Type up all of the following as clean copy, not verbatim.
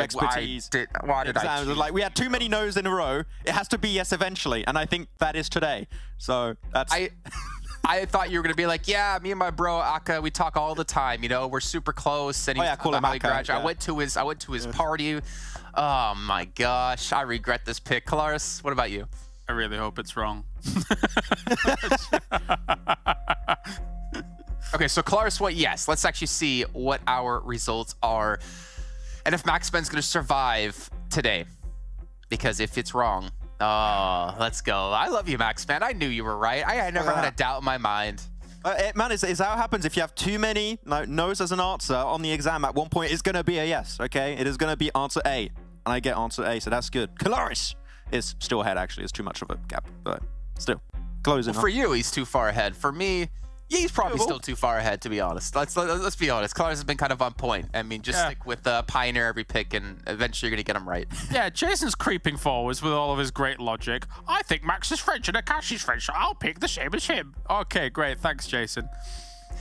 expertise. Why did I exams. choose? Like, we had too many no's in a row. It has to be yes eventually, and I think that is today. So that's... I thought you were going to be like, yeah, me and my bro Aka, we talk all the time, you know, we're super close. And I call him Aka. Yeah. I went to his party. Oh my gosh, I regret this pick. Kalaris, what about you? I really hope it's wrong. Okay, so Kalaris, what? Yes, let's actually see what our results are. And if MaxMan's going to survive today. Because if it's wrong, oh, let's go. I love you, MaxMan. I knew you were right. I never had a doubt in my mind. Man, is that what happens if you have too many no's as an answer on the exam? At one point, it's going to be a yes, okay? It is going to be answer A. And I get answer A, so that's good. Kalaris is still ahead, actually. It's too much of a gap, but still. Closing. Well, for you, he's too far ahead. For me, yeah, he's probably still too far ahead, to be honest. Let's be honest. Kalaris has been kind of on point. I mean, just stick with Pioneer every pick, and eventually you're going to get him right. Yeah, Jason's creeping forwards with all of his great logic. I think Max is French and Akashi's French, so I'll pick the same as him. Okay, great. Thanks, Jason.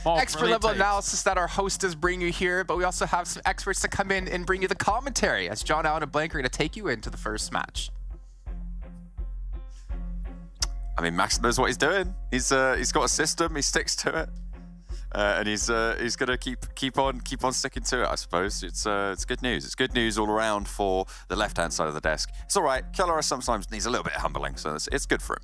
Expert level analysis that our host is bringing you here, but we also have some experts to come in and bring you the commentary as John, Allen, and Blank are going to take you into the first match. I mean, Max knows what he's doing. He's got a system. He sticks to it, and he's gonna keep on sticking to it. I suppose it's good news. It's good news all around for the left-hand side of the desk. It's all right. Kalaris sometimes needs a little bit of humbling, so it's good for him.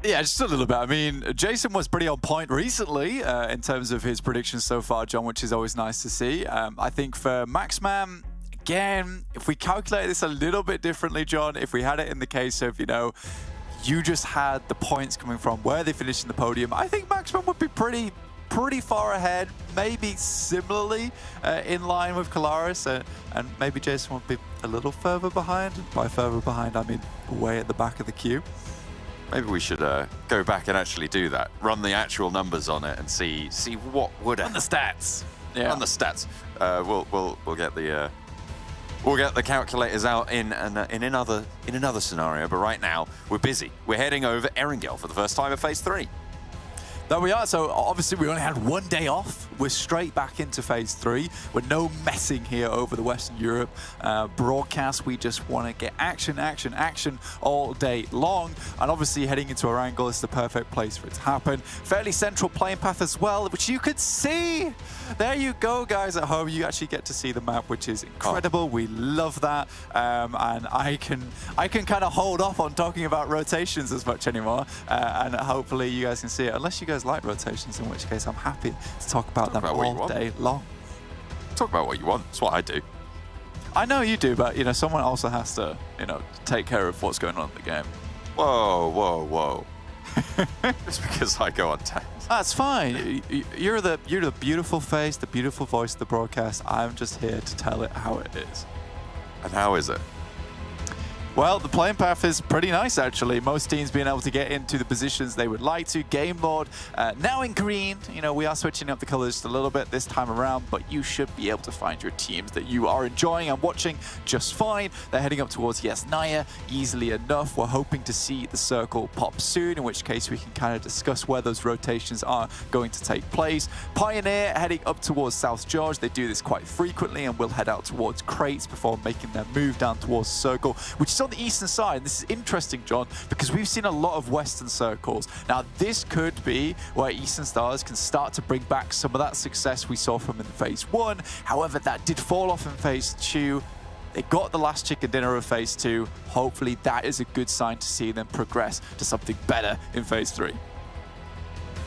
Yeah, just a little bit. I mean, Jason was pretty on point recently in terms of his predictions so far, John, which is always nice to see. I think for MaxMan, again, if we calculate this a little bit differently, John, if we had it in the case of, you know, you just had the points coming from where they finished in the podium, I think MaxMan would be pretty far ahead, maybe similarly in line with Kalaris, and maybe Jason would be a little further behind. By further behind, I mean way at the back of the queue. Maybe we should go back and actually do that. Run the actual numbers on it and see what would happen. On the stats. Yeah. On the stats. We'll get the calculators out in another scenario. But right now we're busy. We're heading over Erangel for the first time in Phase 3. There we are. So obviously we only had one day off. We're straight back into Phase 3. With no messing here over the Western Europe broadcast. We just want to get action all day long. And obviously heading into Erangel is the perfect place for it to happen. Fairly central playing path as well, which you could see. There you go, guys at home. You actually get to see the map, which is incredible. Oh. We love that. And I can kind of hold off on talking about rotations as much anymore. And hopefully you guys can see it. Unless you guys like rotations, in which case I'm happy to talk about them all day long. Talk about what you want. That's what I do. I know you do, but you know, someone also has to, you know, take care of what's going on in the game. Whoa, whoa, whoa. Just because I go on tangents. That's fine. You're the beautiful face, the beautiful voice of the broadcast. I'm just here to tell it how it is. And how is it? Well, the playing path is pretty nice, actually. Most teams being able to get into the positions they would like to. Game Lord now in green. You know, we are switching up the colors just a little bit this time around, but you should be able to find your teams that you are enjoying and watching just fine. They're heading up towards Yasnaya easily enough. We're hoping to see the circle pop soon, in which case we can kind of discuss where those rotations are going to take place. Pioneer heading up towards South George. They do this quite frequently and will head out towards Crates before making their move down towards Circle, which is on the eastern side. This is interesting, John, because we've seen a lot of Western circles. Now, this could be where Eastern Stars can start to bring back some of that success we saw from in Phase 1. However, that did fall off in Phase 2. They got the last chicken dinner of Phase 2. Hopefully, that is a good sign to see them progress to something better in Phase 3.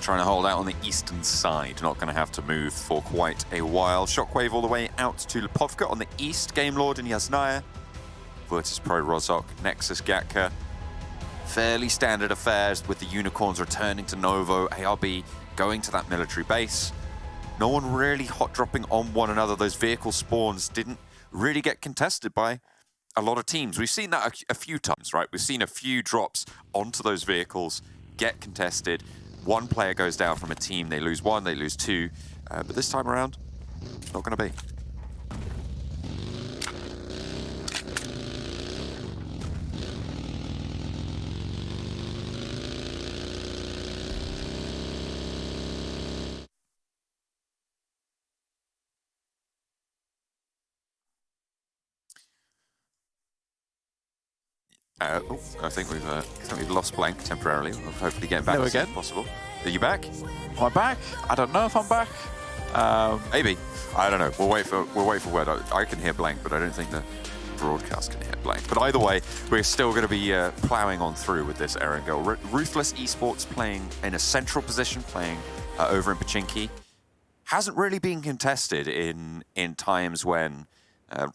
Trying to hold out on the eastern side. Not going to have to move for quite a while. Shockwave all the way out to Lipovka on the east. Game Lord and Yasnaya. VIRTUS.PRO, Rozhok, NEXUS, Gatka. Fairly standard affairs with the Unicorns returning to Novo, ARB going to that military base. No one really hot dropping on one another. Those vehicle spawns didn't really get contested by a lot of teams. We've seen that a few times, right? We've seen a few drops onto those vehicles get contested. One player goes down from a team, they lose one, they lose two. But this time around, not going to be. I think we've lost Blank temporarily. We'll hopefully get back as soon as possible. Are you back? Am I back? I don't know if I'm back. Maybe. I don't know. We'll wait for word. I can hear Blank, but I don't think the broadcast can hear Blank. But either way, we're still going to be plowing on through with this Erangel. Ruthless Esports playing in a central position, playing over in Pochinki. Hasn't really been contested in times when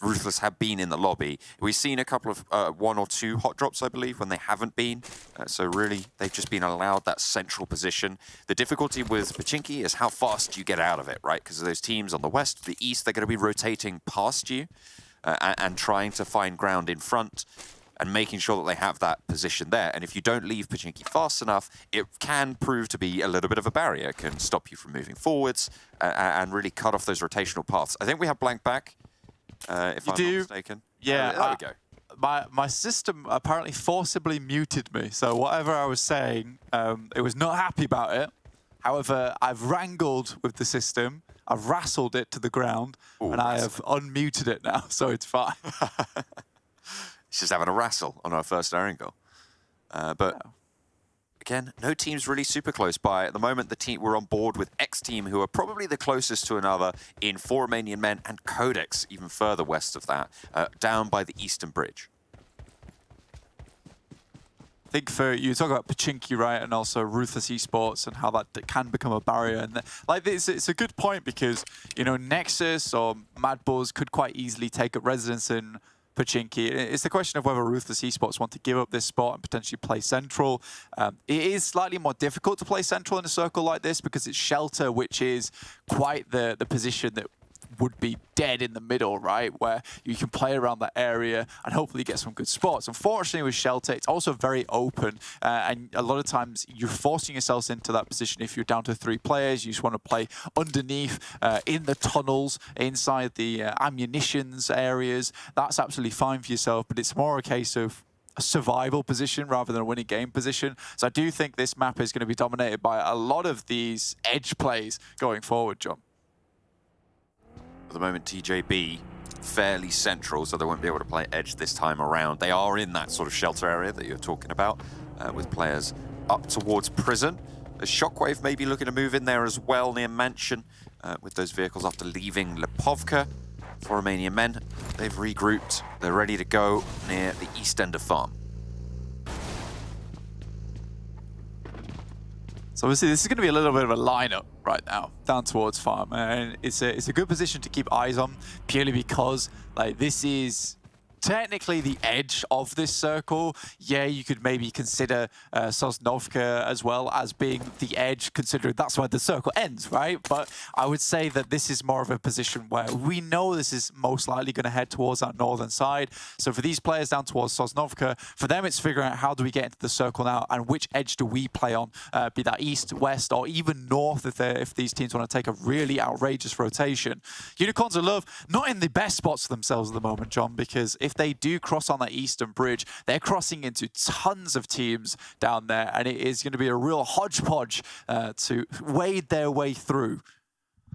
Ruthless have been in the lobby. We've seen a couple of 1 or 2 hot drops, I believe, when they haven't been. So really, they've just been allowed that central position. The difficulty with Pochinki is how fast you get out of it, right? Because those teams on the west, the east, they're going to be rotating past you and trying to find ground in front and making sure that they have that position there. And if you don't leave Pochinki fast enough, it can prove to be a little bit of a barrier. It can stop you from moving forwards and really cut off those rotational paths. I think we have Blank back. If I'm not mistaken. Yeah, there we go. My system apparently forcibly muted me, so whatever I was saying, it was not happy about it. However, I've wrangled with the system, I've wrestled it to the ground, and I have unmuted it now, so it's fine. It's just having a wrestle on our first Erangel. But again, no team's really super close by. At the moment, the team we're on board with XTEAM, who are probably the closest to another in 4 Romanian men, and QODEX, even further west of that, down by the Eastern Bridge. I think for you talk about Pochinki, right, and also Ruthless Esports and how that can become a barrier. And like it's a good point because, you know, NEXUS or MADBULLS could quite easily take up residence in Pochinki. It's the question of whether Ruthless Esports want to give up this spot and potentially play central. It is slightly more difficult to play central in a circle like this because it's shelter, which is quite the position that would be dead in the middle, right? Where you can play around that area and hopefully get some good spots. Unfortunately, with shelter, it's also very open. And a lot of times you're forcing yourselves into that position. If you're down to 3 players, you just want to play underneath, in the tunnels, inside the ammunitions areas. That's absolutely fine for yourself, but it's more a case of a survival position rather than a winning game position. So I do think this map is going to be dominated by a lot of these edge plays going forward, John. At the moment, TJB fairly central, so they won't be able to play edge this time around. They are in that sort of shelter area that you're talking about, with players up towards prison. The Shockwave may be looking to move in there as well near Mansion, with those vehicles after leaving Lipovka. For Romanian men, they've regrouped. They're ready to go near the east end of Farm. So obviously this is going to be a little bit of a lineup right now down towards Farm, and it's a good position to keep eyes on purely because like this is technically the edge of this circle. Yeah, you could maybe consider Sosnovka as well as being the edge, considering that's where the circle ends, right? But I would say that this is more of a position where we know this is most likely going to head towards that northern side. So for these players down towards Sosnovka, for them it's figuring out how do we get into the circle now and which edge do we play on, be that east, west, or even north if these teams want to take a really outrageous rotation. Unicorns are love, not in the best spots for themselves at the moment, John, because if they do cross on that eastern bridge, they're crossing into tons of teams down there, and it is going to be a real hodgepodge to wade their way through.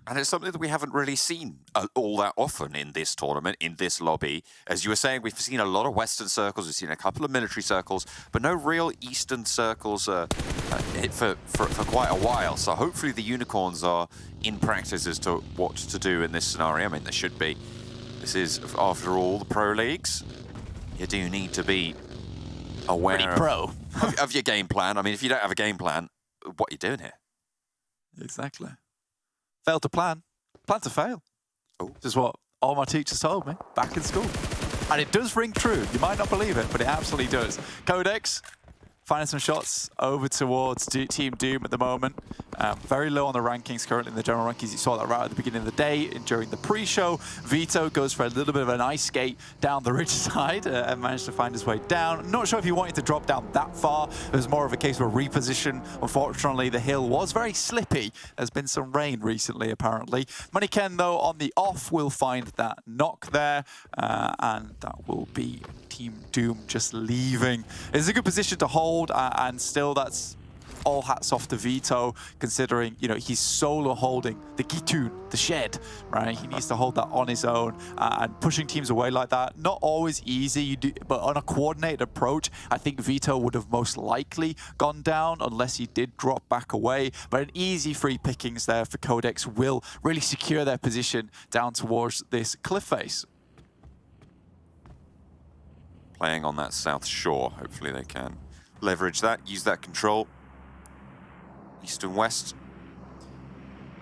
And it's something that we haven't really seen all that often in this tournament, in this lobby. As you were saying, we've seen a lot of Western circles, we've seen a couple of military circles, but no real Eastern circles for quite a while. So hopefully the Unicorns are in practice as to what to do in this scenario. I mean, they should be. This is, after all, the pro leagues. You do need to be aware of your game plan. I mean, if you don't have a game plan, what are you doing here? Exactly. Fail to plan. Plan to fail. Oh. This is what all my teachers told me back in school. And it does ring true. You might not believe it, but it absolutely does. QODEX finding some shots over towards Team Doom at the moment. Very low on the rankings currently in the general rankings. You saw that right at the beginning of the day and during the pre-show. Vito goes for a little bit of an ice skate down the ridge side and managed to find his way down. Not sure if he wanted to drop down that far. It was more of a case of a reposition. Unfortunately, the hill was very slippy. There's been some rain recently, apparently. Moneyken, though, on the off will find that knock there, and that will be Team Doom just leaving. It's a good position to hold, and still that's all hats off to Vito, considering, you know, he's solo holding the Gitoon, the shed, right? He needs to hold that on his own, and pushing teams away like that, not always easy, but on a coordinated approach, I think Vito would have most likely gone down unless he did drop back away. But an easy free pickings there for QODEX will really secure their position down towards this cliff face. Playing on that south shore, hopefully they can leverage that, use that control. East and west.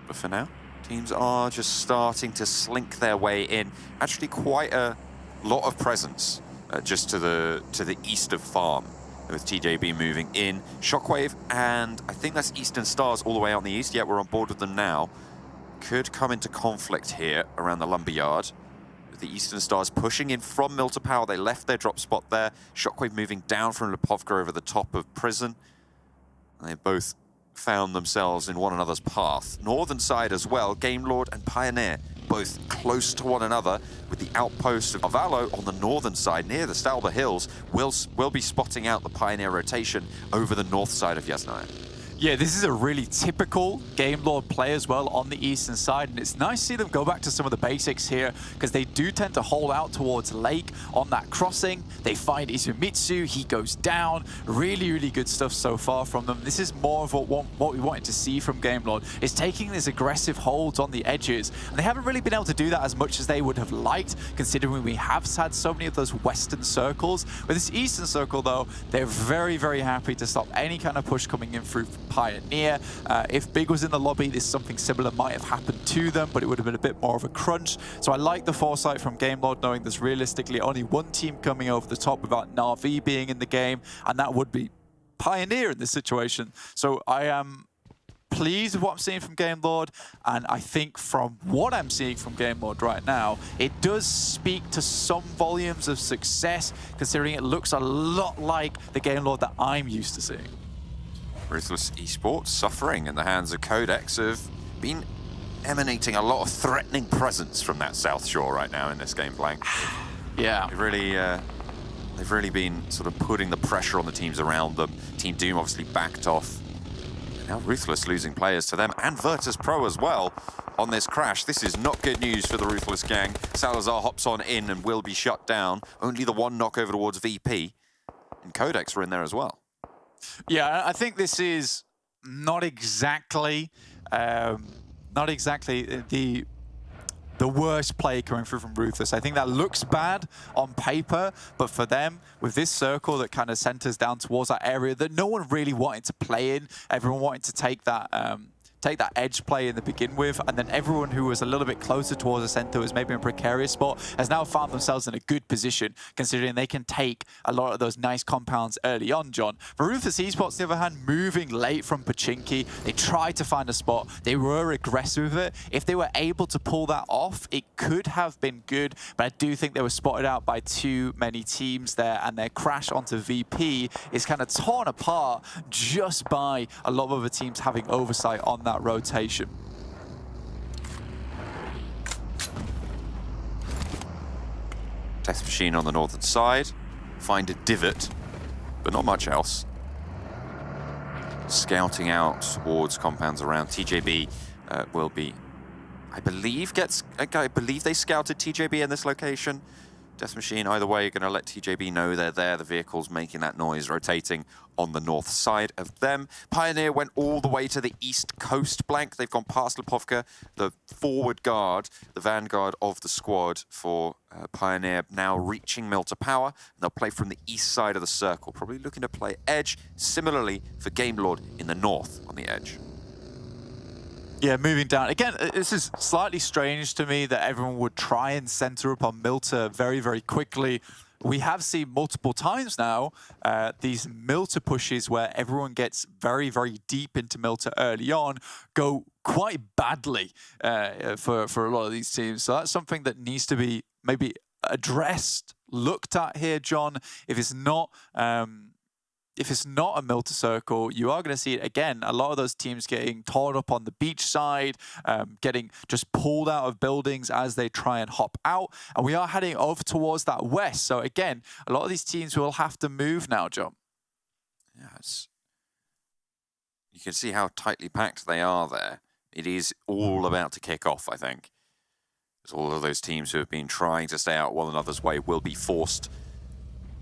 But for now, teams are just starting to slink their way in. Actually quite a lot of presence just to the east of Farm, with TJB moving in. Shockwave, and I think that's Eastern Stars all the way out in the east. Yeah, we're on board with them now. Could come into conflict here around the lumberyard. With the Eastern Stars pushing in from MUERTE Power. They left their drop spot there. Shockwave moving down from Lipovka over the top of Prison. They both found themselves in one another's path. Northern side as well, Game Lord and Pioneer, both close to one another, with the outpost of Avalo on the northern side near the Stalba Hills. Will be spotting out the Pioneer rotation over the north side of Yasnaya. Yeah, this is a really typical Game Lord play as well on the eastern side, and it's nice to see them go back to some of the basics here, because they do tend to hold out towards Lake on that crossing. They find Izumitsu, he goes down. Really, really good stuff so far from them. This is more of what we wanted to see from Game Lord, is taking this aggressive holds on the edges, and they haven't really been able to do that as much as they would have liked, considering we have had so many of those western circles. With this eastern circle though, they're very, very happy to stop any kind of push coming in through Pioneer. If Big was in the lobby, this something similar might have happened to them, but it would have been a bit more of a crunch. So I like the foresight from Game Lord, knowing there's realistically only one team coming over the top without Na'Vi being in the game, and that would be Pioneer in this situation. So I am pleased with what I'm seeing from Game Lord, and I think from what I'm seeing from Game Lord right now, it does speak to some volumes of success, considering it looks a lot like the Game Lord that I'm used to seeing. Ruthless Esports suffering in the hands of QODEX have been emanating a lot of threatening presence from that south shore right now in this game plan. Yeah. They've really been sort of putting the pressure on the teams around them. Team Doom obviously backed off. And now Ruthless losing players to them, and VIRTUS.PRO as well on this crash. This is not good news for the Ruthless gang. Salazar hops on in and will be shut down. Only the one knock over towards VP. And QODEX were in there as well. Yeah, I think this is not exactly the worst play coming through from Ruthless. I think that looks bad on paper, but for them, with this circle that kind of centers down towards that area that no one really wanted to play in, everyone wanted to take that edge play in the begin with, and then everyone who was a little bit closer towards the center was maybe in a precarious spot has now found themselves in a good position, considering they can take a lot of those nice compounds early on, John. For Ruthless Esports, on the other hand, moving late from Pachinki, they tried to find a spot. They were aggressive with it. If they were able to pull that off, it could have been good, but I do think they were spotted out by too many teams there, and their crash onto VP is kind of torn apart just by a lot of other teams having oversight on that rotation. Death Machine on the northern side. Find a divot, but not much else. Scouting out towards compounds around. TJB will be, I believe they scouted TJB in this location. Death Machine, either way, you're going to let TJB know they're there. The vehicle's making that noise, rotating on the north side of them. Pioneer went all the way to the east coast blank. They've gone past Lipovka, the forward guard, the vanguard of the squad for Pioneer, now reaching MUERTE Power. And they'll play from the east side of the circle, probably looking to play edge. Similarly for Game Lord in the north on the edge. Yeah, moving down. Again, this is slightly strange to me that everyone would try and center up on MUERTE very, very quickly. We have seen multiple times now these MUERTE pushes where everyone gets very, very deep into MUERTE early on go quite badly for a lot of these teams. So that's something that needs to be maybe addressed, looked at here, John. If it's not a MUERTE circle, you are going to see it again. A lot of those teams getting torn up on the beach side, getting just pulled out of buildings as they try and hop out. And we are heading over towards that west. So again, a lot of these teams will have to move now, John. Yes. You can see how tightly packed they are there. It is all about to kick off, I think. As all of those teams who have been trying to stay out one another's way will be forced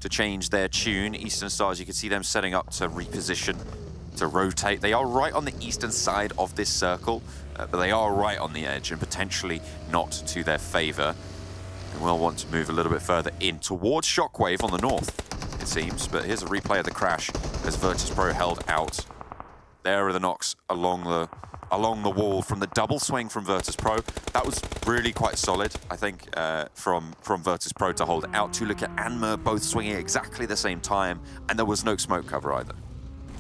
to change their tune. Eastern Stars, you can see them setting up to reposition, to rotate. They are right on the eastern side of this circle, but they are right on the edge and potentially not to their favor. And will want to move a little bit further in towards Shockwave on the north, it seems. But here's a replay of the crash as VIRTUS.PRO held out. There are the knocks along the wall from the double swing from VIRTUS.PRO. That was really quite solid, I think, from VIRTUS.PRO to hold out. Tulika and Mer both swinging at exactly the same time, and there was no smoke cover either.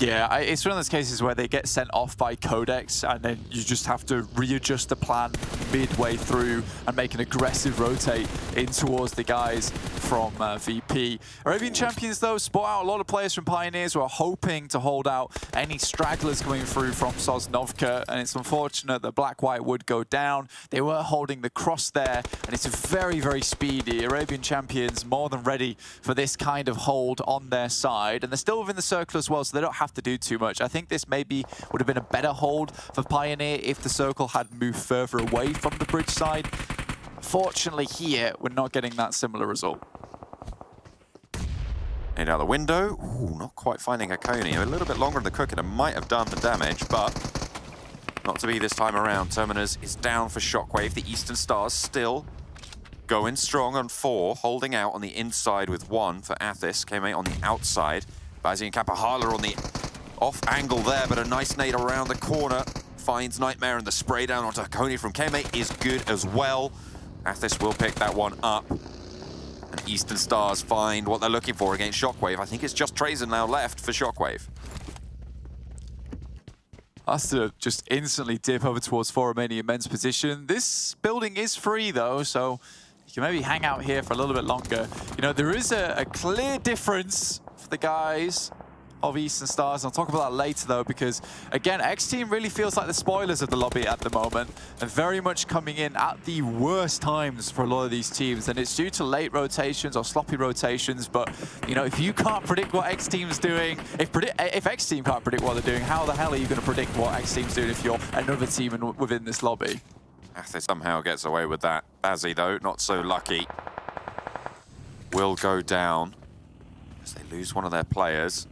Yeah, it's one of those cases where they get sent off by QODEX and then you just have to readjust the plan midway through and make an aggressive rotate in towards the guys from VP. Arabian Champions, though, spot out a lot of players from Pioneers who are hoping to hold out any stragglers coming through from Sosnovka, and it's unfortunate that Black-White would go down. They were holding the cross there, and it's very, very speedy. Arabian Champions more than ready for this kind of hold on their side, and they're still within the circle as well, so they don't have to do too much. I think this maybe would have been a better hold for Pioneer if the circle had moved further away from the bridge side. Fortunately here, we're not getting that similar result. And out the window, ooh, not quite finding Hakoni. A little bit longer in the cook and it might have done the damage, but not to be this time around. Terminus is down for Shockwave. The Eastern Stars still going strong on 4, holding out on the inside with 1 for Athis. K-Mate on the outside. Bazzi and Kapahala on the off angle there, but a nice nade around the corner. Finds Nightmare, and the spray down onto Hakoni from K-Mate is good as well. Athis will pick that one up. And Eastern Stars find what they're looking for against Shockwave. I think it's just Trazen now left for Shockwave. Has to just instantly dip over towards 4 Romanian men's position. This building is free though, so you can maybe hang out here for a little bit longer. You know, there is a clear difference for the guys of Eastern Stars. I'll talk about that later though, because again, XTEAM really feels like the spoilers of the lobby at the moment, and very much coming in at the worst times for a lot of these teams, and it's due to late rotations or sloppy rotations. But you know, if you can't predict what XTEAM's doing, if XTEAM can't predict what they're doing, how the hell are you going to predict what XTEAM's doing if you're another team within this lobby? Athis somehow gets away with that. Bazzi though, not so lucky. Will go down as they lose one of their players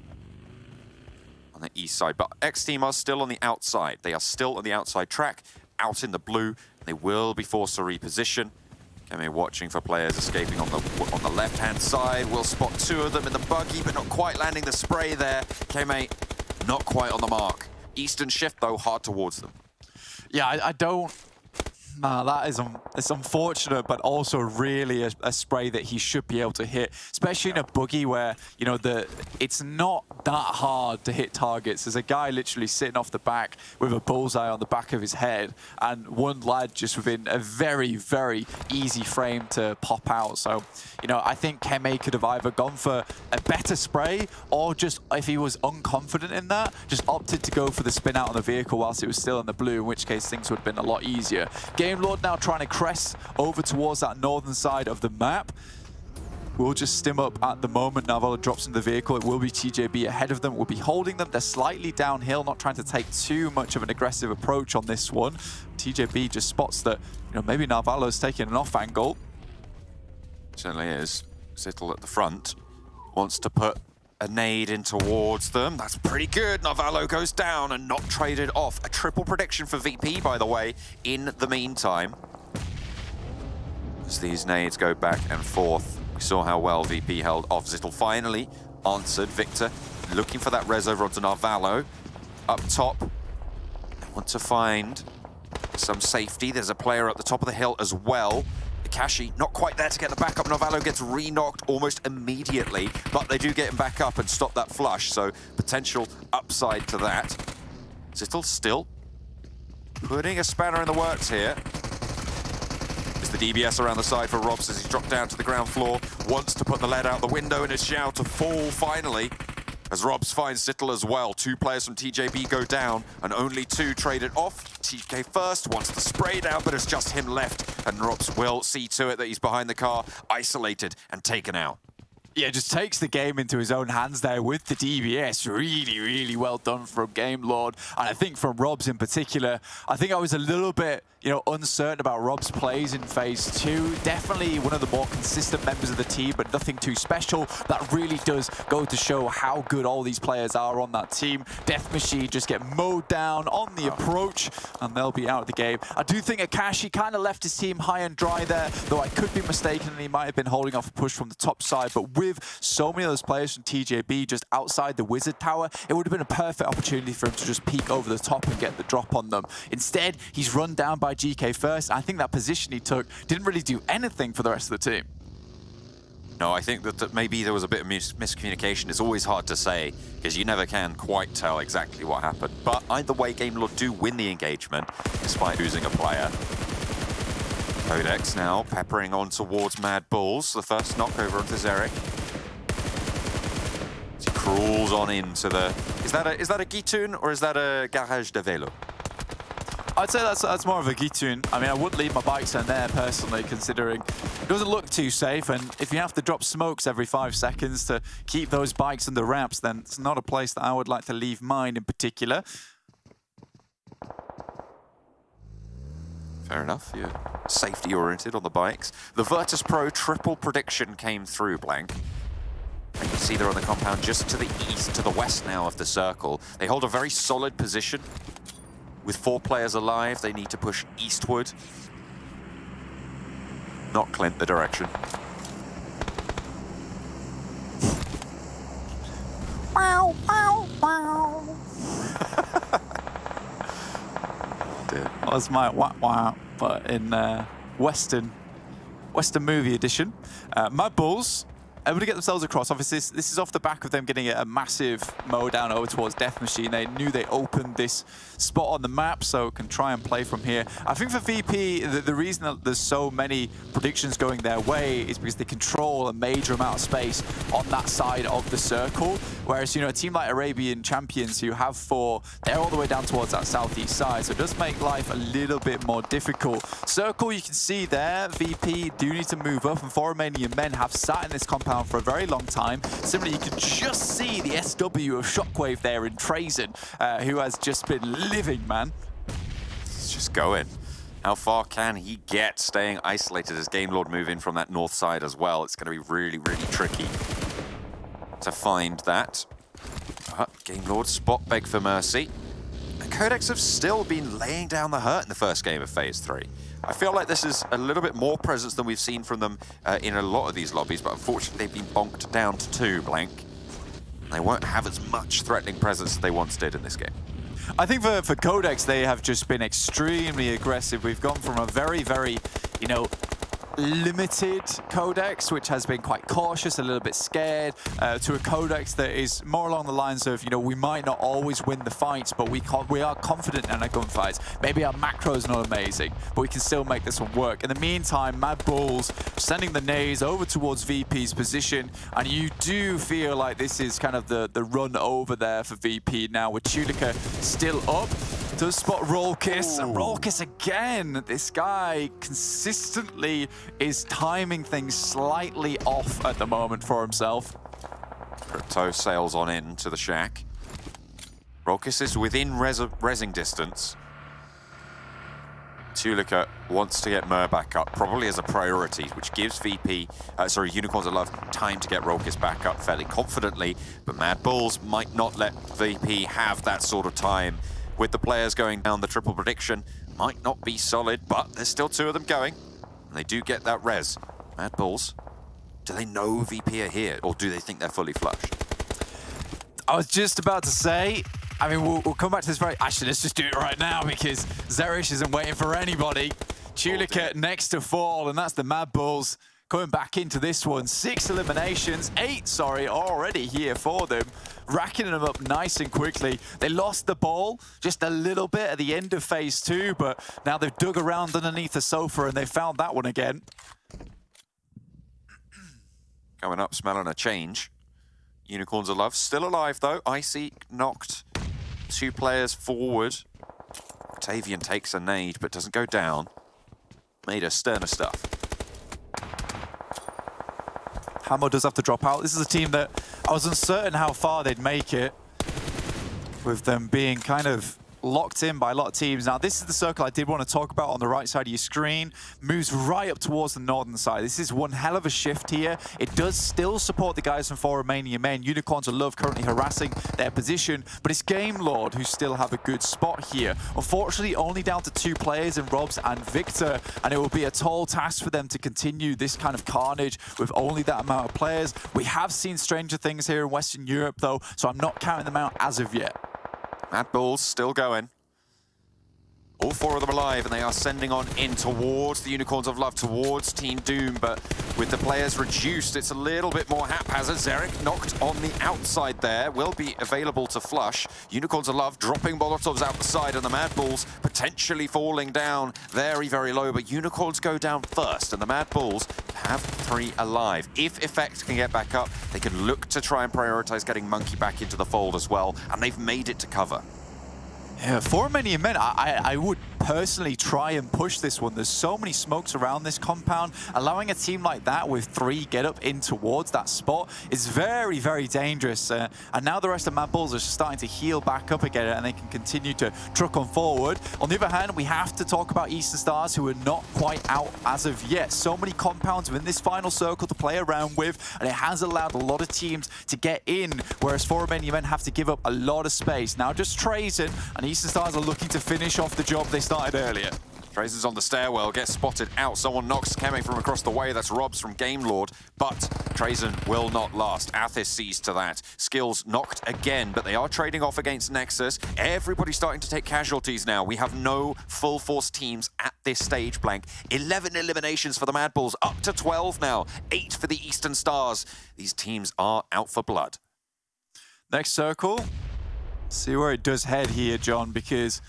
on the east side, but XTEAM are still on the outside. They are still on the outside track, out in the blue. They will be forced to reposition. Kemi watching for players escaping on the left-hand side. Will spot 2 of them in the buggy, but not quite landing the spray there. Kemi not quite on the mark. Eastern shift, though, hard towards them. Yeah, I don't... Nah, that is it's unfortunate, but also really a spray that he should be able to hit, especially in a buggy where, you know, it's not that hard to hit targets. There's a guy literally sitting off the back with a bullseye on the back of his head, and one lad just within a very, very easy frame to pop out. So, you know, I think Keme could have either gone for a better spray, or just, if he was unconfident in that, just opted to go for the spin out on the vehicle whilst it was still in the blue, in which case things would have been a lot easier. Game Lord now trying to crest over towards that northern side of the map. We'll just stim up at the moment. Narvala drops into the vehicle. It will be TJB ahead of them. We'll be holding them. They're slightly downhill, not trying to take too much of an aggressive approach on this one. TJB just spots that, you know, maybe Narvalo's taking an off angle. Certainly is. Zittel at the front wants to put a nade in towards them. That's pretty good. Narvalo goes down and not traded off. A triple prediction for VP, by the way, in the meantime. As these nades go back and forth, we saw how well VP held off. Zittel finally answered. Victor looking for that res over onto Narvalo. Up top, they want to find some safety. There's a player at the top of the hill as well. Kashi not quite there to get the backup. Narvalo gets re-knocked almost immediately, but they do get him back up and stop that flush, so potential upside to that. Zittel still putting a spanner in the works here. It's the DBS around the side for Robs as he's dropped down to the ground floor. Wants to put the lead out the window and is shout to fall finally. As Robs finds Zittel as well. 2 players from TJB go down and only 2 traded off. TK first wants the spray down, but it's just him left. And Robs will see to it that he's behind the car, isolated and taken out. Yeah, just takes the game into his own hands there with the DBS. Really, really well done from Game Lord. And I think from Robs in particular, I think I was a little bit, uncertain about Rob's plays in Phase 2. Definitely one of the more consistent members of the team, but nothing too special. That really does go to show how good all these players are on that team. Death Machine just get mowed down on the approach, and they'll be out of the game. I do think Akashi kind of left his team high and dry there, though I could be mistaken, and he might have been holding off a push from the top side. But with so many of those players from TJB just outside the Wizard Tower, it would have been a perfect opportunity for him to just peek over the top and get the drop on them. Instead, he's run down by GK first. I think that position he took didn't really do anything for the rest of the team. No, I think that maybe there was a bit of miscommunication. It's always hard to say, because you never can quite tell exactly what happened. But either way, Game Lord do win the engagement, despite losing a player. QODEX now peppering on towards MADBULLS. The first knock over onto Zerek. He crawls on into the... Is that a Gitoon or is that a Garage de Vélo? I'd say that's more of a Gitoon. I mean, I wouldn't leave my bikes in there personally, considering it doesn't look too safe. And if you have to drop smokes every 5 seconds to keep those bikes under wraps, then it's not a place that I would like to leave mine in particular. Fair enough, you're safety-oriented on the bikes. The VIRTUS.PRO triple prediction came through, Blank. And you see they're on the compound just to the east, to the west now of the circle. They hold a very solid position. With 4 players alive, they need to push eastward. Not Clint the direction. Wow, wow, wow. That was my wow, but in Western movie edition. MADBULLS able to get themselves across. Obviously, this is off the back of them getting a massive mow down over towards Death Machine. They knew they opened this spot on the map, so can try and play from here. I think for VP, the reason that there's so many predictions going their way is because they control a major amount of space on that side of the circle. Whereas, a team like Arabian Champions, who have 4, they're all the way down towards that southeast side, so it does make life a little bit more difficult. Circle, you can see there, VP do need to move up, and 4 Romanian men have sat in this compound for a very long time. Similarly, you can just see the SW of Shockwave there in Trazen, who has just been living, man. He's just going. How far can he get, staying isolated as Game Lord move in from that north side as well? It's going to be really, really tricky to find that. Game Lord spot beg for mercy. And QODEX have still been laying down the hurt in the first game of Phase 3. I feel like this is a little bit more presence than we've seen from them in a lot of these lobbies, but unfortunately they've been bonked down to 2, Blank. They won't have as much threatening presence as they once did in this game. I think for QODEX, they have just been extremely aggressive. We've gone from a very, very, limited QODEX, which has been quite cautious, a little bit scared, to a QODEX that is more along the lines of, we might not always win the fights, but we are confident in our gunfights. Maybe our macro's not amazing, but we can still make this one work. In the meantime, MADBULLS sending the nades over towards VP's position, and you do feel like this is kind of the run over there for VP now, with Tulica still up. Does spot Rollkiss, and Rollkiss again. This guy consistently is timing things slightly off at the moment for himself. Crypto sails on in to the shack. Rollkiss is within resing distance. Tulica wants to get Mur back up, probably as a priority, which gives Unicorns of Love time to get Rollkiss back up fairly confidently, but MADBULLS might not let VP have that sort of time. With the players going down, the triple prediction might not be solid, but there's still 2 of them going. And they do get that res. MADBULLS, do they know VP are here, or do they think they're fully flushed? I was just about to say, I mean, we'll come back to this actually, let's just do it right now, because Zerish isn't waiting for anybody. Tulica next to fall, and that's the MADBULLS coming back into this one. 6 eliminations, 8, already here for them. Racking them up nice and quickly. They lost the ball just a little bit at the end of Phase 2, but now they've dug around underneath the sofa and they found that one again. Going up, smelling a change. Unicorns of Love still alive though. Icy knocked 2 players forward. Octavian takes a nade but doesn't go down. Made a sterner stuff. Hamo does have to drop out. This is a team that I was uncertain how far they'd make it, with them being kind of locked in by a lot of teams. Now, this is the circle I did want to talk about on the right side of your screen. Moves right up towards the northern side. This is one hell of a shift here. It does still support the guys from For Romania men. Unicorns of Love currently harassing their position, but it's Game Lord who still have a good spot here. Unfortunately, only down to 2 players in Robs and Victor, and it will be a tall task for them to continue this kind of carnage with only that amount of players. We have seen stranger things here in Western Europe, though, so I'm not counting them out as of yet. MADBULLS still going. All 4 of them alive, and they are sending on in towards the Unicorns of Love, towards Team Doom, but with the players reduced, it's a little bit more haphazard. Xeric knocked on the outside there, will be available to flush. Unicorns of Love dropping Molotovs out the side, and the MADBULLS potentially falling down very, very low, but Unicorns go down first, and the MADBULLS have 3 alive. If Effect can get back up, they can look to try and prioritize getting Monkey back into the fold as well, and they've made it to cover. Yeah, For Romania men, I would personally try and push this one. There's so many smokes around this compound. Allowing a team like that with 3 get up in towards that spot is very, very dangerous. And now the rest of MADBULLS are starting to heal back up again, and they can continue to truck on forward. On the other hand, we have to talk about Eastern Stars, who are not quite out as of yet. So many compounds within this final circle to play around with, and it has allowed a lot of teams to get in, whereas For Romania men have to give up a lot of space. Now just Trazen and Eastern Stars are looking to finish off the job they started earlier. Trazen's on the stairwell, gets spotted out. Someone knocks coming from across the way. That's Robs from Game Lord, but Trazen will not last. Athis sees to that. Skills knocked again, but they are trading off against Nexus. Everybody's starting to take casualties now. We have no full force teams at this stage, Blank. 11 eliminations for the MADBULLS, up to 12 now. 8 for the Eastern Stars. These teams are out for blood. Next circle. See where it does head here, John, because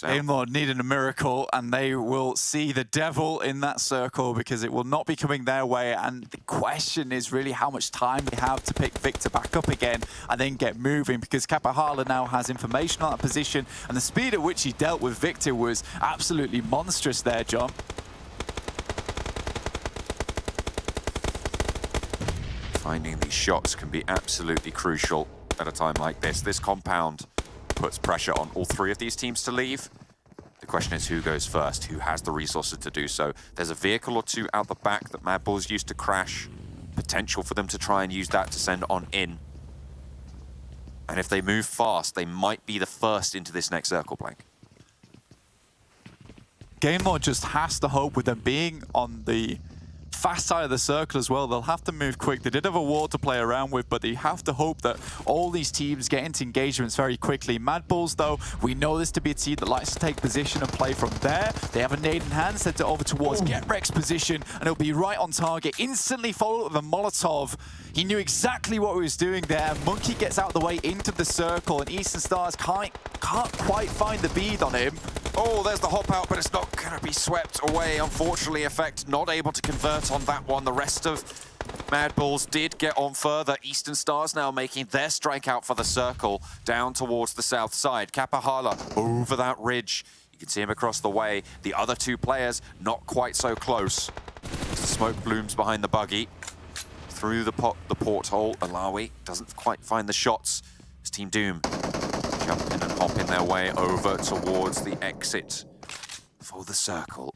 Game Lord needed a miracle, and they will see the devil in that circle because it will not be coming their way. And the question is really how much time they have to pick Victor back up again and then get moving, because Kapahala now has information on that position, and the speed at which he dealt with Victor was absolutely monstrous there, John. Finding these shots can be absolutely crucial at a time like this. This compound puts pressure on all 3 of these teams to leave. The question is who goes first, who has the resources to do so. There's a vehicle or 2 out the back that MADBULLS used to crash. Potential for them to try and use that to send on in. And if they move fast, they might be the first into this next circle, Blank. Game Lord just has to hope, with them being on the fast side of the circle as well, they'll have to move quick. They did have a ward to play around with, but they have to hope that all these teams get into engagements very quickly. MADBULLS, though, we know this to be a team that likes to take position and play from there. They have a nade in hand, sent it over towards GetRex's position, and it'll be right on target. Instantly followed with a Molotov. He knew exactly what he was doing there. Monkey gets out of the way into the circle, and Eastern Stars can't quite find the bead on him. Oh, there's the hop out, but it's not going to be swept away. Unfortunately, Effect not able to convert on that one. The rest of MADBULLS did get on further. Eastern Stars now making their strike out for the circle down towards the south side. Kapahala over that ridge. You can see him across the way. The other 2 players not quite so close. The smoke blooms behind the buggy. Through the porthole, Alawi doesn't quite find the shots. It's Team Doom jumping and hopping their way over towards the exit for the circle.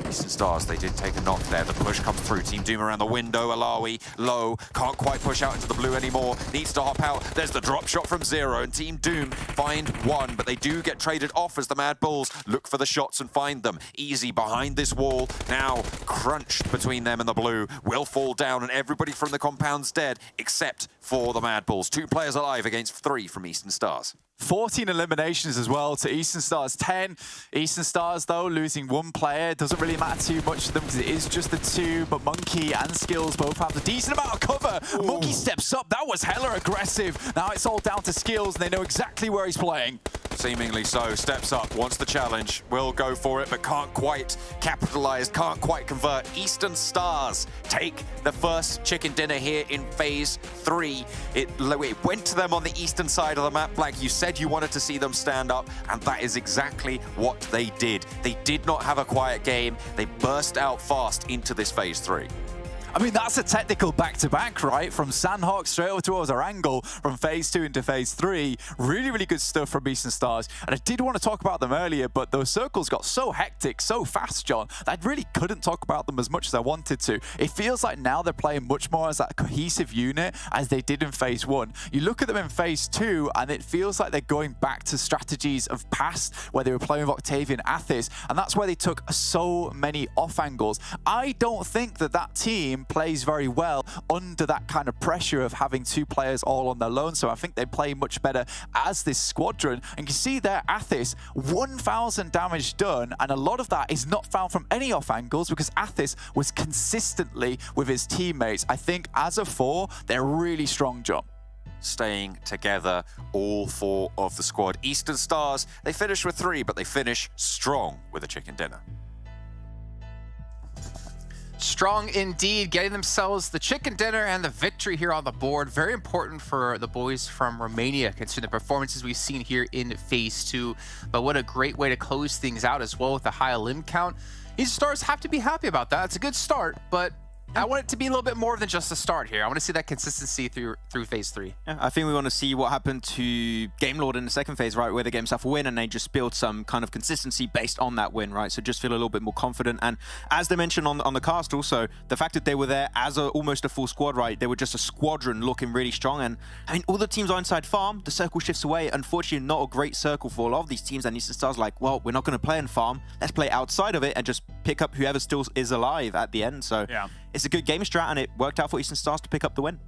Eastern Stars, they did take a knock there. The push comes through. Team Doom around the window. Alawi low. Can't quite push out into the blue anymore. Needs to hop out. There's the drop shot from Zero. And Team Doom find 1, but they do get traded off as the MADBULLS look for the shots and find them. Easy behind this wall. Now crunched between them and the blue. Will fall down, and everybody from the compound's dead except for the MADBULLS. 2 players alive against 3 from Eastern Stars. 14 eliminations as well to Eastern Stars 10. Eastern Stars, though, losing 1 player. Doesn't really matter too much to them because it is just the 2, but Monkey and Skills both have a decent amount of cover. Ooh. Monkey steps up. That was hella aggressive. Now it's all down to Skills, and they know exactly where he's playing. Seemingly so. Steps up, wants the challenge, will go for it, but can't quite capitalize, can't quite convert. Eastern Stars take the first chicken dinner here in phase 3. It went to them on the eastern side of the map, Blank. You said you wanted to see them stand up, and that is exactly what they did. They did not have a quiet game. They burst out fast into this phase 3. I mean, that's a technical back-to-back, right? From Sanhok straight over towards Erangel from phase 2 into phase 3. Really, really good stuff from Eastern Stars. And I did want to talk about them earlier, but those circles got so hectic, so fast, John, that I really couldn't talk about them as much as I wanted to. It feels like now they're playing much more as that cohesive unit as they did in phase 1. You look at them in phase 2, and it feels like they're going back to strategies of past, where they were playing with Octavian Athis, and that's where they took so many off angles. I don't think that team plays very well under that kind of pressure of having 2 players all on their own, so I think they play much better as this squadron. And you see there, Athis, 1,000 damage done, and a lot of that is not found from any off angles because Athis was consistently with his teammates. I think as a 4, they're really strong, John. Staying together, all 4 of the squad. Eastern Stars, they finish with 3, but they finish strong with a chicken dinner. Strong indeed, getting themselves the chicken dinner and the victory here on the board. Very important for the boys from Romania, considering the performances we've seen here in phase 2. But what a great way to close things out as well with a high limb count. These stars have to be happy about that. It's a good start, but I want it to be a little bit more than just a start here. I want to see that consistency through phase 3. Yeah, I think we want to see what happened to Game Lord in the second phase, right, where they gave themselves a win and they just built some kind of consistency based on that win, right? So just feel a little bit more confident. And as they mentioned on the cast also, the fact that they were there as almost a full squad, right? They were just a squadron looking really strong. And I mean, all the teams are inside farm, the circle shifts away. Unfortunately, not a great circle for a lot of these teams. And Eastern Stars like, well, we're not going to play in farm. Let's play outside of it and just pick up whoever still is alive at the end. So yeah, it's a good game strat, and it worked out for Eastern Stars to pick up the win.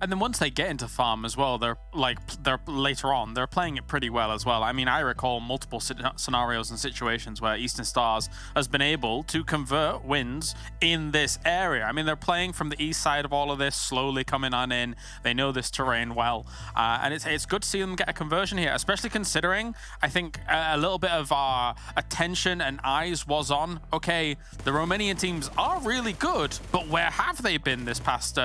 And then once they get into farm as well, they're later on, they're playing it pretty well as well. I mean, I recall multiple scenarios and situations where Eastern Stars has been able to convert wins in this area. I mean, they're playing from the east side of all of this, slowly coming on in. They know this terrain well, and it's good to see them get a conversion here, especially considering I think a little bit of our attention and eyes was on, okay, the Romanian teams are really good, but where have they been this past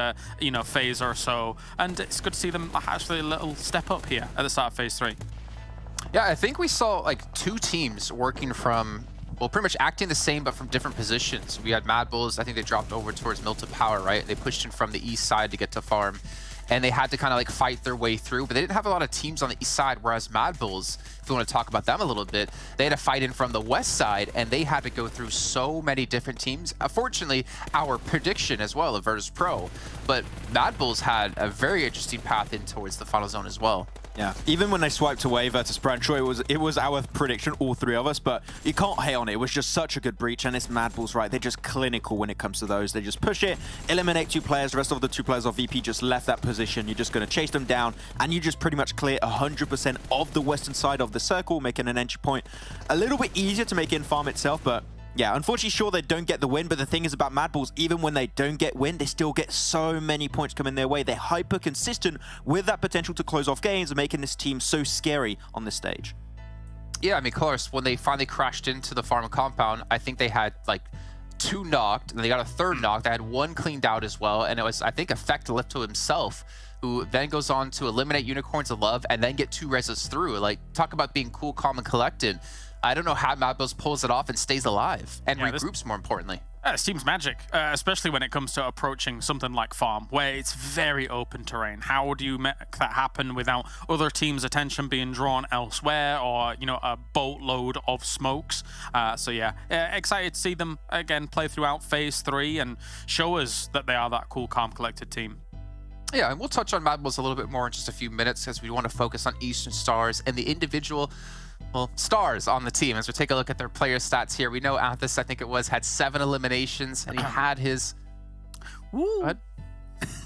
phase or so? And it's good to see them actually a little step up here at the start of phase 3. Yeah, I think we saw like 2 teams working from, well, pretty much acting the same, but from different positions. We had MADBULLS, I think they dropped over towards Milton Power, right? They pushed in from the east side to get to farm, and they had to kind of like fight their way through, but they didn't have a lot of teams on the east side, whereas MADBULLS, if you want to talk about them a little bit, they had to fight in from the west side, and they had to go through so many different teams. Unfortunately, our prediction as well of VIRTUS.PRO, but MADBULLS had a very interesting path in towards the final zone as well. Yeah, even when they swiped away VIRTUS.PRO, I'm sure it was our prediction, all 3 of us, but you can't hate on it. It was just such a good breach, and it's MADBULLS, right? They're just clinical when it comes to those. They just push it, eliminate 2 players. The rest of the 2 players of VP just left that position. You're just going to chase them down, and you just pretty much clear 100% of the western side of the circle, making an entry point a little bit easier to make in farm itself, but yeah, unfortunately, sure, they don't get the win, but the thing is about MADBULLS, even when they don't get win, they still get so many points coming their way. They're hyper consistent with that potential to close off games and making this team so scary on this stage. Yeah, I mean, of course, when they finally crashed into the farm compound, I think they had like 2 knocked, and they got a 3rd knocked. They had 1 cleaned out as well, and it was, I think, Effect Lifto himself, who then goes on to eliminate Unicorns of Love and then get 2 reses through. Like, talk about being cool, calm, and collected. I don't know how MADBULLS pulls it off and stays alive and regroups, more importantly. It seems magic, especially when it comes to approaching something like farm, where it's very open terrain. How do you make that happen without other teams' attention being drawn elsewhere, or a boatload of smokes? So yeah, excited to see them again play throughout phase 3 and show us that they are that cool, calm, collected team. Yeah, and we'll touch on MADBULLS a little bit more in just a few minutes, as we want to focus on Eastern Stars and the individual stars on the team. As we take a look at their player stats here, we know Athis, I think it was, had 7 eliminations, and he had his... Woo.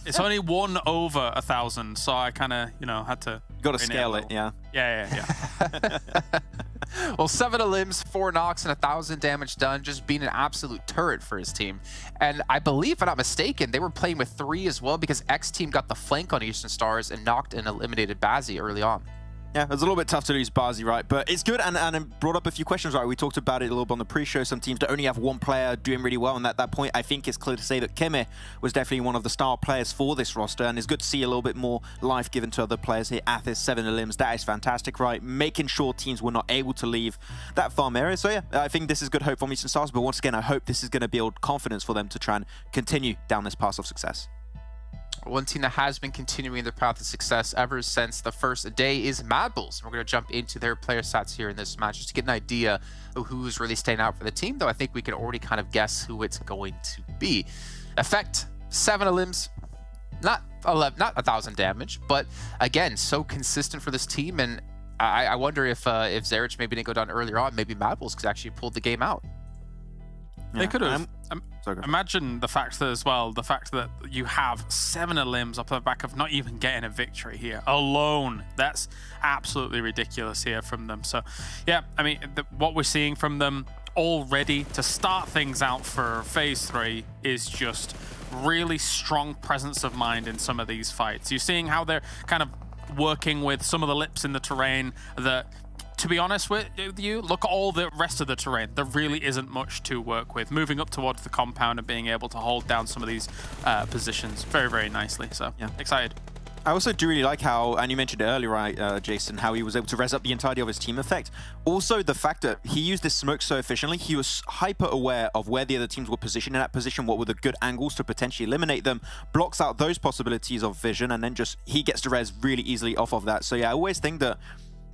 It's only 1 over 1,000, so I kind of, had to... Got to scale it, yeah. Yeah. Well, 7 elims, 4 knocks, and 1,000 damage done, just being an absolute turret for his team. And I believe, if I'm not mistaken, they were playing with 3 as well, because XTEAM got the flank on Eastern Stars and knocked and eliminated Bazzi early on. Yeah, it was a little bit tough to lose Barzy, right? But it's good, and it brought up a few questions, right? We talked about it a little bit on the pre-show. Some teams that only have one player doing really well, and at that point, I think it's clear to say that Keme was definitely one of the star players for this roster, and it's good to see a little bit more life given to other players here. Athis, 7 limbs, that is fantastic, right? Making sure teams were not able to leave that farm area. So yeah, I think this is good hope from Eastern Stars, but once again, I hope this is going to build confidence for them to try and continue down this path of success. One team that has been continuing their path of success ever since the first day is MADBULLS. We're going to jump into their player stats here in this match just to get an idea of who's really staying out for the team, though I think we can already kind of guess who it's going to be. Effect, 7 limbs, not 1,000 damage, but again, so consistent for this team, and I wonder if Zerich maybe didn't go down earlier on, maybe MADBULLS could actually pull the game out. They could have. Imagine the fact that as well, the fact that you have 7 limbs off the back of not even getting a victory here alone. That's absolutely ridiculous here from them. So, yeah, I mean, what we're seeing from them already to start things out for Phase 3 is just really strong presence of mind in some of these fights. You're seeing how they're kind of working with some of the lips in the terrain that, to be honest with you, look at all the rest of the terrain. There really isn't much to work with. Moving up towards the compound and being able to hold down some of these positions very, very nicely. So, yeah, excited. I also do really like how, and you mentioned it earlier, right, Jason, how he was able to res up the entirety of his team effect. Also, the fact that he used this smoke so efficiently, he was hyper aware of where the other teams were positioned in that position, what were the good angles to potentially eliminate them, blocks out those possibilities of vision, and then just he gets to res really easily off of that. So yeah, I always think that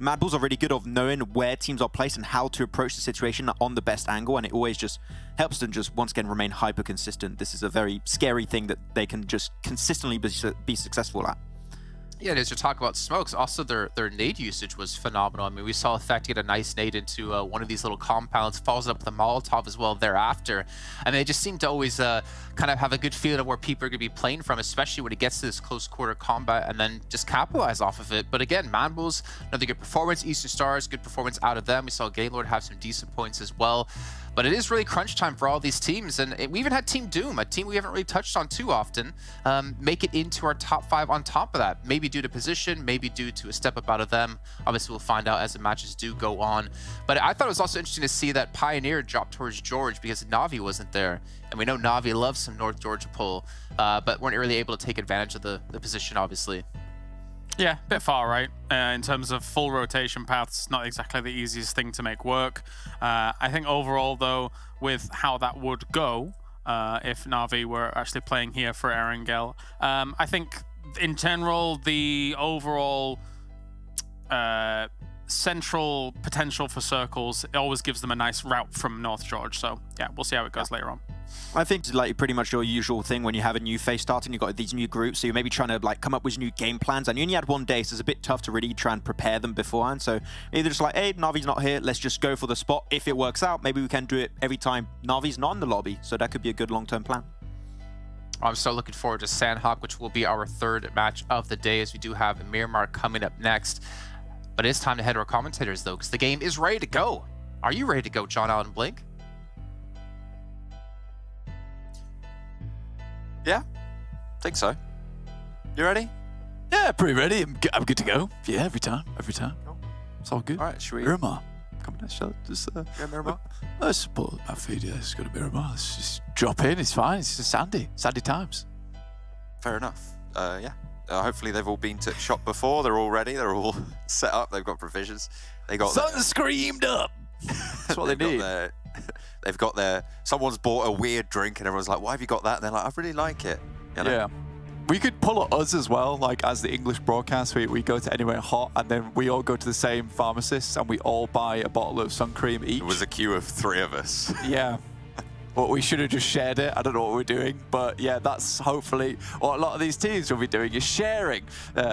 MADBULLS are really good of knowing where teams are placed and how to approach the situation on the best angle, and it always just helps them just once again remain hyper consistent. This is a very scary thing that they can just consistently be successful at. Yeah, and as you talk about smokes, also their nade usage was phenomenal. I mean, we saw Effect get a nice nade into one of these little compounds, follows up with a Molotov as well thereafter. And they just seem to always kind of have a good feeling of where people are going to be playing from, especially when it gets to this close quarter combat, and then just capitalize off of it. But again, MADBULLS, another good performance. Eastern Stars, good performance out of them. We saw Gaylord have some decent points as well. But it is really crunch time for all these teams, and we even had Team Doom, a team we haven't really touched on too often, make it into our top 5 on top of that. Maybe due to position, maybe due to a step up out of them. Obviously, we'll find out as the matches do go on. But I thought it was also interesting to see that Pioneer dropped towards George because Navi wasn't there. And we know Navi loves some North Georgia pull, but weren't really able to take advantage of the position, obviously. Yeah, a bit far, right? In terms of full rotation paths, not exactly the easiest thing to make work. I think overall, though, with how that would go, if Navi were actually playing here for Erangel, I think in general, the overall central potential for circles, it always gives them a nice route from North George. So yeah, we'll see how it goes later on. I think it's like pretty much your usual thing when you have a new phase starting, you've got these new groups, so you're maybe trying to like come up with new game plans, and you only had one day, so it's a bit tough to really try and prepare them beforehand. So either just like, hey, Navi's not here, let's just go for the spot. If it works out, maybe we can do it every time Navi's not in the lobby. So that could be a good long-term plan. I'm so looking forward to Sanhok, which will be our 3rd match of the day, as we do have Miramar coming up next. But it's time to head to our commentators, though, because the game is ready to go. Are you ready to go, John Allen Blink? Yeah, think so. You ready? Yeah, pretty ready. I'm good to go. Yeah, every time. Cool. It's all good. All right, should we? Miramar. Come on, let's just Yeah, Miramar. let's support my feed. Yeah, let's go to Miramar. Let's just drop in. It's fine. It's just sandy times. Fair enough. Yeah. Hopefully they've all been to shop before. They're all ready. They're all set up. They've got provisions. They got Sun screamed up. That's what they need. They've got their. Someone's bought a weird drink, and everyone's like, "Why have you got that?" And they're like, "I really like it." You know? Yeah. We could pull at us as well, like as the English broadcast, we go to anywhere hot, and then we all go to the same pharmacist, and we all buy a bottle of sun cream each. It was a queue of 3 of us. Yeah. Well, we should have just shared it. I don't know what we're doing, but yeah, that's hopefully what a lot of these teams will be doing, is sharing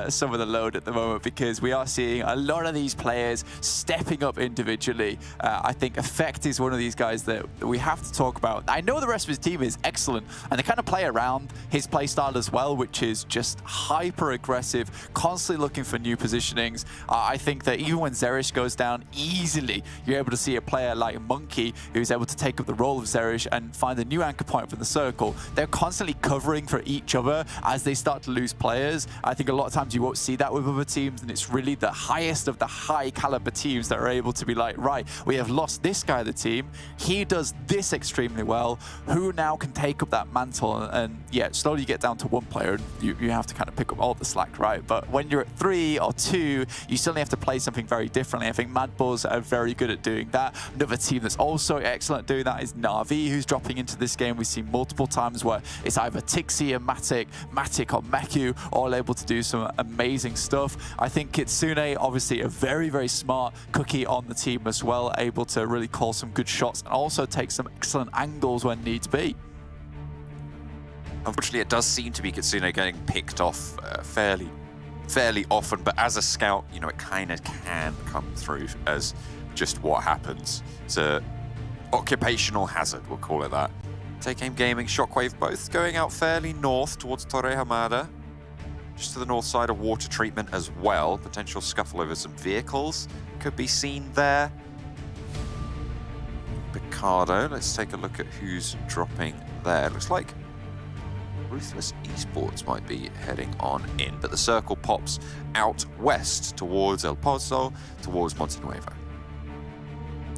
some of the load at the moment, because we are seeing a lot of these players stepping up individually. I think Effect is one of these guys that we have to talk about. I know the rest of his team is excellent, and they kind of play around his playstyle as well, which is just hyper aggressive, constantly looking for new positionings. I think that even when Zerish goes down easily, you're able to see a player like Monkey who's able to take up the role of Zerish and find a new anchor point from the circle. They're constantly covering for each other as they start to lose players. I think a lot of times you won't see that with other teams, and it's really the highest of the high caliber teams that are able to be like, right, we have lost this guy of the team. He does this extremely well. Who now can take up that mantle? And yeah, slowly you get down to one player and you have to kind of pick up all the slack, right? But when you're at 3 or 2, you suddenly have to play something very differently. I think MADBULLS are very good at doing that. Another team that's also excellent at doing that is Na'Vi, who's dropping into this game. We've seen multiple times where it's either Tixi and Matic or Meku, all able to do some amazing stuff. I think Kitsune, obviously a very, very smart cookie on the team as well, able to really call some good shots and also take some excellent angles when needs be. Unfortunately, it does seem to be Kitsune getting picked off fairly often, but as a scout, you know, it kind of can come through as just what happens. It's a occupational hazard, we'll call it that. Take Aim Gaming, Shockwave, both going out fairly north towards Torre Hamada, just to the north side of water treatment as well. Potential scuffle over some vehicles could be seen there. Picardo, let's take a look at who's dropping there. Looks like Ruthless Esports might be heading on in, but the circle pops out west towards El Pozo, towards Montenuevo.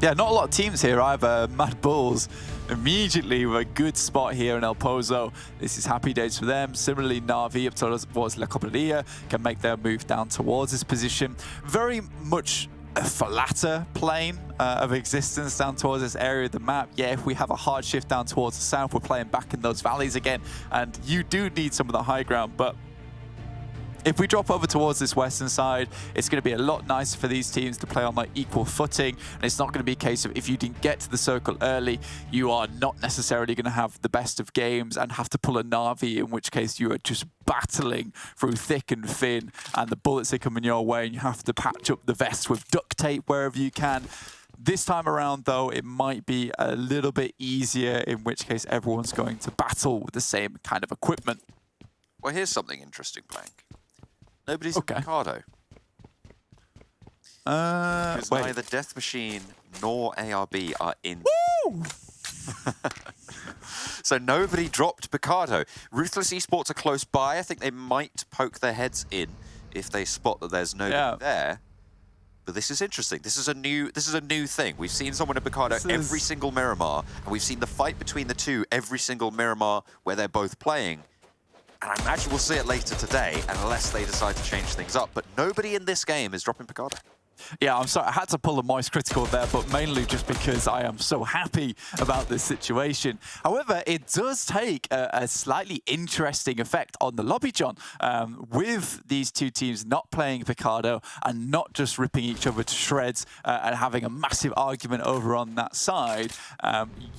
Yeah, not a lot of teams here either. MADBULLS immediately with a good spot here in El Pozo. This is happy days for them. Similarly, Na'Vi up towards La Cobreria can make their move down towards this position. Very much a flatter plane of existence down towards this area of the map. Yeah, if we have a hard shift down towards the south, we're playing back in those valleys again, and you do need some of the high ground, but if we drop over towards this western side, it's going to be a lot nicer for these teams to play on like equal footing. And it's not going to be a case of if you didn't get to the circle early, you are not necessarily going to have the best of games and have to pull a Na'Vi, in which case you are just battling through thick and thin and the bullets are coming your way and you have to patch up the vest with duct tape wherever you can. This time around, though, it might be a little bit easier, in which case everyone's going to battle with the same kind of equipment. Well, here's something interesting, Blank. Nobody's in Picardo. Because neither Death Machine nor ARB are in. Woo! So nobody dropped Picardo. Ruthless Esports are close by. I think they might poke their heads in if they spot that there's nobody there. But this is interesting. This is a new thing. We've seen someone in Picardo every single Miramar, and we've seen the fight between the two every single Miramar where they're both playing. And I imagine we'll see it later today, unless they decide to change things up. But nobody in this game is dropping Picardo. Yeah, I'm sorry, I had to pull a Moist Critical there, but mainly just because I am so happy about this situation. However, it does take a slightly interesting effect on the lobby, John, with these two teams not playing Picardo and not just ripping each other to shreds and having a massive argument over on that side.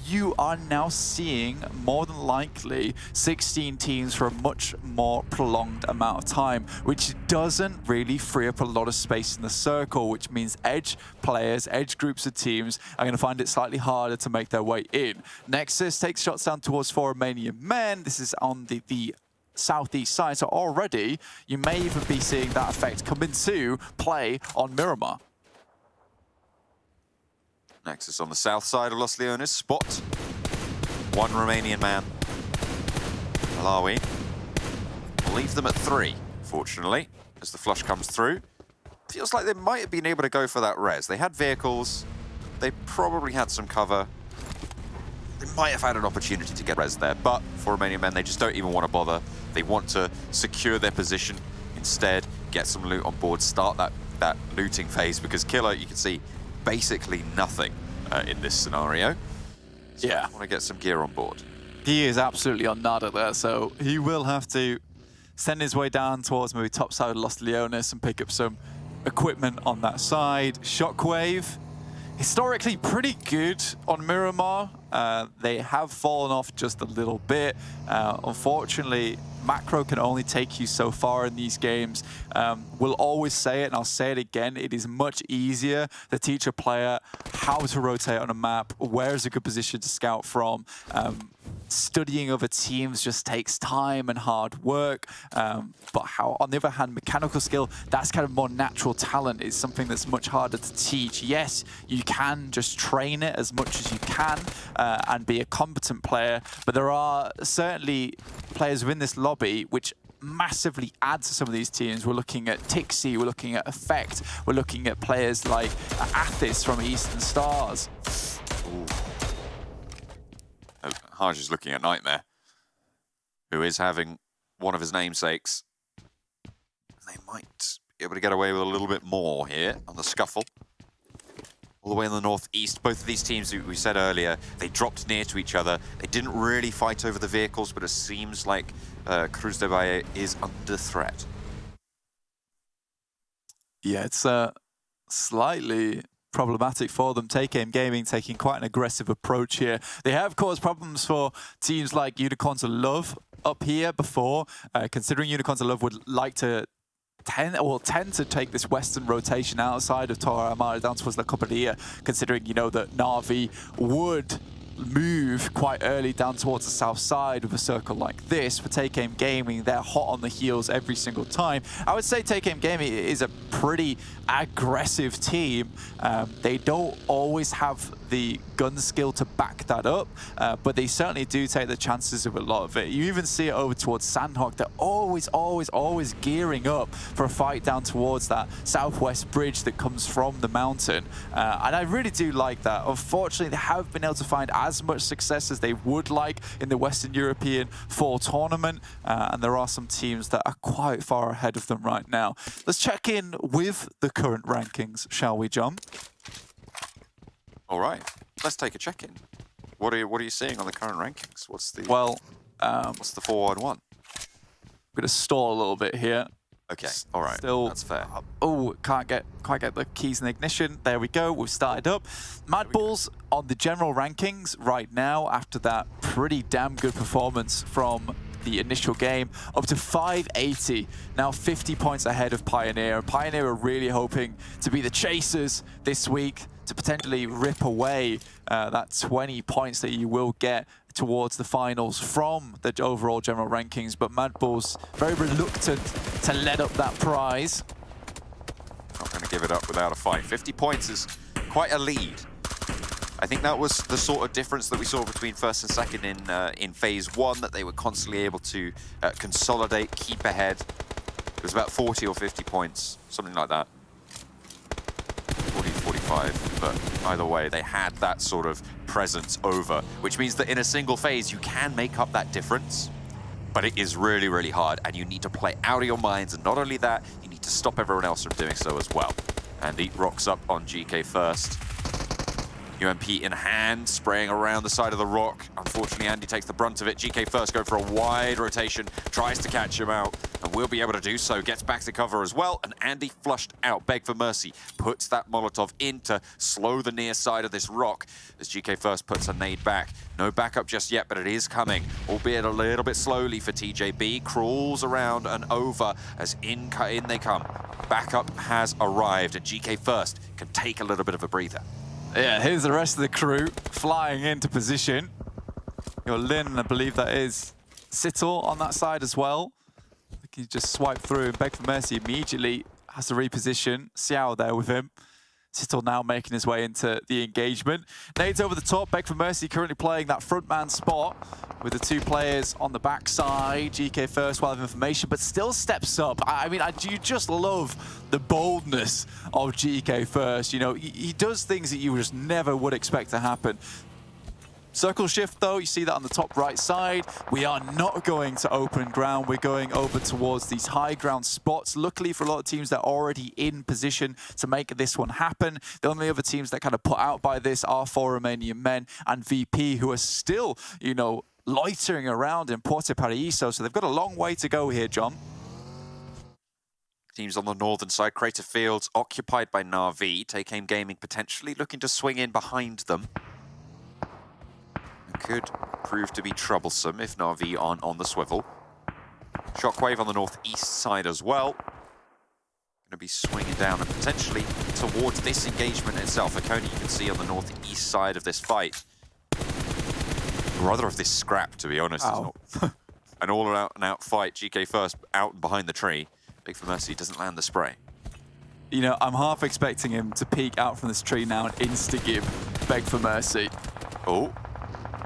You are now seeing, more than likely, 16 teams for a much more prolonged amount of time, which doesn't really free up a lot of space in the circle, which means edge players, edge groups of teams are going to find it slightly harder to make their way in. NEXUS takes shots down towards 4 Romanian men. This is on the southeast side, so already you may even be seeing that effect come into play on Miramar. NEXUS on the south side of Los Leones. Spot 1 Romanian man. Malawi. We'll leave them at 3, fortunately, as the flush comes through. Feels like they might have been able to go for that res. They had vehicles. They probably had some cover. They might have had an opportunity to get res there, but for Romanian men, they just don't even want to bother. They want to secure their position instead, get some loot on board, start that looting phase, because Killer, you can see, basically nothing in this scenario. So I want to get some gear on board. He is absolutely on nada there, so he will have to send his way down towards maybe top side of Los Leones and pick up some equipment on that side. Shockwave, historically pretty good on Miramar. They have fallen off just a little bit. Unfortunately, macro can only take you so far in these games. We'll always say it, and I'll say it again, it is much easier to teach a player how to rotate on a map, where is a good position to scout from, studying other teams just takes time and hard work. But how, on the other hand, mechanical skill, that's kind of more natural talent. It's something that's much harder to teach. Yes, you can just train it as much as you can and be a competent player, but there are certainly players within this lobby which massively add to some of these teams. We're looking at Tixi, we're looking at Effect, we're looking at players like Athis from Eastern Stars. Haj is looking at Nightmare, who is having one of his namesakes. They might be able to get away with a little bit more here on the scuffle. All the way in the northeast, both of these teams, we said earlier, they dropped near to each other. They didn't really fight over the vehicles, but it seems like Cruz de Valle is under threat. Yeah, it's slightly problematic for them. Take Aim Gaming taking quite an aggressive approach here. They have caused problems for teams like Unicorns of Love up here before, considering Unicorns of Love would like to tend to take this western rotation outside of Torre Amara down towards La Copadilla, considering, you know, that Na'Vi would move quite early down towards the south side with a circle like this. For Take Aim Gaming, they're hot on the heels every single time. I would say Take Aim Gaming is a pretty aggressive team. They don't always have the gun skill to back that up, but they certainly do take the chances of a lot of it. You even see it over towards Sanhok. They're always gearing up for a fight down towards that southwest bridge that comes from the mountain. And I really do like that. Unfortunately, they haven't been able to find as much success as they would like in the Western European Fall tournament, and there are some teams that are quite far ahead of them right now. Let's check in with the current rankings, shall we, John? All right, let's take a check-in. What are you seeing on the current rankings? What's the what's the 4-1-1? I'm gonna stall a little bit here. Okay, all right, Still, that's fair. Oh, quite get the keys in the ignition. There we go, we've started up. MADBULLS on the general rankings right now, after that pretty damn good performance from the initial game, up to 580, now 50 points ahead of Pioneer. And Pioneer are really hoping to be the chasers this week, to potentially rip away that 20 points that you will get towards the finals from the overall general rankings. But MADBULLS very reluctant to let up that prize. Not going to give it up without a fight. 50 points is quite a lead. I think that was the sort of difference that we saw between first and second in phase one, that they were constantly able to consolidate, keep ahead. It was about 40 or 50 points, something like that. 40, 45, but either way, they had that sort of presence over, which means that in a single phase, you can make up that difference, but it is really, really hard, and you need to play out of your minds, and not only that, you need to stop everyone else from doing so as well. And Eat rocks up on GK first. UMP in hand, spraying around the side of the rock. Unfortunately, Andy takes the brunt of it. GK first go for a wide rotation, tries to catch him out, and will be able to do so. Gets back to cover as well, and Andy flushed out. Beg for mercy. Puts that Molotov in to slow the near side of this rock as GK first puts a nade back. No backup just yet, but it is coming, albeit a little bit slowly for TJB. Crawls around and over as in they come. Backup has arrived, and GK first can take a little bit of a breather. Yeah, here's the rest of the crew flying into position. Your Lin, I believe that is Sittle on that side as well. He just swipe through and Beg for Mercy immediately has to reposition. Xiao there with him. Sittle now making his way into the engagement. Nades over the top. Beg for Mercy currently playing that frontman spot with the two players on the backside. GK first, while of information, but still steps up. I mean, I do just love the boldness of GK first. You know, he does things that you just never would expect to happen. Circle shift though, you see that on the top right side. We are not going to open ground. We're going over towards these high ground spots. Luckily for a lot of teams, they're already in position to make this one happen. The only other teams that kind of put out by this are 4 Romanian men and VP, who are still, you know, loitering around in Puerto Paraíso. So they've got a long way to go here, John. Teams on the northern side, Crater Fields occupied by Na'Vi. Take Aim Gaming potentially looking to swing in behind them. Could prove to be troublesome if Na'Vi aren't on the swivel. Shockwave on the northeast side as well. Going to be swinging down and potentially towards this engagement itself. Akoni you can see on the northeast side of this fight. rather have this scrap, to be honest. Oh. It's not an all-out fight. GK first out behind the tree. Big for Mercy doesn't land the spray. You know, I'm half expecting him to peek out from this tree now and insta-give Beg for Mercy. Oh,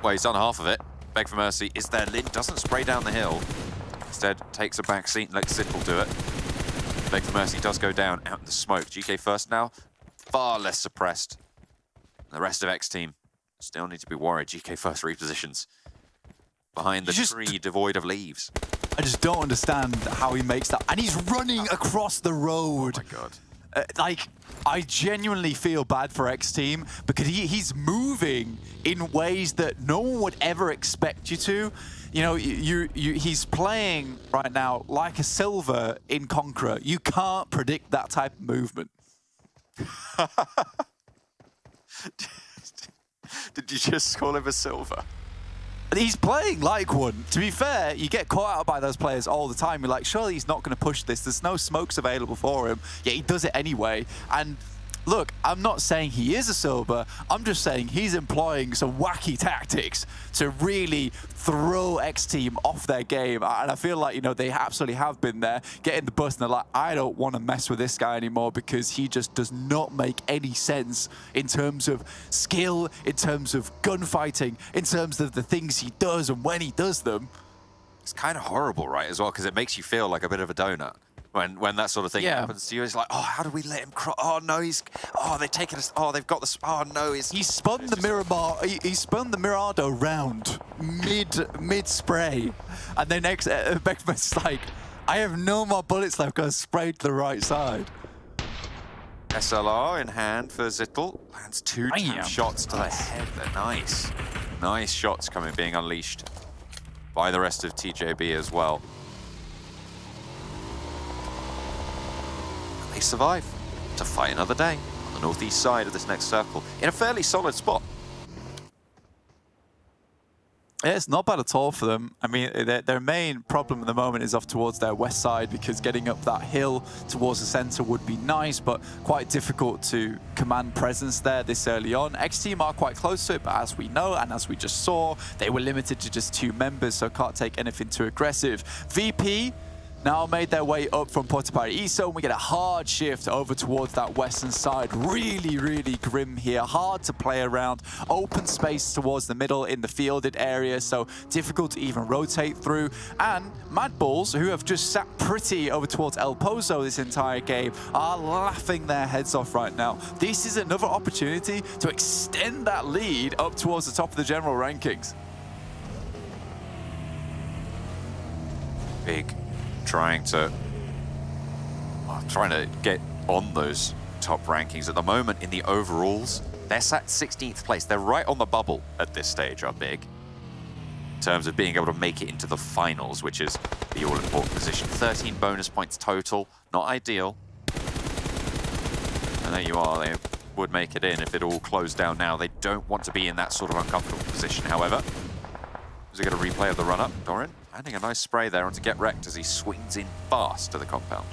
well, he's done half of it. Beg for Mercy is there. Lin doesn't spray down the hill. Instead, takes a back seat and lets Zittel do it. Beg for Mercy does go down out in the smoke. GK first now, far less suppressed. The rest of XTEAM still need to be worried. GK first repositions behind the tree devoid of leaves. I just don't understand how he makes that. And he's running across the road. Oh my God. Like, I genuinely feel bad for XTEAM because he's moving in ways that no one would ever expect you to. You know, he's playing right now like a Silver in Conqueror. You can't predict that type of movement. Did you just call him a Silver? He's playing like one. To be fair, you get caught out by those players all the time. You're like, surely he's not going to push this. There's no smokes available for him. Yet he does it anyway. And look, I'm not saying he is a Silver. I'm just saying he's employing some wacky tactics to really throw XTEAM off their game. And I feel like, you know, they absolutely have been there, getting the bus, and they're like, I don't want to mess with this guy anymore because he just does not make any sense in terms of skill, in terms of gunfighting, in terms of the things he does and when he does them. It's kind of horrible, right, as well, because it makes you feel like a bit of a donut. When that sort of thing happens to you, it's like, oh, how do we let him cross? Oh no, they've taken us. Oh, they've got the. Oh no, he spun the Miramar. He spun the Mirado round mid spray, and then Beckman's like, I have no more bullets left because I sprayed to the right side. SLR in hand for Zittel. Lands two shots to the head. They're nice. Nice shots being unleashed by the rest of TJB as well. They survive to fight another day on the northeast side of this next circle in a fairly solid spot. Yeah, it's not bad at all for them. I mean, their main problem at the moment is off towards their west side because getting up that hill towards the center would be nice, but quite difficult to command presence there this early on. XTEAM are quite close to it, but as we know and as we just saw, they were limited to just 2 members, so can't take anything too aggressive. VP now made their way up from Puerto Paraíso, and we get a hard shift over towards that western side. Really, really grim here. Hard to play around. Open space towards the middle in the fielded area, so difficult to even rotate through. And MADBULLS, who have just sat pretty over towards El Pozo this entire game, are laughing their heads off right now. This is another opportunity to extend that lead up towards the top of the general rankings. Big. Trying to get on those top rankings. At the moment in the overalls, they're sat 16th place. They're right on the bubble at this stage, are Big, in terms of being able to make it into the finals, which is the all-important position. 13 bonus points total, not ideal. And there you are, they would make it in if it all closed down now. They don't want to be in that sort of uncomfortable position, however. Is it going to replay of the run-up? Doran landing a nice spray there on to get wrecked as he swings in fast to the compound.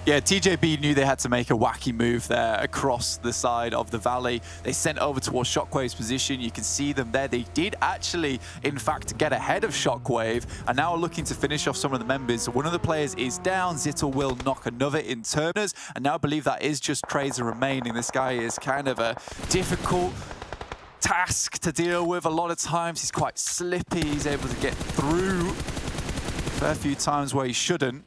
Yeah, TJB knew they had to make a wacky move there across the side of the valley. They sent over towards Shockwave's position. You can see them there. They did actually, in fact, get ahead of Shockwave and now are looking to finish off some of the members. One of the players is down. Zittel will knock another in turners, and now I believe that is just Trazer remaining. This guy is kind of a difficult task to deal with. A lot of times he's quite slippy. He's able to get through a fair few times where he shouldn't.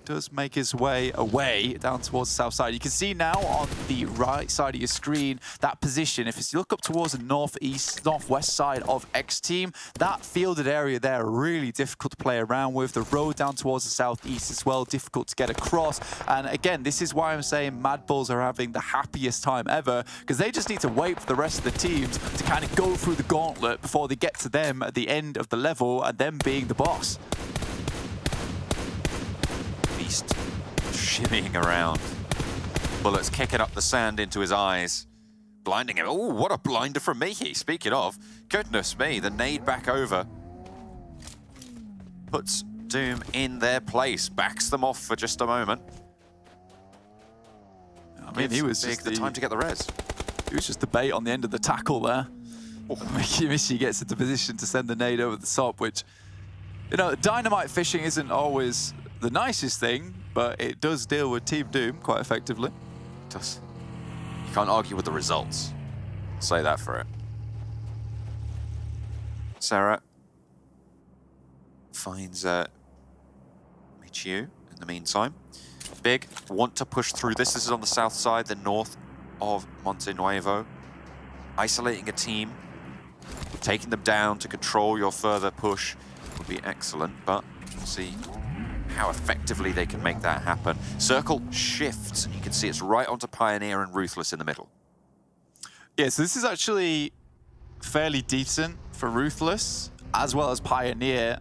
Does make his way away down towards the south side. You can see now on the right side of your screen that position. If you look up towards the northwest side of XTEAM, that fielded area there really difficult to play around with. The road down towards the southeast as well, difficult to get across. And again, this is why I'm saying MADBULLS are having the happiest time ever, because they just need to wait for the rest of the teams to kind of go through the gauntlet before they get to them at the end of the level and them being the boss. Shimmying around. Bullets kicking up the sand into his eyes, blinding him. Oh, what a blinder from Mihi. Speaking of, goodness me, the nade back over. Puts Doom in their place, backs them off for just a moment. I mean, he was Big just the time to get the res. He was just the bait on the end of the tackle there. Mishi gets into position to send the nade over the top, which, you know, dynamite fishing isn't always the nicest thing, but it does deal with Team Doom quite effectively. It does. You can't argue with the results. I'll say that for it. Sarah finds Michiu in the meantime. Big want to push through this. This is on the south side, the north of Monte Nuevo. Isolating a team, taking them down to control your further push would be excellent, but we'll see how effectively they can make that happen. Circle shifts, and you can see it's right onto Pioneer and Ruthless in the middle. Yeah, so this is actually fairly decent for Ruthless, as well as Pioneer.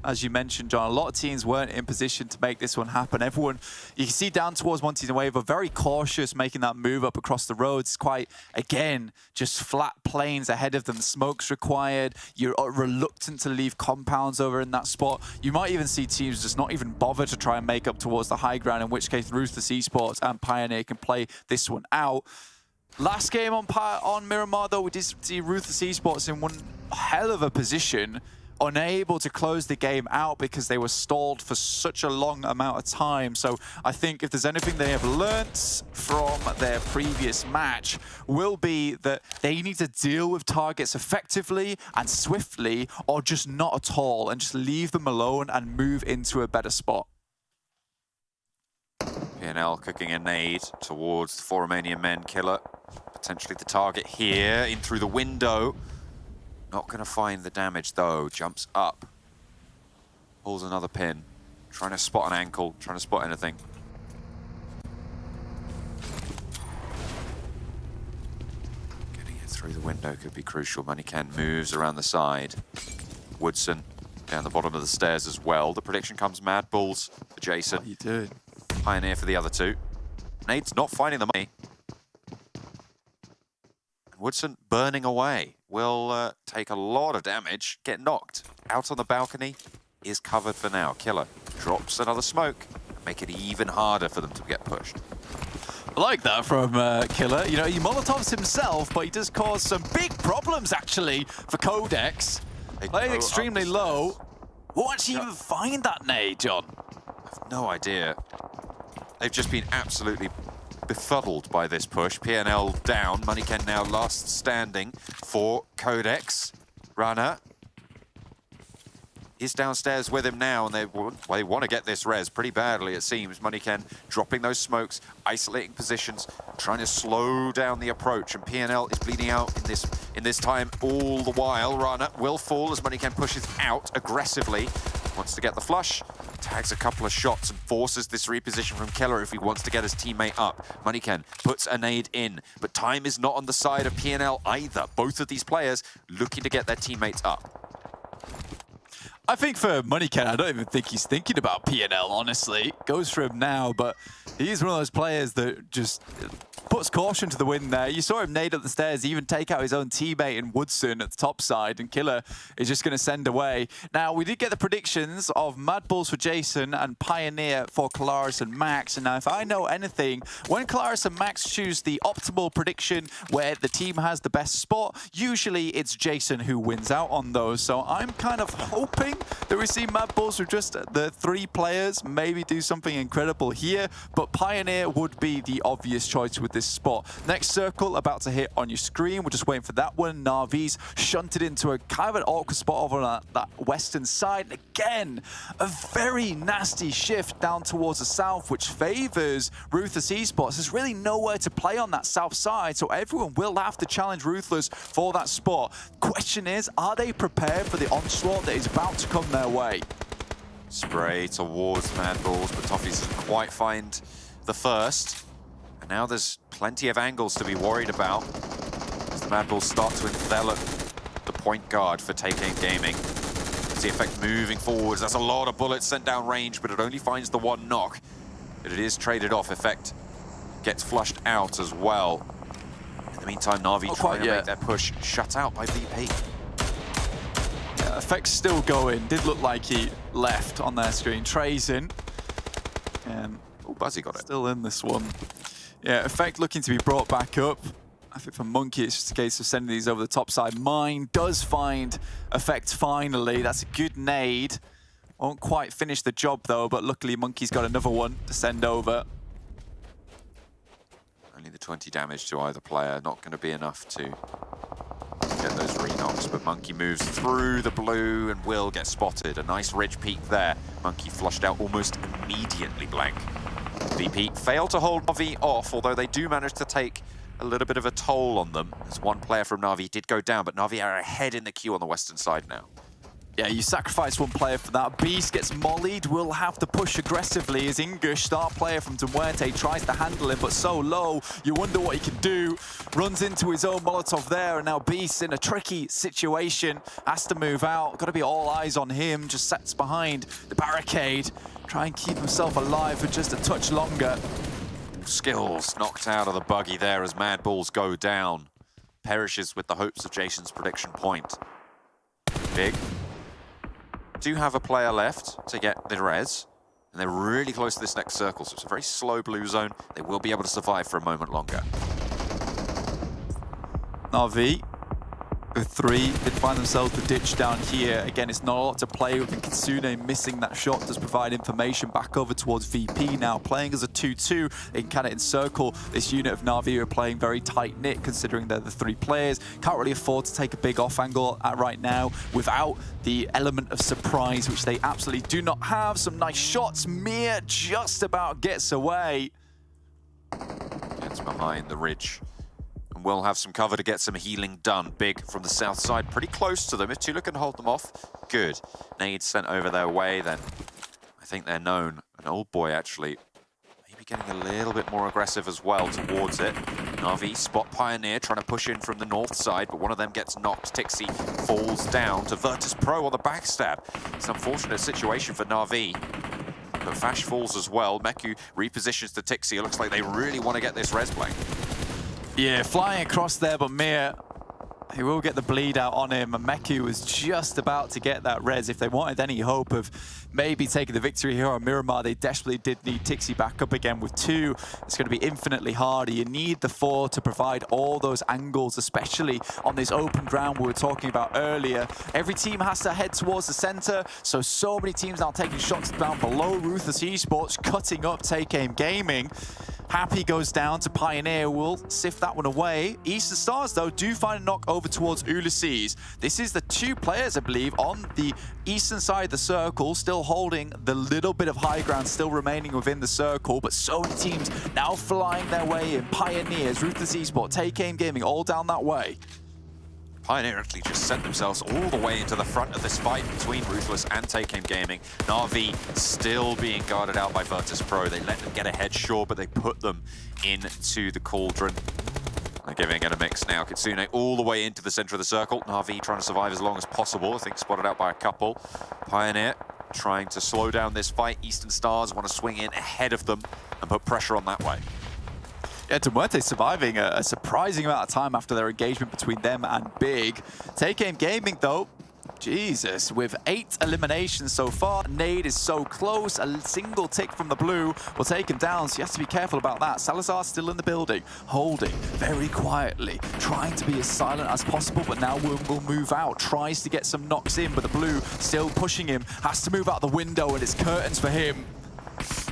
As you mentioned, John, a lot of teams weren't in position to make this one happen. Everyone, you can see down towards Monte Nuevo, very cautious making that move up across the roads. It's quite, again, just flat plains ahead of them. The smoke's required. You're reluctant to leave compounds over in that spot. You might even see teams just not even bother to try and make up towards the high ground, in which case Ruthless Esports and Pioneer can play this one out. Last game on Miramar, though, we did see Ruthless Esports in one hell of a position, unable to close the game out because they were stalled for such a long amount of time. So I think if there's anything they have learnt from their previous match, will be that they need to deal with targets effectively and swiftly, or just not at all, and just leave them alone and move into a better spot. PNL cooking a nade towards the 4 Romanian men. Killer, potentially the target here, in through the window. Not going to find the damage though. Jumps up. Pulls another pin. Trying to spot an ankle. Trying to spot anything. Getting it through the window could be crucial. MUERTE moves around the side. Woodson down the bottom of the stairs as well. The prediction comes MADBULLS for Jason. What are you doing? Pioneer for the other two. Nade's not finding the money. Woodson burning away. Will take a lot of damage, get knocked. Out on the balcony, is covered for now. Killer drops another smoke, make it even harder for them to get pushed. I like that from Killer. You know, he Molotovs himself, but he does cause some big problems, actually, for QODEX. Playing extremely low. Won't actually even find that nade, John. I have no idea. They've just been absolutely befuddled by this push. PNL down. MUERTE now last standing for QODEX. Runner is downstairs with him now, and they want to get this res pretty badly, it seems. MUERTE dropping those smokes, isolating positions, trying to slow down the approach, and PNL is bleeding out in this time all the while. Runner will fall as MUERTE pushes out aggressively. Wants to get the flush, tags a couple of shots and forces this reposition from Killer if he wants to get his teammate up. MUERTE puts a nade in, but time is not on the side of PNL either. Both of these players looking to get their teammates up. I think for MUERTE, I don't even think he's thinking about PNL, honestly. Goes for him now, but he's one of those players that just puts caution to the wind there. You saw him nade up the stairs, even take out his own teammate in Woodson at the top side, and Killer is just going to send away. Now, we did get the predictions of MADBULLS for Jason and Pioneer for Kalaris and Max. And now, if I know anything, when Kalaris and Max choose the optimal prediction where the team has the best spot, usually it's Jason who wins out on those. So I'm kind of hoping that we see MADBULLS with just the 3 players maybe do something incredible here, but Pioneer would be the obvious choice with this spot. Next circle about to hit on your screen. We're just waiting for that one. Na'Vi's shunted into a kind of an awkward spot over on that western side. And again, a very nasty shift down towards the south, which favors Ruthless Esports. There's really nowhere to play on that south side, so everyone will have to challenge Ruthless for that spot. Question is, are they prepared for the onslaught that is about to come their way? Spray towards MADBULLS, but Toffees doesn't quite find the first. And now there's plenty of angles to be worried about as the MADBULLS start to envelop the point guard for Taking Gaming. See Effect moving forwards. That's a lot of bullets sent down range, but it only finds the one knock. But it is traded off. Effect gets flushed out as well. In the meantime, Na'Vi trying to make their push shut out by VP. Yeah, Effect's still going. Did look like he left on their screen. Trey's in. Oh, Buzzy got it. Still in this one. Yeah, Effect looking to be brought back up. I think for Monkey, it's just a case of sending these over the top side. Mine does find effect finally. That's a good nade. Won't quite finish the job though, but luckily Monkey's got another one to send over. Only the 20 damage to either player, not going to be enough to get those re-knocks, but Monkey moves through the blue and will get spotted. A nice ridge peek there. Monkey flushed out almost immediately blank. VP failed to hold Na'Vi off, although they do manage to take a little bit of a toll on them, as one player from Na'Vi did go down, but Na'Vi are ahead in the queue on the western side now. Yeah, you sacrifice one player for that. Beast gets mollied, will have to push aggressively as English, star player from MUERTE, tries to handle him, but so low, you wonder what he can do. Runs into his own Molotov there, and now Beast in a tricky situation, has to move out. Got to be all eyes on him, just sets behind the barricade. Try and keep himself alive for just a touch longer. Skills knocked out of the buggy there as MADBULLS go down. Perishes with the hopes of Jason's prediction point. Big. Do have a player left to get the res, and they're really close to this next circle, so it's a very slow blue zone. They will be able to survive for a moment longer. Na'Vi with 3 did find themselves the ditch down here. Again, it's not a lot to play with, and Kitsune missing that shot does provide information back over towards VP now. Playing as a 2-2, they can kind of encircle this unit of Na'Vi who are playing very tight-knit considering they're the 3 players. Can't really afford to take a big off angle right now without the element of surprise, which they absolutely do not have. Some nice shots. Mir just about gets away. Gets behind the ridge. Will have some cover to get some healing done. Big from the south side, pretty close to them. If Tula can hold them off, good. Nade sent over their way, then I think they're known. An old boy actually maybe getting a little bit more aggressive as well towards it. Na'Vi spot Pioneer trying to push in from the north side, but one of them gets knocked. Tixi falls down to VIRTUS.PRO on the backstab. It's an unfortunate situation for Na'Vi. But Fash falls as well. Meku repositions to Tixi. It looks like they really want to get this res playing. Yeah, flying across there, but Mir, he will get the bleed out on him, and Meku was just about to get that res. If they wanted any hope of maybe taking the victory here on Miramar, they desperately did need Tixi back up again with 2. It's going to be infinitely harder. You need the 4 to provide all those angles, especially on this open ground we were talking about earlier. Every team has to head towards the center, so many teams now taking shots down below. Ruthless Esports cutting up Take Aim Gaming. Happy goes down to Pioneer, will sift that one away. Eastern Stars, though, do find a knock over towards Ulysses. This is the 2 players, I believe, on the eastern side of the circle, still holding the little bit of high ground, still remaining within the circle, but so many teams now flying their way in. Pioneers, Ruthless Esports, Take Aim Gaming, all down that way. Pioneer actually just sent themselves all the way into the front of this fight between Ruthless and Take Aim Gaming. Na'Vi still being guarded out by VIRTUS.PRO. They let them get ahead, sure, but they put them into the cauldron. They're giving it a mix now. Kitsune all the way into the center of the circle. Na'Vi trying to survive as long as possible. I think spotted out by a couple. Pioneer trying to slow down this fight. Eastern Stars want to swing in ahead of them and put pressure on that way. Yeah, MUERTE surviving a surprising amount of time after their engagement between them and Big. Take Aim Gaming, though, Jesus, with 8 eliminations so far. Nade is so close. A single tick from the blue will take him down, so you have to be careful about that. Salazar still in the building, holding very quietly, trying to be as silent as possible, but now will move out. Tries to get some knocks in, but the blue still pushing him. Has to move out the window, and it's curtains for him.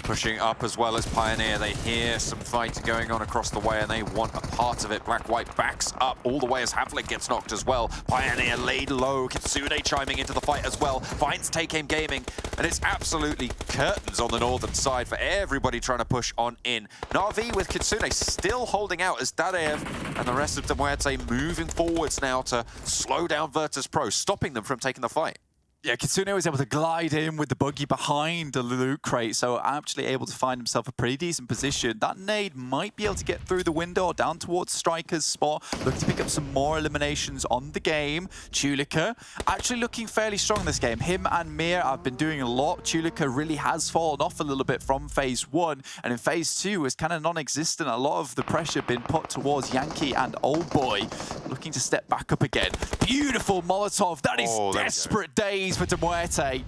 Pushing up as well as Pioneer. They hear some fighting going on across the way and they want a part of it. Black-White backs up all the way as Havlik gets knocked as well. Pioneer laid low. Kitsune chiming into the fight as well. Finds Take Aim Gaming, and it's absolutely curtains on the northern side for everybody trying to push on in. Na'Vi with Kitsune still holding out as Dadev and the rest of MUERTE moving forwards now to slow down VIRTUS.PRO, stopping them from taking the fight. Yeah, Kitsune was able to glide in with the buggy behind the loot crate, so actually able to find himself a pretty decent position. That nade might be able to get through the window or down towards Striker's spot. Looking to pick up some more eliminations on the game. Tulika actually looking fairly strong in this game. Him and Mir have been doing a lot. Tulika really has fallen off a little bit from Phase 1, and in Phase 2 is kind of non-existent. A lot of the pressure been put towards Yankee and Old Boy. Looking to step back up again. Beautiful Molotov. That is desperate days for MUERTE.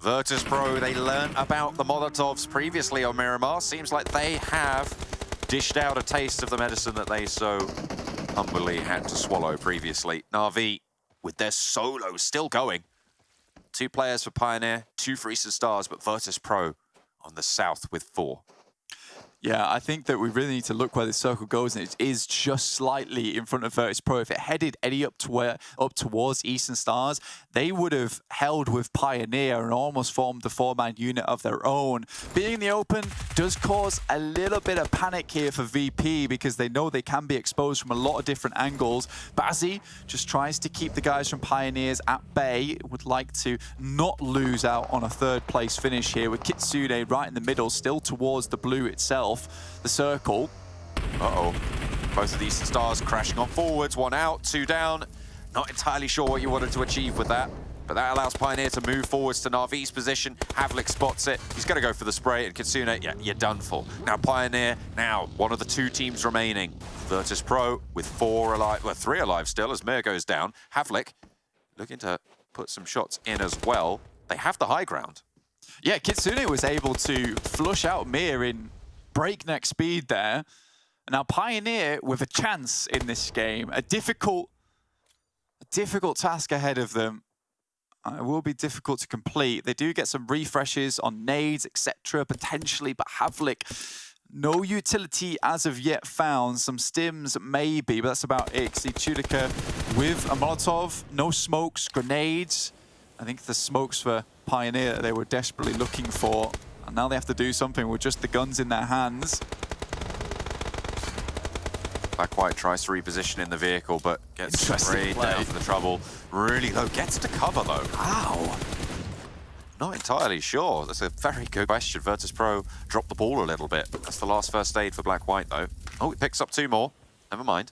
VIRTUS.PRO, they learned about the Molotovs previously on Miramar. Seems like they have dished out a taste of the medicine that they so humbly had to swallow previously. Na'Vi, with their solo still going. 2 players for Pioneer, 2 for Eastern Stars, but VIRTUS.PRO on the south with 4. Yeah, I think that we really need to look where this circle goes, and it is just slightly in front of VIRTUS.PRO. If it headed any up towards Eastern Stars, they would have held with Pioneer and almost formed the 4-man unit of their own. Being in the open does cause a little bit of panic here for VP because they know they can be exposed from a lot of different angles. Bazzi just tries to keep the guys from Pioneers at bay, would like to not lose out on a 3rd place finish here with Kitsune right in the middle, still towards the blue itself. The circle. Uh-oh. Both of the Eastern Stars crashing on forwards. 1 out, 2 down. Not entirely sure what you wanted to achieve with that, but that allows Pioneer to move forwards to Na'Vi's position. Havlik spots it. He's going to go for the spray, and Kitsune, yeah, you're done for. Now Pioneer, now one of the 2 teams remaining. VIRTUS.PRO with 4 alive, well, 3 alive still as Mir goes down. Havlik looking to put some shots in as well. They have the high ground. Yeah, Kitsune was able to flush out Mir in breakneck speed there. Now Pioneer with a chance in this game, a difficult task ahead of them. It will be difficult to complete. They do get some refreshes on nades, etc. potentially, but Havlik, no utility as of yet found. Some stims maybe, but that's about it. See Chulika with a Molotov, no smokes, grenades. I think the smokes for Pioneer that they were desperately looking for. And now they have to do something with just the guns in their hands. Black White tries to reposition in the vehicle, but gets sprayed down for the trouble. Really low. Gets to cover, though. How? Not entirely sure. That's a very good question. VIRTUS.PRO dropped the ball a little bit. That's the last first aid for Black White, though. Oh, it picks up 2 more. Never mind.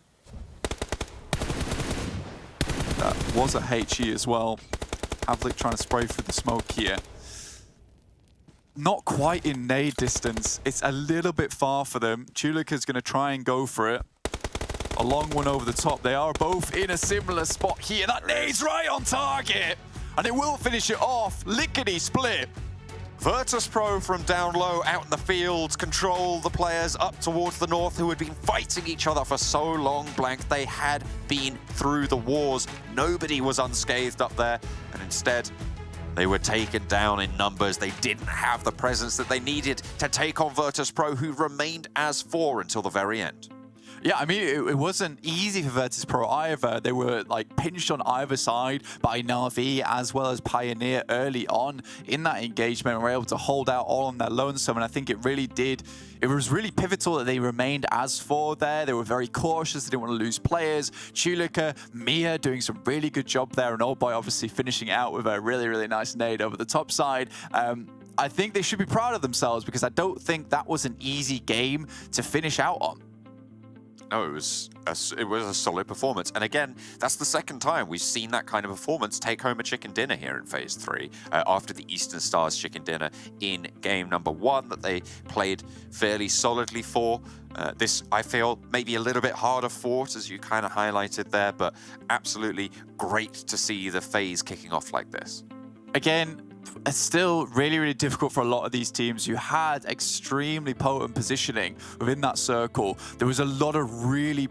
That was a HE as well. Havlik trying to spray through the smoke here. Not quite in nade distance. It's a little bit far for them. Chulika's going to try and go for it. A long one over the top. They are both in a similar spot here. That nade's right on target. And it will finish it off. Lickety split. VIRTUS.PRO from down low out in the fields control the players up towards the north who had been fighting each other for so long. Blank, they had been through the wars. Nobody was unscathed up there. And instead, they were taken down in numbers. They didn't have the presence that they needed to take on VIRTUS.PRO, who remained as 4 until the very end. Yeah, I mean, it wasn't easy for VIRTUS.PRO either. They were like pinched on either side by Na'Vi as well as Pioneer early on in that engagement and were able to hold out all on their lonesome. And I think it really did. It was really pivotal that they remained as 4 there. They were very cautious. They didn't want to lose players. Chulika, Mia doing some really good job there. And Old Boy obviously finishing out with a really, really nice nade over the top side. I think they should be proud of themselves because I don't think that was an easy game to finish out on. No, it was a solid performance. And again, that's the second time we've seen that kind of performance take home a chicken dinner here in Phase 3. After the Eastern Stars chicken dinner in game number 1 that they played fairly solidly for. This, I feel, maybe a little bit harder fought, as you kind of highlighted there, but absolutely great to see the phase kicking off like this. Again, it's still really, really difficult for a lot of these teams who had extremely potent positioning within that circle. There was a lot of really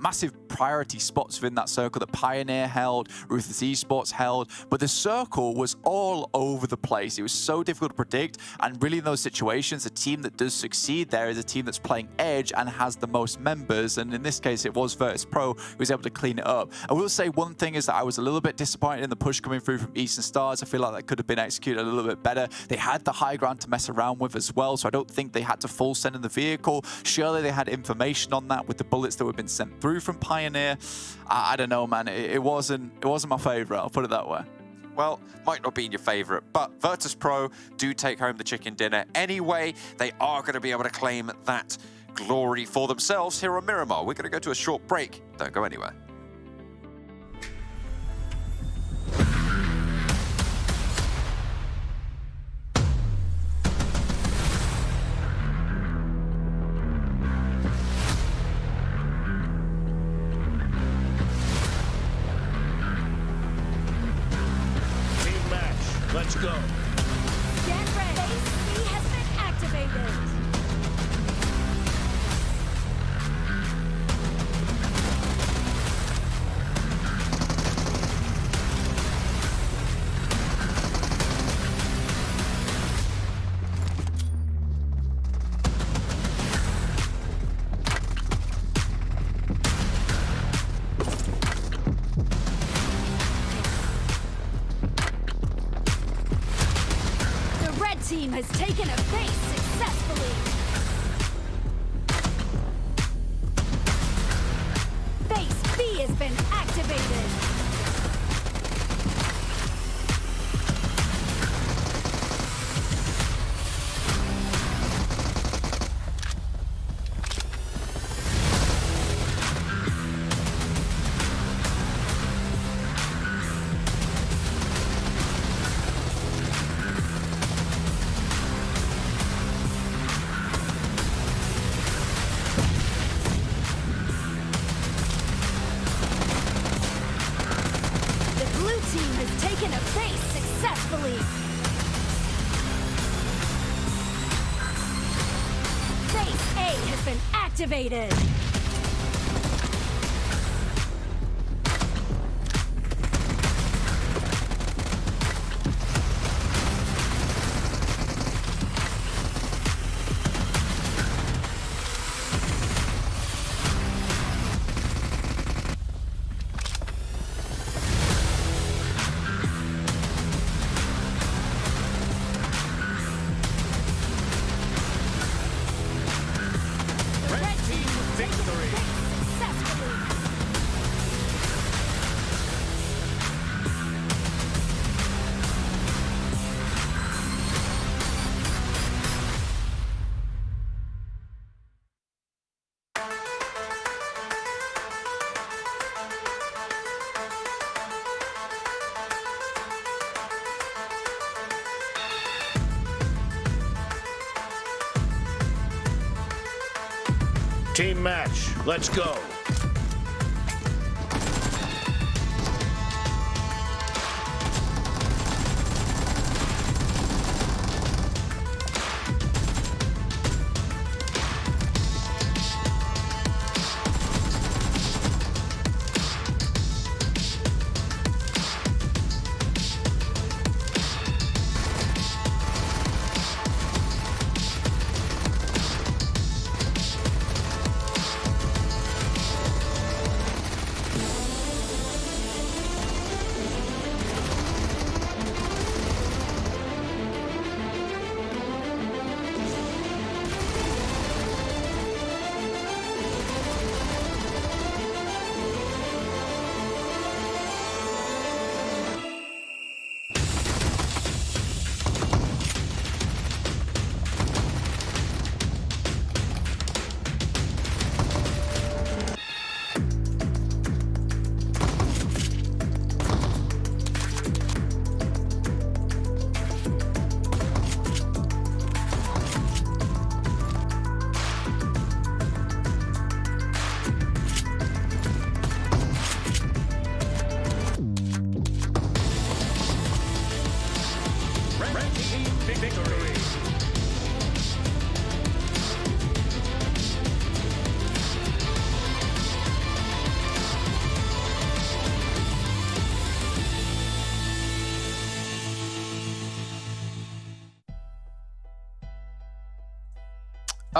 massive priority spots within that circle that Pioneer held, Ruthless Esports held, but the circle was all over the place. It was so difficult to predict, and really in those situations, a team that does succeed there is a team that's playing edge and has the most members, and in this case, it was VIRTUS.PRO who was able to clean it up. I will say one thing is that I was a little bit disappointed in the push coming through from Eastern Stars. I feel like that could have been executed a little bit better. They had the high ground to mess around with as well, so I don't think they had to full send in the vehicle. Surely they had information on that with the bullets that were being sent through from Pioneer. I don't know, man. It wasn't my favorite. I'll put it that way. Well, might not be in your favorite, but VIRTUS.PRO do take home the chicken dinner anyway. They are going to be able to claim that glory for themselves here on Miramar. We're going to go to a short break. Don't go anywhere. Let's go. Get ready. Phase C has been activated. taken a base successfully. Base B has been activated. Activated. Team match, let's go.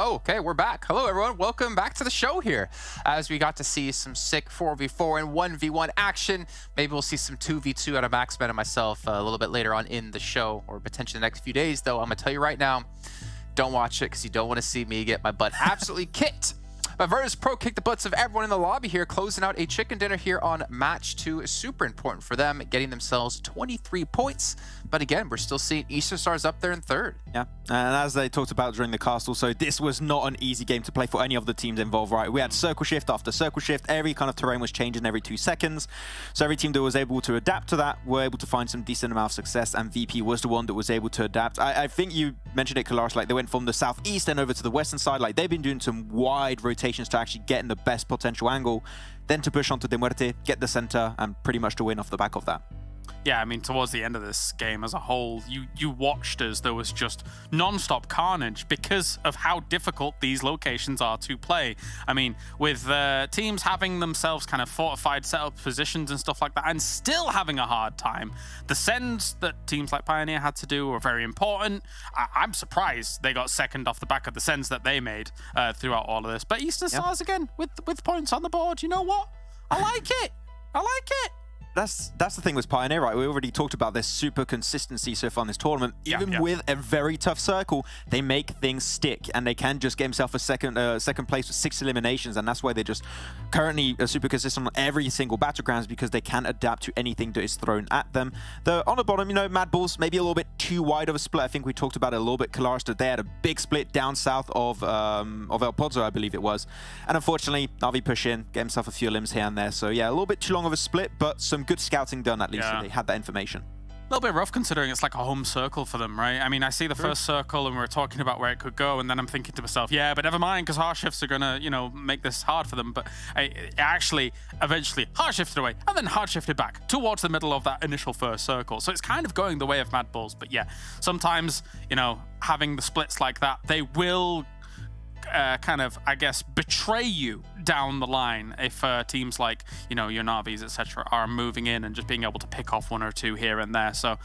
Oh, okay, we're back. Hello, everyone. Welcome back to the show here. As we got to see some sick 4v4 and 1v1 action. Maybe we'll see some 2v2 out of Maxman and myself a little bit later on in the show, or potentially the next few days, though. I'm going to tell you right now, don't watch it because you don't want to see me get my butt absolutely kicked. But VIRTUS.PRO kicked the butts of everyone in the lobby here, closing out a chicken dinner here on match 2. Super important for them, getting themselves 23 points. But again, we're still seeing Eastern Stars up there in 3rd. Yeah, and as they talked about during the cast also, this was not an easy game to play for any of the teams involved, right? We had circle shift after circle shift. Every kind of terrain was changing every 2 seconds. So every team that was able to adapt to that were able to find some decent amount of success, and VP was the one that was able to adapt. I think you mentioned it, Kalaris, like they went from the southeast and over to the western side. Like they've been doing some wide rotations to actually get in the best potential angle, then to push onto the MUERTE, get the center, and pretty much to win off the back of that. Yeah, I mean, towards the end of this game as a whole, you watched as there was just non-stop carnage because of how difficult these locations are to play. I mean, with teams having themselves kind of fortified setup positions and stuff like that, and still having a hard time, the sends that teams like Pioneer had to do were very important. I'm surprised they got second off the back of the sends that they made throughout all of this. But Eastern Stars, again, with points on the board, you know what? I like it. I like it. that's the thing with Pioneer, right? We already talked about this super consistency so far in this tournament. Even Yeah. with a very tough circle, they make things stick, and they can just get himself a second place with 6 eliminations, and that's why they're just currently super consistent on every single battlegrounds, because they can adapt to anything that is thrown at them. Though on the bottom, you know, MADBULLS maybe a little bit too wide of a split. I think we talked about it a little bit. Kalaris, they had a big split down south of El Pozo, I believe it was, and unfortunately, Navi push in, get himself a few limbs here and there. So yeah, a little bit too long of a split, but some good scouting done at least. Yeah. So they had that information. A little bit rough considering it's like a home circle for them, right? I mean, I see the first circle and we're talking about where it could go, and then I'm thinking to myself, yeah, but never mind, because hard shifts are gonna, you know, make this hard for them. But it actually eventually hard shifted away and then hard shifted back towards the middle of that initial first circle. So it's kind of going the way of MADBULLS. But yeah, sometimes, you know, having the splits like that, they will kind of, I guess, betray you down the line if teams like, you know, your Navis, etc., are moving in and just being able to pick off 1 or 2 here and there. So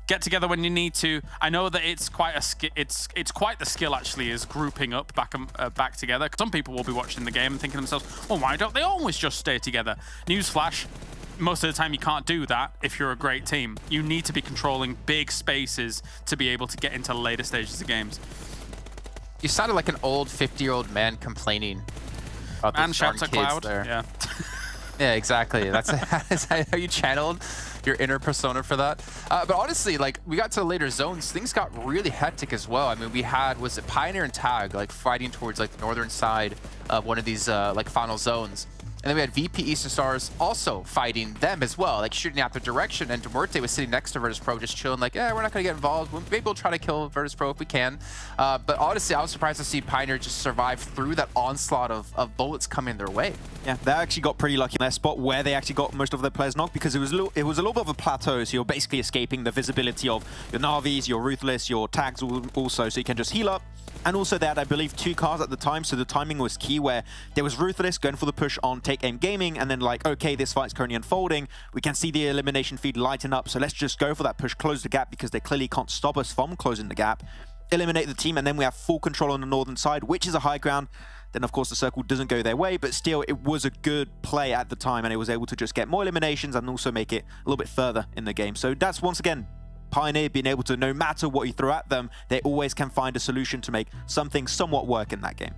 get together when you need to. I know that it's quite a it's quite the skill actually, is grouping up back together. Some people will be watching the game and thinking to themselves, well, why don't they always just stay together? Newsflash. Most of the time you can't do that if you're a great team. You need to be controlling big spaces to be able to get into the later stages of games. You sounded like an old 50-year-old man complaining about Man those darn shouts at kids cloud. there. Yeah. Yeah, exactly. That's how you channeled your inner persona for that. But honestly, like, we got to the later zones, things got really hectic as well. I mean, we had, was it Pioneer and Tag, like, fighting towards, like, the northern side of one of these, like, final zones. And then we had VP Eastern Stars also fighting them as well, like shooting out their direction. And MUERTE was sitting next to VIRTUS.PRO just chilling, like, yeah, we're not going to get involved. Maybe we'll try to kill VIRTUS.PRO if we can. But honestly, I was surprised to see Pioneer just survive through that onslaught of bullets coming their way. Yeah, they actually got pretty lucky in their spot where they actually got most of their players knocked, because it was a little bit of a plateau, so you're basically escaping the visibility of your Navis, your Ruthless, your Tags also, so you can just heal up. And also they had, I believe, 2 cars at the time, so the timing was key, where there was Ruthless going for the push on Take Aim Gaming, and then like, okay, this fight's currently unfolding, we can see the elimination feed lighten up, so let's just go for that push, close the gap, because they clearly can't stop us from closing the gap, eliminate the team, and then we have full control on the northern side, which is a high ground. Then, of course, the circle doesn't go their way, but still, it was a good play at the time, and it was able to just get more eliminations and also make it a little bit further in the game. So that's, once again, Pioneer being able to, no matter what you throw at them, they always can find a solution to make something somewhat work in that game.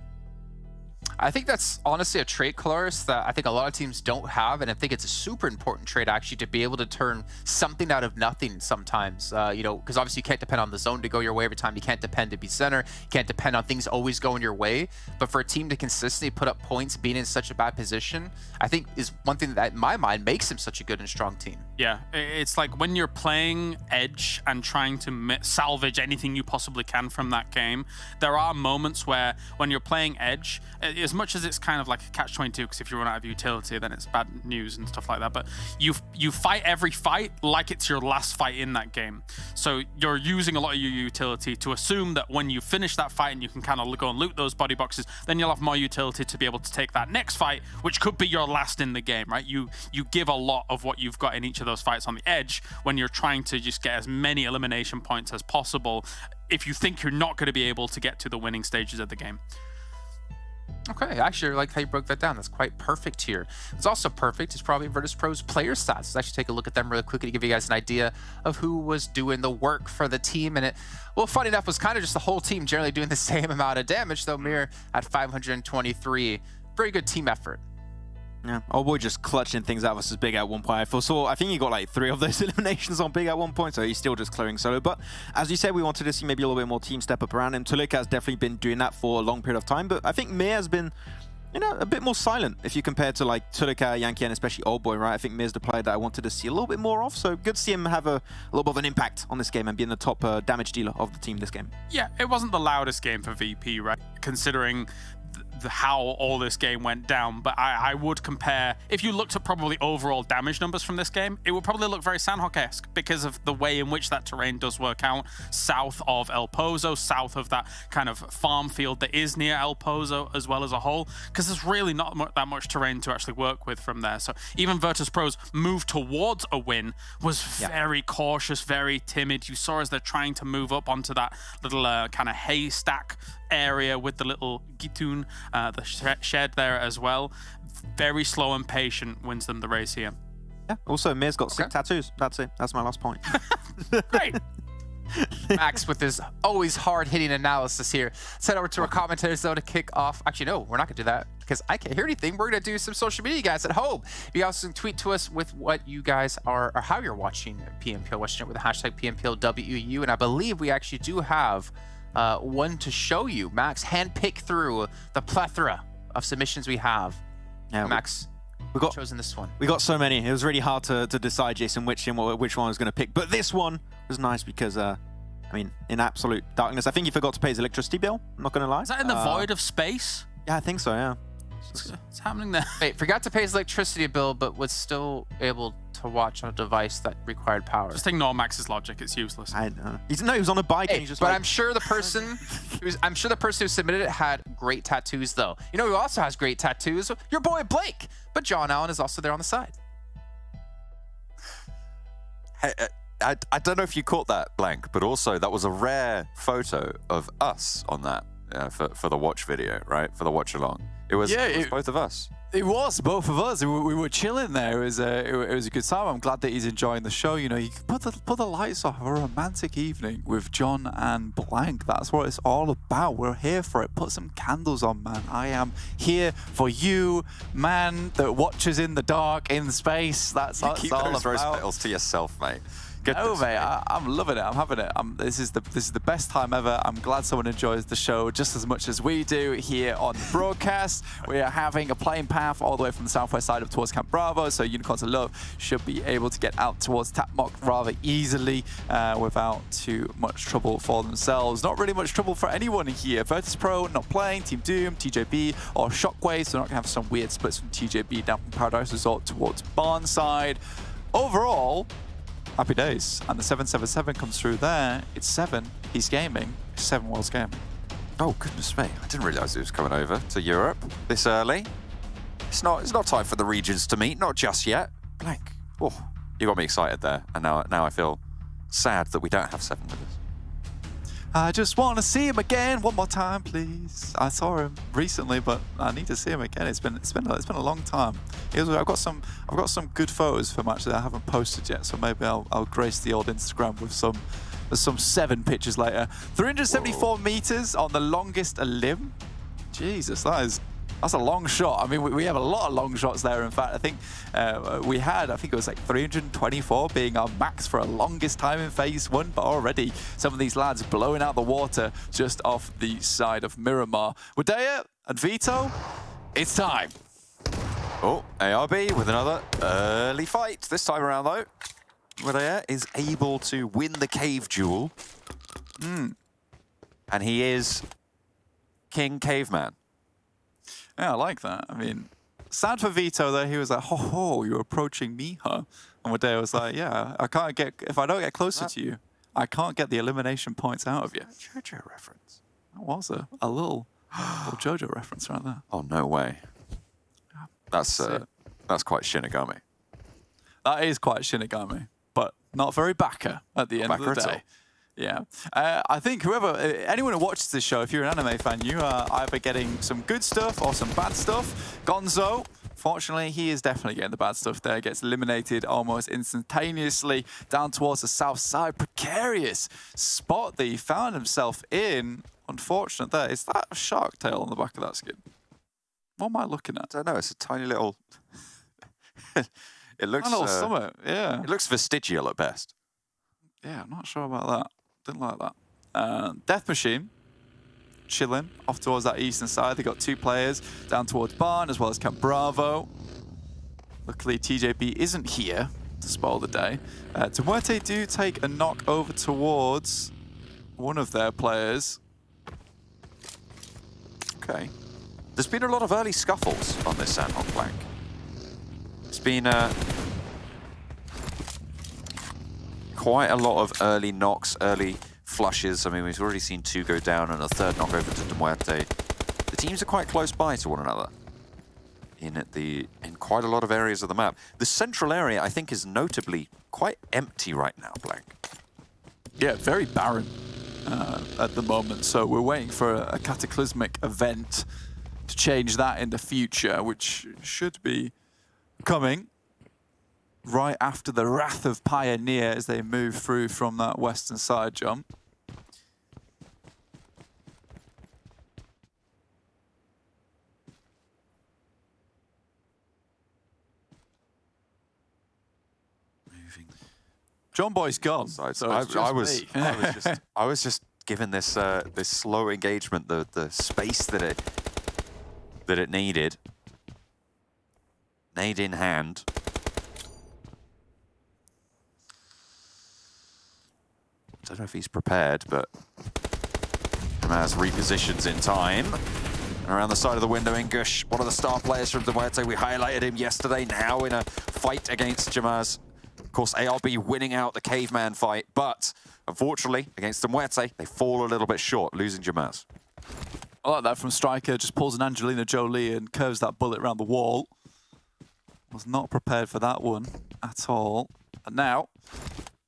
I think that's honestly a trait, Kalaris, that I think a lot of teams don't have, and I think it's a super important trait actually to be able to turn something out of nothing sometimes. You know, because obviously you can't depend on the zone to go your way every time. You can't depend to be center. You can't depend on things always going your way. But for a team to consistently put up points being in such a bad position, I think is one thing that in my mind makes him such a good and strong team. Yeah, it's like when you're playing Edge and trying to salvage anything you possibly can from that game, there are moments where when you're playing Edge, as much as it's kind of like a catch-22, because if you run out of utility, then it's bad news and stuff like that, but you fight every fight like it's your last fight in that game. So you're using a lot of your utility to assume that when you finish that fight and you can kind of go and loot those body boxes, then you'll have more utility to be able to take that next fight, which could be your last in the game, right? You give a lot of what you've got in each of those fights on the Edge when you're trying to just get as many elimination points as possible if you think you're not going to be able to get to the winning stages of the game. Okay, actually, I like how you broke that down. That's quite perfect here. It's also perfect is probably VIRTUS.PRO's player stats. Let's actually take a look at them really quickly to give you guys an idea of who was doing the work for the team. And it, well, funny enough, was kind of just the whole team generally doing the same amount of damage, though Mir at 523. Very good team effort. Yeah, Old Boy just clutching things out versus Big at one point. I think he got like 3 of those eliminations on Big at one point, so he's still just clearing solo. But as you said, we wanted to see maybe a little bit more team step up around him. Tulik has definitely been doing that for a long period of time, but I think Mir has been, you know, a bit more silent if you compare to like Tulik, Yankee, and especially Old Boy, right? I think Mir's the player that I wanted to see a little bit more of, so good to see him have a little bit of an impact on this game and being the top damage dealer of the team this game. Yeah, it wasn't the loudest game for VP, right? Considering how all this game went down, but I would compare, if you looked at probably overall damage numbers from this game, it would probably look very Sanhok-esque because of the way in which that terrain does work out south of El Pozo, south of that kind of farm field that is near El Pozo as well as a whole, because there's really not that much terrain to actually work with from there. So even VIRTUS.PRO's move towards a win was very cautious, very timid. You saw as they're trying to move up onto that little kind of haystack area with the little Gitun, the shed there as well. Very slow and patient wins them the race here. Yeah. Also, Mir's got 6 tattoos. That's it. That's my last point. Great. Max with his always hard-hitting analysis here. Let's head over to our commentators, though, to kick off. Actually, no, we're not going to do that because I can't hear anything. We're going to do some social media, guys, at home. You guys can tweet to us with what you guys are, or how you're watching PMPL Western Europe with the hashtag PMPLWU. And I believe we actually do have one to show you. Max, handpick through the plethora of submissions we have. Yeah, Max, we got chosen this one. We got so many. It was really hard to decide, Jason, which one I was going to pick. But this one was nice because, I mean, in absolute darkness. I think he forgot to pay his electricity bill. I'm not going to lie. Is that in the void of space? Yeah, I think so, yeah. What's happening there? Wait, forgot to pay his electricity bill, but was still able to watch on a device that required power. Just ignore Max's logic. It's useless. I know. He was on a bike and Hey, he's just but like... I'm sure the person who submitted it had great tattoos, though. You know who also has great tattoos? Your boy Blake. But John Allen is also there on the side. Hey, I don't know if you caught that, Blank, but also that was a rare photo of us on that for the watch video, right? For the watch along. It was both of us. It was both of us. We were chilling there. It was a good time. I'm glad that he's enjoying the show. You know, you can put the lights off. A romantic evening with John and Blank. That's what it's all about. We're here for it. Put some candles on, man. I am here for you, man. That watches in the dark, in space. That's all Keep about. those rose petals to yourself, mate. No, mate, I'm loving it. I'm having it. This is the best time ever. I'm glad someone enjoys the show just as much as we do here on the broadcast. We are having a playing path all the way from the southwest side up towards Camp Bravo, so Unicorns of Love should be able to get out towards Tapmock rather easily without too much trouble for themselves. Not really much trouble for anyone here. VIRTUS.PRO not playing, Team Doom, TJB, or Shockwave, so they're not going to have some weird splits from TJB down from Paradise Resort towards Barnside. Overall, happy days. And the 777 comes through there. It's 7. He's gaming. 7 World's gaming. Oh, goodness me. I didn't realize it was coming over to Europe this early. It's not time for the regions to meet. Not just yet. Blank. Oh, you got me excited there. And now I feel sad that we don't have 7 with us. I just want to see him again one more time, please. I saw him recently, but I need to see him again. It's been a long time. I've got some good photos for him actually that I haven't posted yet, so maybe I'll grace the old Instagram with some 7 pictures later. 374 meters on the longest limb. Jesus, that's a long shot. I mean, we have a lot of long shots there. In fact, I think I think it was like 324 being our max for a longest time in phase 1, but already some of these lads blowing out the water just off the side of Miramar. Wadea and Vito, it's time. Oh, ARB with another early fight. This time around, though, Wadea is able to win the cave duel. And he is King Caveman. Yeah, I like that. I mean, sad for Vito there. He was like, ho, you're approaching me, huh? And Wadea was like, yeah, if I don't get closer to you, I can't get the elimination points out of you. JoJo reference. That was a little JoJo reference right there. Oh, no way. That's quite Shinigami. That is quite Shinigami, but not very backer at the end of the day. Yeah. I think anyone who watches this show, if you're an anime fan, you are either getting some good stuff or some bad stuff. Gonzo, fortunately, he is definitely getting the bad stuff there. Gets eliminated almost instantaneously down towards the south side. Precarious spot that he found himself in. Unfortunate there. Is that a shark tail on the back of that skin? What am I looking at? I don't know. It's a tiny little... It looks... A little summit, yeah. It looks vestigial at best. Yeah, I'm not sure about that. Didn't like that. Death Machine, chilling off towards that eastern side. They got 2 players down towards Barn as well as Camp Bravo. Luckily, TJB isn't here to spoil the day. MUERTE do take a knock over towards one of their players. Okay. There's been a lot of early scuffles on this Sanhok flank. It's been quite a lot of early knocks, early flushes. I mean, we've already seen 2 go down and a 3rd knock over to MUERTE. The teams are quite close by to one another in quite a lot of areas of the map. The central area, I think, is notably quite empty right now, Blank. Yeah, very barren at the moment. So we're waiting for a cataclysmic event to change that in the future, which should be coming. right after the wrath of Pioneer as they move through from that western side jump. John Boy's gone. So I was just given this this slow engagement the space that it needed. Nade in hand. I don't know if he's prepared, but Jamaz repositions in time. Around the side of the window, Ingush, one of the star players from the MUERTE. We highlighted him yesterday, now in a fight against Jamaz. Of course, ARB winning out the caveman fight, but unfortunately, against the MUERTE, they fall a little bit short, losing Jamaz. I like that from Striker, just pulls an Angelina Jolie and curves that bullet around the wall. Was not prepared for that one at all. And now,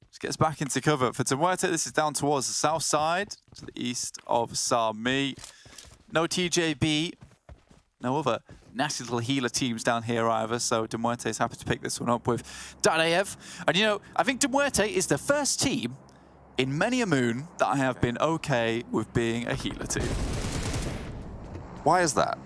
just gets back into cover. For MUERTE, this is down towards the south side, to the east of Sami. No TJB, no other nasty little healer teams down here either, so MUERTE is happy to pick this one up with Dadaev. And you know, I think MUERTE is the first team in many a moon that I have been okay with being a healer team. Why is that?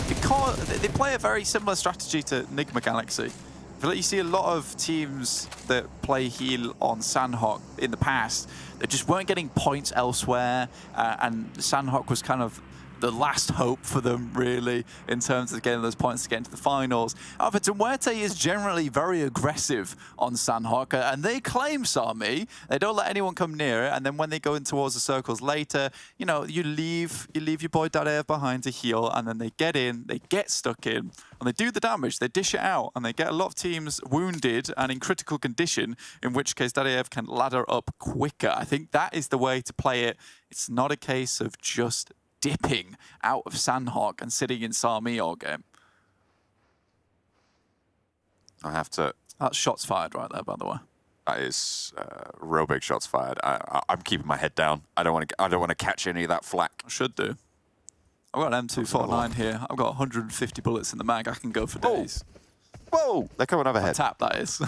Because they play a very similar strategy to Nigma Galaxy. I feel like you see a lot of teams that play heal on Sanhok in the past that just weren't getting points elsewhere, and Sanhok was kind of the last hope for them, really, in terms of getting those points to get into the finals. However, MUERTE is generally very aggressive on Sanhok, and they claim Sami. They don't let anyone come near it, and then when they go in towards the circles later, you know, you leave your boy Dadaev behind to heal, and then they get in, they get stuck in, and they do the damage, they dish it out, and they get a lot of teams wounded and in critical condition, in which case Dadaev can ladder up quicker. I think that is the way to play it. It's not a case of just dipping out of Sanhok and sitting in Sami all game. I have to... That's shots fired right there, by the way. That is real big shots fired. I'm keeping my head down. I don't want to catch any of that flack. I should do. I've got an M249 here. I've got 150 bullets in the mag. I can go for days. Whoa! They're coming overhead. Tap, that is.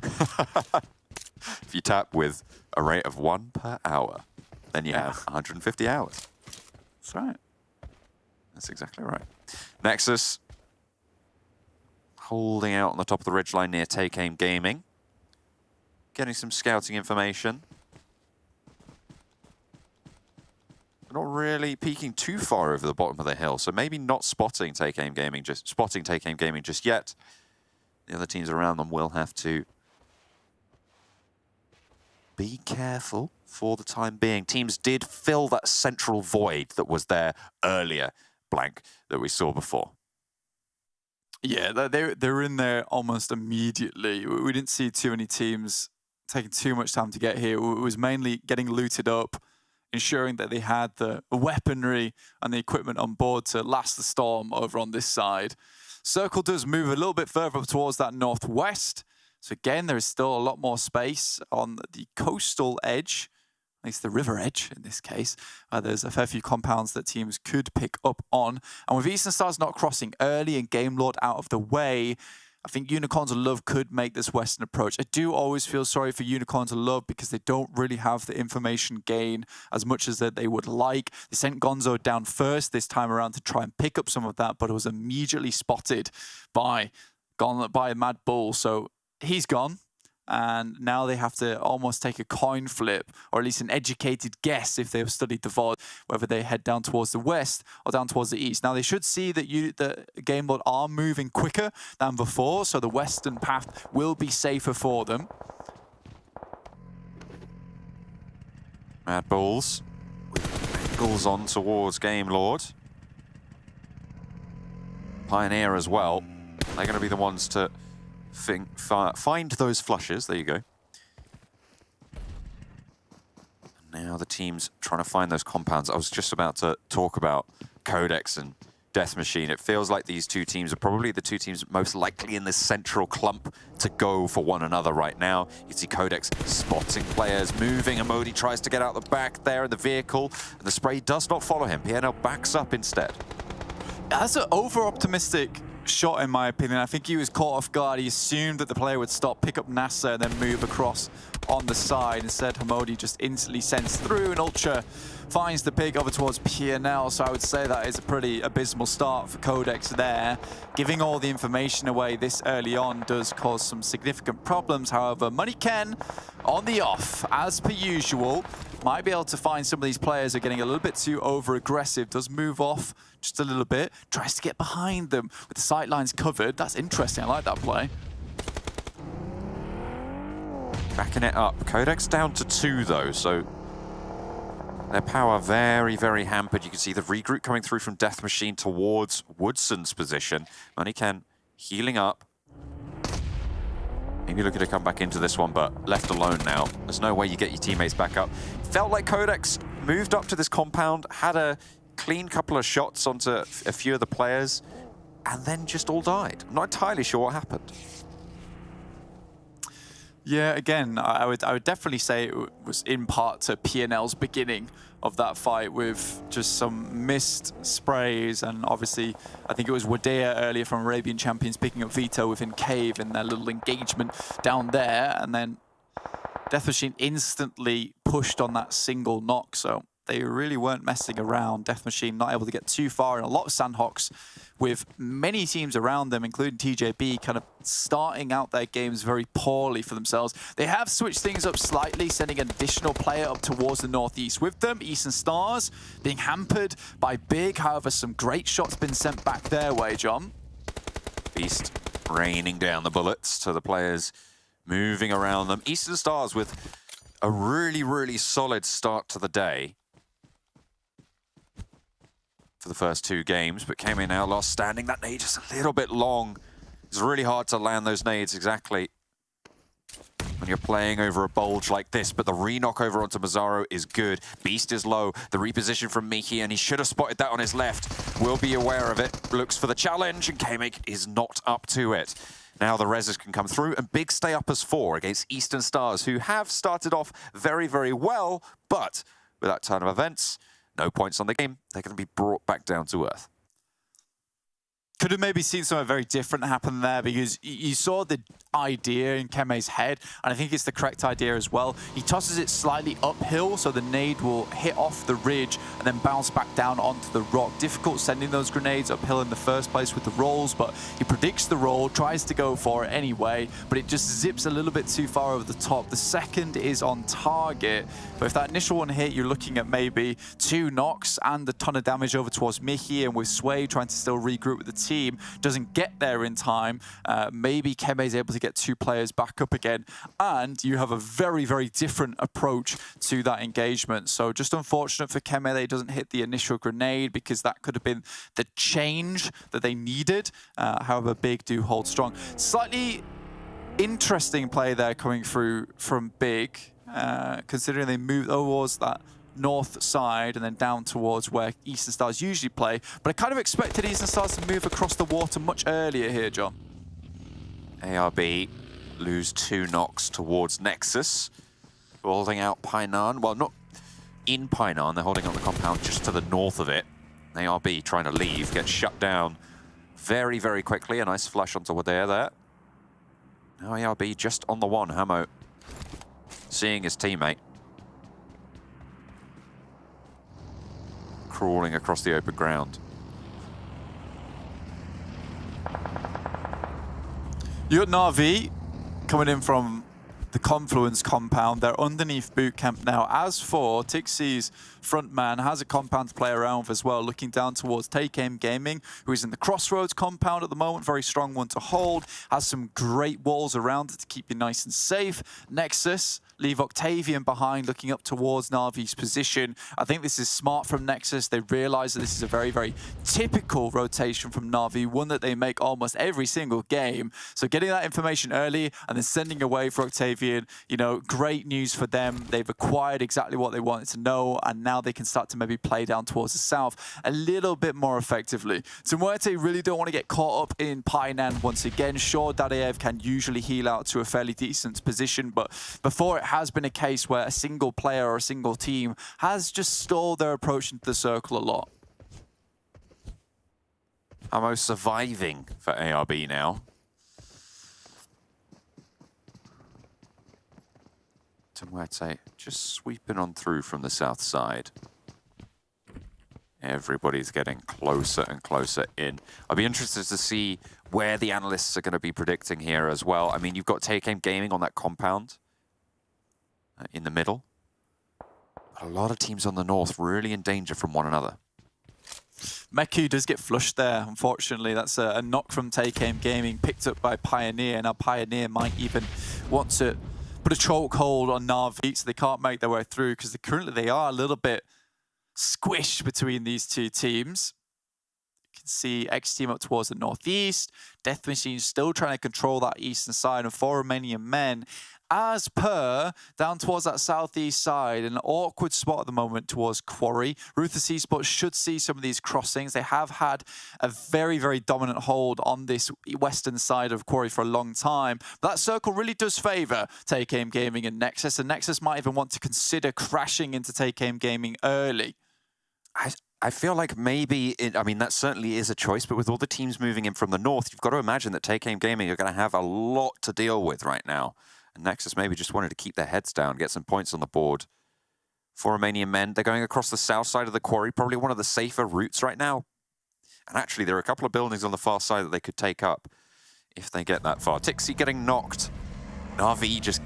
If you tap with a rate of 1 per hour, then you have 150 hours. That's right. That's exactly right. NEXUS holding out on the top of the ridgeline near Take Aim Gaming. Getting some scouting information. Not really peeking too far over the bottom of the hill, so maybe not spotting Take Aim Gaming just yet. The other teams around them will have to be careful for the time being. Teams did fill that central void that was there earlier, blank, that we saw before. Yeah, they're in there almost immediately. We didn't see too many teams taking too much time to get here. It was mainly getting looted up, ensuring that they had the weaponry and the equipment on board to last the storm over on this side. Circle does move a little bit further up towards that northwest. So again, there is still a lot more space on the coastal edge, at least the river edge in this case. There's a fair few compounds that teams could pick up on. And with Eastern Stars not crossing early and Game Lord out of the way, I think Unicorns of Love could make this Western approach. I do always feel sorry for Unicorns of Love because they don't really have the information gain as much as that they would like. They sent Gonzo down first this time around to try and pick up some of that, but it was immediately spotted by MADBULLS. So he's gone, and now they have to almost take a coin flip, or at least an educated guess if they've studied the VOD, whether they head down towards the west or down towards the east. Now they should see that the Game Lord are moving quicker than before, so the western path will be safer for them. MADBULLS with angles on towards Game Lord. Pioneer as well. They're going to be the ones to find those flushes. There you go. Now the team's trying to find those compounds. I was just about to talk about QODEX and Death Machine. It feels like these two teams are probably the two teams most likely in this central clump to go for one another right now. You see QODEX spotting players, moving, and Modi tries to get out the back there in the vehicle, and the spray does not follow him. PNL backs up instead. That's an over-optimistic shot, in my opinion. I think he was caught off guard. He assumed that the player would stop, pick up NASA, and then move across on the side. Instead, Hamodi just instantly sends through, and Ultra finds the pick over towards PNL. So I would say that is a pretty abysmal start for QODEX there. Giving all the information away this early on does cause some significant problems. However, MUERTE on the off, as per usual, might be able to find some of these players are getting a little bit too over-aggressive. Does move off just a little bit. Tries to get behind them with the sight lines covered. That's interesting. I like that play. Backing it up. QODEX down to 2 though, so their power very, very hampered. You can see the regroup coming through from Death Machine towards Woodson's position. MUERTE healing up. Maybe looking to come back into this one, but left alone now. There's no way you get your teammates back up. Felt like QODEX moved up to this compound, had a clean couple of shots onto a few of the players, and then just all died. I'm not entirely sure what happened. Yeah, again, I would definitely say it was in part to PNL's beginning of that fight with just some missed sprays, and obviously I think it was Wadea earlier from Arabian Champions picking up Vito within Cave in their little engagement down there, and then Death Machine instantly pushed on that single knock, so they really weren't messing around. Death Machine not able to get too far, and a lot of Sanhoks with many teams around them, including TJB, kind of starting out their games very poorly for themselves. They have switched things up slightly, sending an additional player up towards the northeast with them. Eastern Stars being hampered by Big. However, some great shots been sent back their way, John. Beast raining down the bullets to the players moving around them. Eastern Stars with a really, really solid start to the day for the first 2 games, but came in now last standing. That nade just a little bit long. It's really hard to land those nades exactly when you're playing over a bulge like this, but the re-knock over onto Mazzaro is good. Beast is low. The reposition from Miki, and he should have spotted that on his left. Will be aware of it. Looks for the challenge, and K-Make is not up to it. Now the reses can come through, and Big stay up as 4 against Eastern Stars, who have started off very, very well, but with that turn of events, no points on the game. They're going to be brought back down to earth. Could have maybe seen something very different happen there, because you saw the idea in Keme's head, and I think it's the correct idea as well. He tosses it slightly uphill, so the nade will hit off the ridge and then bounce back down onto the rock. Difficult sending those grenades uphill in the first place with the rolls, but he predicts the roll, tries to go for it anyway, but it just zips a little bit too far over the top. The second is on target, but if that initial one hit, you're looking at maybe 2 knocks and a ton of damage over towards Mickey, and with Sway trying to still regroup with the team, doesn't get there in time. Maybe Keme is able to get 2 players back up again, and you have a very, very different approach to that engagement. So just unfortunate for Keme that he doesn't hit the initial grenade, because that could have been the change that they needed. However, Big do hold strong. Slightly interesting play there coming through from Big, considering they moved towards that north side and then down towards where Eastern Stars usually play. But I kind of expected Eastern Stars to move across the water much earlier here, John. ARB lose 2 knocks towards Nexus, holding out Painan. Well, not in Painan, they're holding on the compound just to the north of it. ARB trying to leave, gets shut down very, very quickly. A nice flash onto Wadea there. Now ARB just on the one. Hamo seeing his teammate crawling across the open ground. You got Na'Vi coming in from the Confluence compound. They're underneath boot camp now. As for Tixie's frontman, has a compound to play around with as well, looking down towards Take Aim Gaming, who is in the Crossroads compound at the moment. Very strong one to hold. Has some great walls around it to keep you nice and safe. Nexus leave Octavian behind, looking up towards Na'Vi's position. I think this is smart from Nexus. They realize that this is a very, very typical rotation from Na'Vi, one that they make almost every single game. So getting that information early and then sending away for Octavian, you know, great news for them. They've acquired exactly what they wanted to know, and now they can start to maybe play down towards the south a little bit more effectively. So MUERTE really don't want to get caught up in Painan once again. Sure, Dadaev can usually heal out to a fairly decent position, but before it has been a case where a single player or a single team has just stalled their approach into the circle a lot. Amo surviving for ARB now. MUERTE just sweeping on through from the south side. Everybody's getting closer and closer in. I'll be interested to see where the analysts are going to be predicting here as well. I mean, you've got Take Aim Gaming on that compound in the middle. A lot of teams on the north really in danger from one another. Meku does get flushed there, unfortunately. That's a knock from Take Aim Gaming, picked up by Pioneer. Now Pioneer might even want to put a chokehold on Na'Vi, so they can't make their way through, because currently they are a little bit squished between these two teams. You can see XTEAM up towards the northeast. Death Machine still trying to control that eastern side, and 4 Romanian men, as per, down towards that southeast side, an awkward spot at the moment towards Quarry. RUTHLESS Esports should see some of these crossings. They have had a very, very dominant hold on this western side of Quarry for a long time. But that circle really does favour Take Aim Gaming and NEXUS, and NEXUS might even want to consider crashing into Take Aim Gaming early. I feel like maybe, I mean, that certainly is a choice, but with all the teams moving in from the north, you've got to imagine that Take Aim Gaming are going to have a lot to deal with right now. And NEXUS maybe just wanted to keep their heads down, get some points on the board. 4 Romanian men, they're going across the south side of the quarry, probably one of the safer routes right now. And actually, there are a couple of buildings on the far side that they could take up if they get that far. Tixi getting knocked. Na'Vi just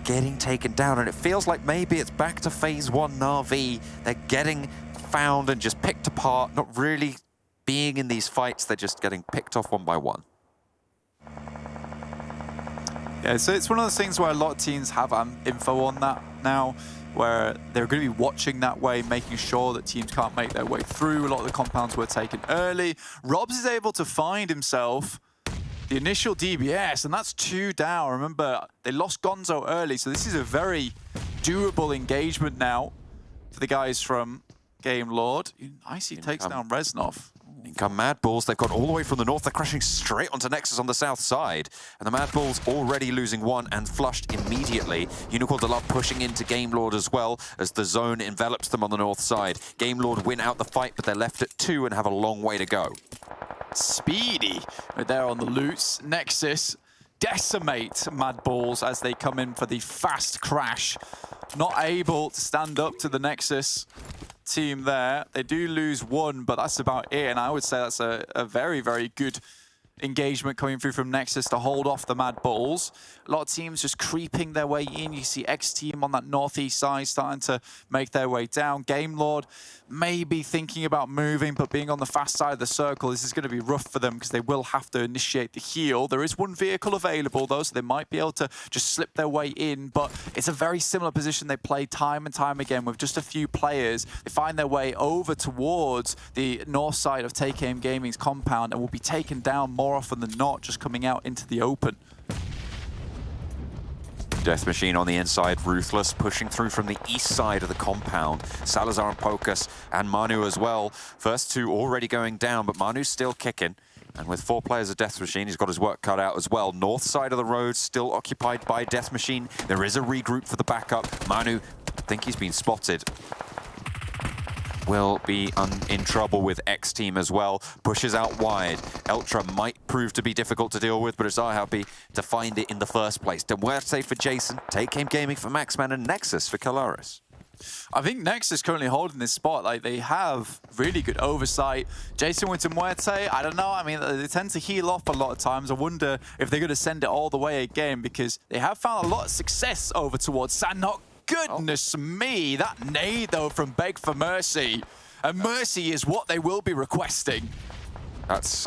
getting taken down, and it feels like maybe it's back to phase 1 Na'Vi. They're getting found and just picked apart, not really being in these fights, they're just getting picked off one by one. Yeah, so it's one of those things where a lot of teams have info on that now, where they're going to be watching that way, making sure that teams can't make their way through. A lot of the compounds were taken early. Robs is able to find himself the initial DBS, and that's 2 down. Remember, they lost Gonzo early, so this is a very doable engagement now for the guys from Game Lord. Icy takes down Reznov. In come MADBULLS. They've got all the way from the north. They're crashing straight onto NEXUS on the south side. And the MADBULLS already losing 1 and flushed immediately. Unicorn Love pushing into Game Lord as well as the zone envelops them on the north side. Game Lord win out the fight, but they're left at 2 and have a long way to go. Speedy right there on the loose. NEXUS decimate MADBULLS as they come in for the fast crash. Not able to stand up to the NEXUS team there. They do lose 1, but that's about it. And I would say that's a very, very good engagement coming through from NEXUS to hold off the MADBULLS. A lot of teams just creeping their way in. You see XTEAM on that northeast side starting to make their way down. Game Lord maybe thinking about moving, but being on the fast side of the circle, this is going to be rough for them because they will have to initiate the heal. There is 1 vehicle available though, so they might be able to just slip their way in, but it's a very similar position they play time and time again with just a few players. They find their way over towards the north side of Take Aim Gaming's compound and will be taken down more often than not, just coming out into the open. Death Machine on the inside, RUTHLESS pushing through from the east side of the compound. Salazar and Pocus and Manu as well. First 2 already going down, but Manu's still kicking. And with 4 players of Death Machine, he's got his work cut out as well. North side of the road still occupied by Death Machine. There is a regroup for the backup. Manu, I think he's been spotted. Will be in trouble with XTEAM as well. Pushes out wide. Ultra might prove to be difficult to deal with, but it's our happy to find it in the first place. MUERTE for Jason, Take Aim Gaming for Maxman, and NEXUS for Kalaris. I think NEXUS currently holding this spot. Like, they have really good oversight. Jason went to MUERTE. I don't know. I mean, they tend to heal off a lot of times. I wonder if they're going to send it all the way again, because they have found a lot of success over towards Sanhok. Goodness me, that nade though from Beg for Mercy. And Mercy is what they will be requesting. That's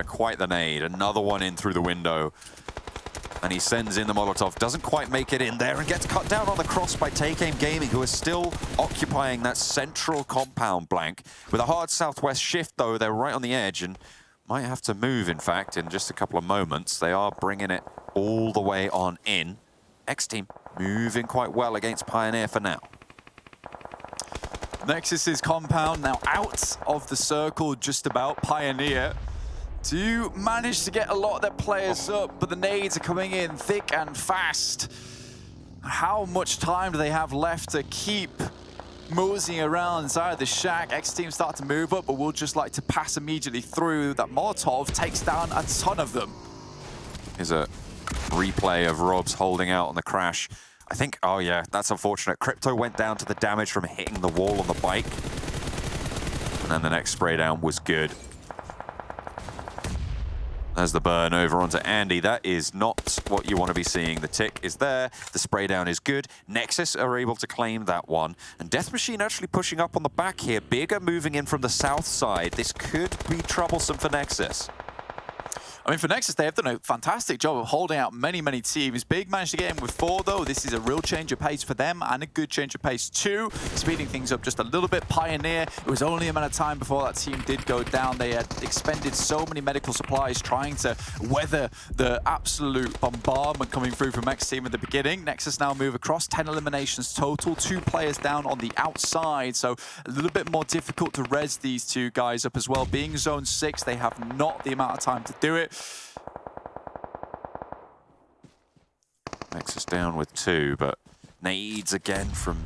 quite the nade. Another one in through the window. And he sends in the Molotov. Doesn't quite make it in there and gets cut down on the cross by Take Aim Gaming, who is still occupying that central compound blank. With a hard southwest shift though, they're right on the edge and might have to move, in fact, in just a couple of moments. They are bringing it all the way on in. XTEAM moving quite well against Pioneer for now. NEXUS's compound now out of the circle just about. Pioneer do manage to get a lot of their players up, but the nades are coming in thick and fast. How much time do they have left to keep moseying around inside the shack. XTEAM start to move up, but will just like to pass immediately through. That Molotov takes down a ton of them. Here's a replay of Rob's holding out on the crash. I think, oh yeah, that's unfortunate. Crypto went down to the damage from hitting the wall on the bike. And then the next spray down was good. There's the burn over onto Andy. That is not what you want to be seeing. The tick is there. The spray down is good. Nexus are able to claim that one. And Death Machine actually pushing up on the back here. Bigger moving in from the south side. This could be troublesome for Nexus. I mean, for Nexus, they have done a fantastic job of holding out many, many teams. Big managed to get in with 4, though. This is a real change of pace for them and a good change of pace, too. Speeding things up just a little bit. Pioneer, it was only a matter of time before that team did go down. They had expended so many medical supplies trying to weather the absolute bombardment coming through from XTEAM at the beginning. Nexus now move across, 10 eliminations total, 2 players down on the outside, so a little bit more difficult to res these 2 guys up as well. Being zone 6, they have not the amount of time to do it. Nexus down with 2, but nades again from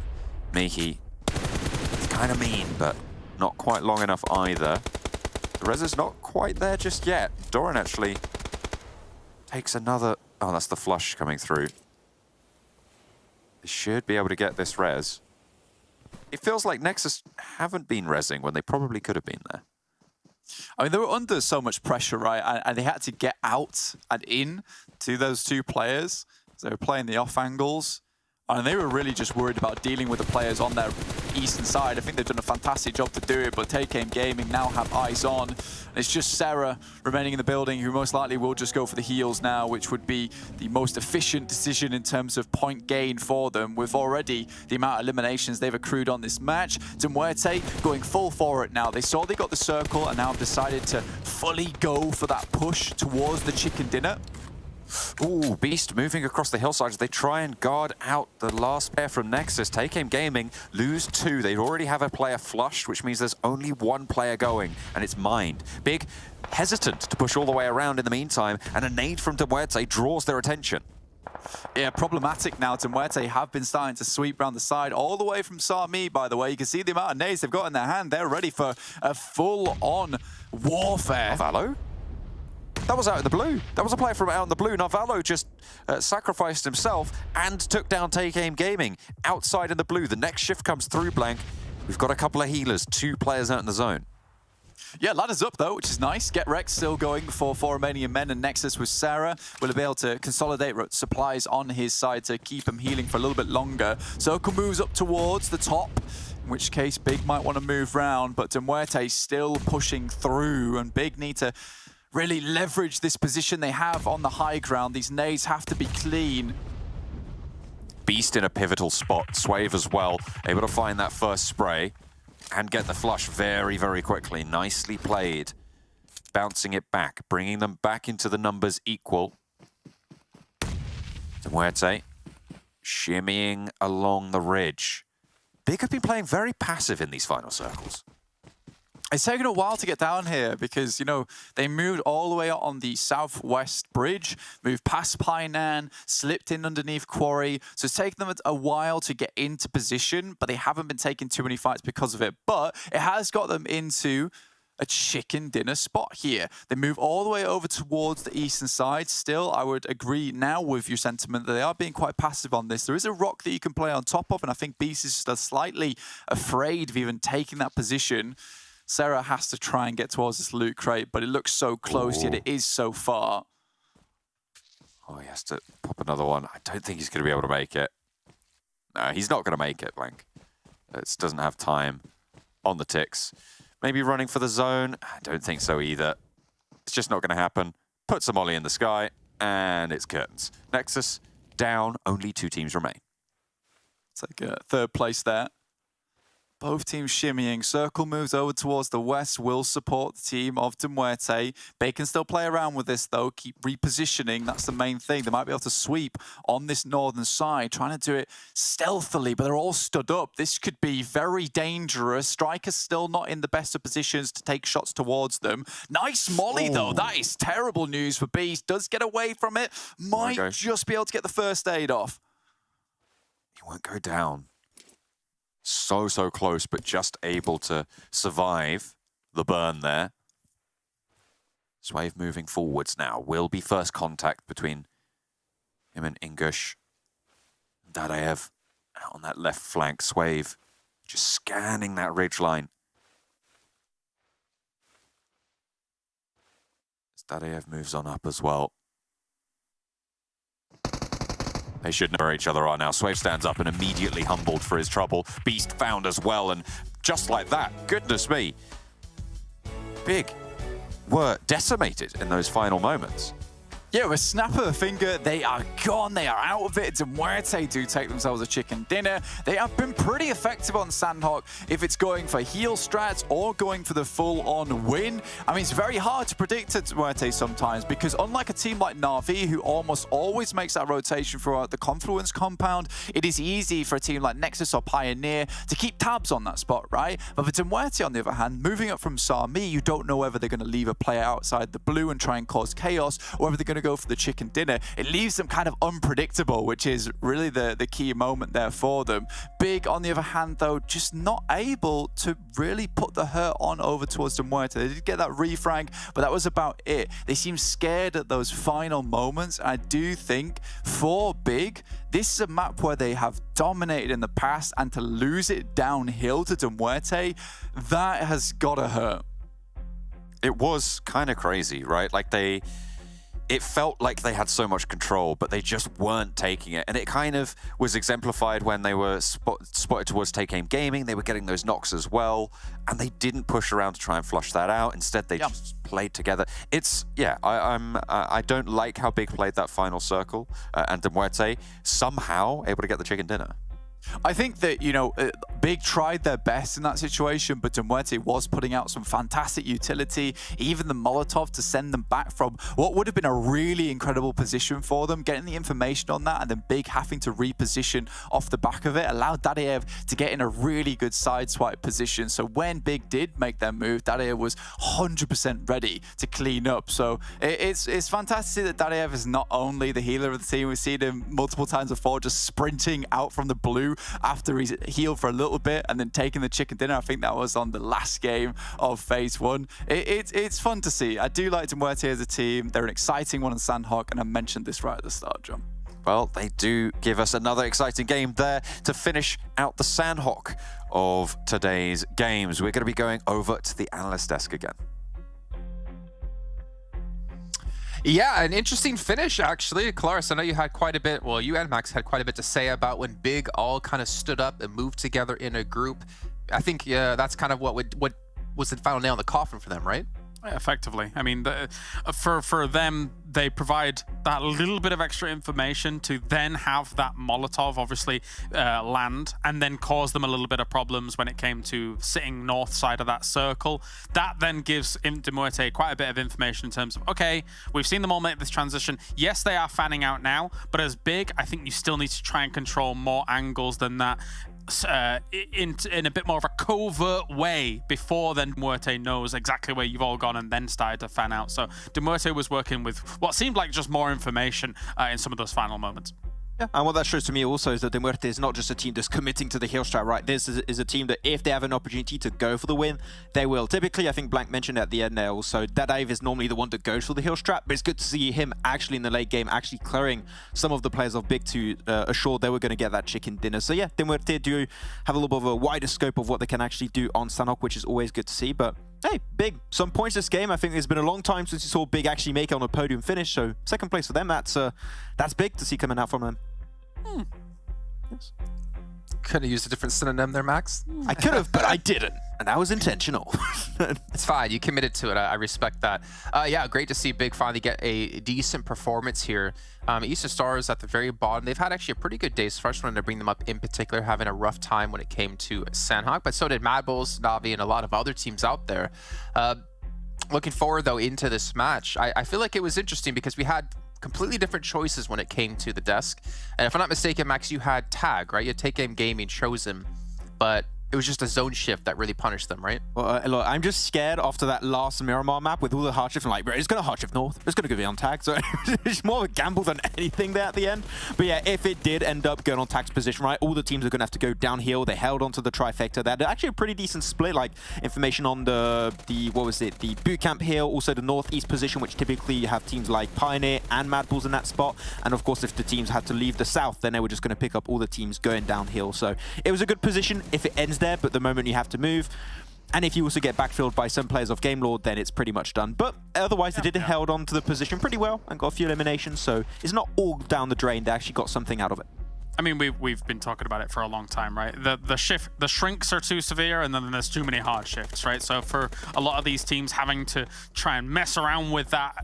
Mihi. It's kind of mean, but not quite long enough either. The res is not quite there just yet. Doran actually takes another... Oh, that's the flush coming through. They should be able to get this res. It feels like Nexus haven't been resing when they probably could have been there. I mean, they were under so much pressure, right? And they had to get out and in to those 2 players. So they were playing the off angles. And they were really just worried about dealing with the players on their eastern side. I think they've done a fantastic job to do it, but TakeAim Gaming now have eyes on. And it's just Sarah remaining in the building, who most likely will just go for the heals now, which would be the most efficient decision in terms of point gain for them, with already the amount of eliminations they've accrued on this match. MUERTE going full for it now. They saw they got the circle and now have decided to fully go for that push towards the chicken dinner. Ooh, Beast moving across the hillside as they try and guard out the last pair from Nexus. TakeAim Gaming lose 2. They already have a player flushed, which means there's only 1 player going, and it's Mind. Big hesitant to push all the way around in the meantime, and a nade from MUERTE draws their attention. Yeah, problematic now. MUERTE have been starting to sweep around the side, all the way from Sami, by the way. You can see the amount of nades they've got in their hand. They're ready for a full-on warfare. Narvalo? That was out in the blue. That was a player from out in the blue. Narvalo just sacrificed himself and took down TakeAim Gaming outside in the blue. The next shift comes through, Blank. We've got a couple of healers, 2 players out in the zone. Yeah, ladders up though, which is nice. Get Rex still going for 4 Romanian men, and Nexus with Sarah will be able to consolidate supplies on his side to keep him healing for a little bit longer. Circle moves up towards the top, in which case Big might want to move round, but MUERTE still pushing through, and Big need to really leverage this position they have on the high ground. These nades have to be clean. Beast in a pivotal spot. Swave as well, able to find that first spray and get the flush very, very quickly. Nicely played. Bouncing it back, bringing them back into the numbers equal. MUERTE shimmying along the ridge. Big have been playing very passive in these final circles. It's taken a while to get down here because, you know, they moved all the way out on the southwest bridge, moved past Pioneer, slipped in underneath Quarry. So it's taken them a while to get into position, but they haven't been taking too many fights because of it. But it has got them into a chicken dinner spot here. They move all the way over towards the eastern side. Still, I would agree now with your sentiment that they are being quite passive on this. There is a rock that you can play on top of, and I think Beast is just slightly afraid of even taking that position. Sarah has to try and get towards this loot crate, but it looks so close, yet it is so far. Oh, he has to pop another one. I don't think he's going to be able to make it. No, he's not going to make it, Blank. It doesn't have time on the ticks. Maybe running for the zone. I don't think so either. It's just not going to happen. Puts a molly in the sky, and it's curtains. Nexus down. Only 2 teams remain. It's like a 3rd place there. Both teams shimmying. Circle moves over towards the west, will support the team of MUERTE. They can still play around with this though, keep repositioning. That's the main thing. They might be able to sweep on this northern side, trying to do it stealthily, but they're all stood up. This could be very dangerous. Striker's still not in the best of positions to take shots towards them. Nice molly though. That is terrible news for Beast. Does get away from it. Might just be able to get the first aid off. He won't go down. So close, but just able to survive the burn there. Swave moving forwards now. Will be first contact between him and Ingush. Dadaev out on that left flank. Swave just scanning that ridgeline. As Dadaev moves on up as well. They should know where each other are now. Swave stands up and immediately humbled for his trouble. Beast found as well, and just like that, goodness me, Big were decimated in those final moments. Yeah, with snap of a finger, they are gone. They are out of it. MUERTE do take themselves a chicken dinner. They have been pretty effective on Sanhok if it's going for heal strats or going for the full-on win. I mean, it's very hard to predict at MUERTE sometimes because unlike a team like Na'Vi, who almost always makes that rotation throughout the Confluence compound, it is easy for a team like NEXUS or PIONER to keep tabs on that spot, right? But for MUERTE, on the other hand, moving up from Sami, you don't know whether they're going to leave a player outside the blue and try and cause chaos, or whether they're going to go for the chicken dinner. It leaves them kind of unpredictable, which is really the key moment there for them. Big, on the other hand, though, just not able to really put the hurt on over towards MUERTE. They did get that refrag, but that was about it. They seem scared at those final moments. I do think for Big, this is a map where they have dominated in the past, and to lose it downhill to MUERTE, that has gotta hurt. It was kind of crazy, right? Like it felt like they had so much control, but they just weren't taking it. And it kind of was exemplified when they were spotted towards Take Aim Gaming. They were getting those knocks as well, and they didn't push around to try and flush that out. Instead, they just played together. It's, yeah, I don't like how Big played that final circle, and MUERTE somehow able to get the chicken dinner. I think that, you know, Big tried their best in that situation, but MUERTE was putting out some fantastic utility, even the Molotov to send them back from what would have been a really incredible position for them. Getting the information on that and then Big having to reposition off the back of it allowed Dadaev to get in a really good sideswipe position. So when Big did make their move, Dadaev was 100% ready to clean up. So it's fantastic that Dadaev is not only the healer of the team. We've seen him multiple times before just sprinting out from the blue after he's healed for a little bit and then taking the chicken dinner. I think that was on the last game of phase 1. It's fun to see. I do like MUERTE as a team. They're an exciting one on Sanhok, and I mentioned this right at the start, John. Well, they do give us another exciting game there to finish out the Sanhok of today's games. We're going to be going over to the analyst desk again. Yeah, an interesting finish, actually. Kalaris, I know you had quite a bit, well, you and Max had quite a bit to say about when Big all kind of stood up and moved together in a group. I think that's kind of what was the final nail in the coffin for them, right? Effectively. I mean, for them, they provide that little bit of extra information to then have that Molotov obviously land and then cause them a little bit of problems when it came to sitting north side of that circle. That then gives MUERTE quite a bit of information in terms of, okay, we've seen them all make this transition. Yes, they are fanning out now, but as Big, I think you still need to try and control more angles than that. In a bit more of a covert way before then MUERTE knows exactly where you've all gone and then started to fan out. So MUERTE was working with what seemed like just more information in some of those final moments. Yeah, and what that shows to me also is that MUERTE is not just a team that's committing to the heal strat, right? This is a team that if they have an opportunity to go for the win, they will. Typically, I think Blank mentioned at the end there also, Dadaev is normally the one that goes for the heal strat, but it's good to see him actually in the late game, actually clearing some of the players of Big to assure they were going to get that chicken dinner. So yeah, MUERTE do have a little bit of a wider scope of what they can actually do on Sanhok, which is always good to see, but hey, Big, some points this game. I think it's been a long time since you saw Big actually make it on a podium finish, so second place for them, that's big to see coming out from them. Yes. Could have used a different synonym there, Max. I could have, but I didn't. And that was intentional. It's fine. You committed to it. I respect that. Yeah, great to see Big finally get a decent performance here. Eastern Stars at the very bottom. They've had actually a pretty good day. So I just wanted to bring them up in particular, having a rough time when it came to Sanhok. But so did MADBULLS, Na'Vi, and a lot of other teams out there. Looking forward, though, into this match. I feel like it was interesting because we had completely different choices when it came to the desk. And if I'm not mistaken, Max, you had Tag, right? You had Take Aim Gaming chosen, but it was just a zone shift that really punished them, right? Well, look, I'm just scared after that last Miramar map with all the hard shift. I'm like, bro, it's going to hard shift north. It's going to go on tag. So it's more of a gamble than anything there at the end. But yeah, if it did end up going on tag's position, right, all the teams are going to have to go downhill. They held onto the trifecta. They had actually a pretty decent split, like information on the what was it, the boot camp hill, also the northeast position, which typically you have teams like PIONER and MADBULLS in that spot. And of course, if the teams had to leave the south, then they were just going to pick up all the teams going downhill. So it was a good position if it ends there, but the moment you have to move, and if you also get backfilled by some players of Game Lord, then it's pretty much done. But otherwise, they did held on to the position pretty well and got a few eliminations, so it's not all down the drain. They actually got something out of it. I mean, we've been talking about it for a long time, right? The shrinks are too severe, and then there's too many hard shifts, right? So for a lot of these teams having to try and mess around with that,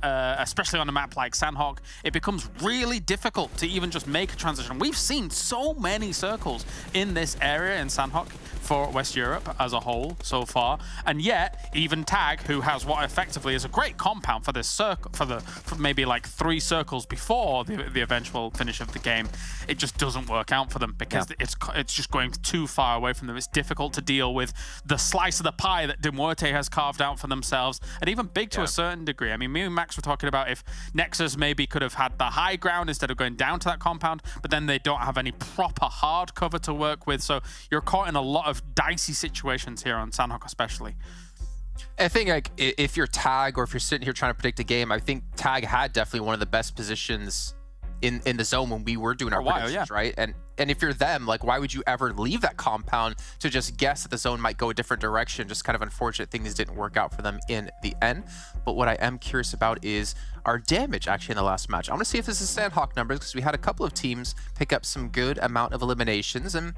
especially on a map like Sanhok, it becomes really difficult to even just make a transition. We've seen so many circles in this area in Sanhok for West Europe as a whole so far, and yet even Tag, who has what effectively is a great compound for this circle, for maybe like 3 circles before the eventual finish of the game, it just doesn't work out for them because it's just going too far away from them. It's difficult to deal with the slice of the pie that MUERTE has carved out for themselves, and even Big to a certain degree. I mean, me and Max were talking about if NEXUS maybe could have had the high ground instead of going down to that compound, but then they don't have any proper hard cover to work with, so you're caught in a lot of dicey situations here on Sanhok especially. I think like if you're Tag, or if you're sitting here trying to predict a game, I think Tag had definitely one of the best positions in the zone when we were doing our predictions, right? And if you're them, like, why would you ever leave that compound to just guess that the zone might go a different direction? Just kind of unfortunate things didn't work out for them in the end. But what I am curious about is our damage actually in the last match. I want to see if this is Sanhok numbers, because we had a couple of teams pick up some good amount of eliminations, and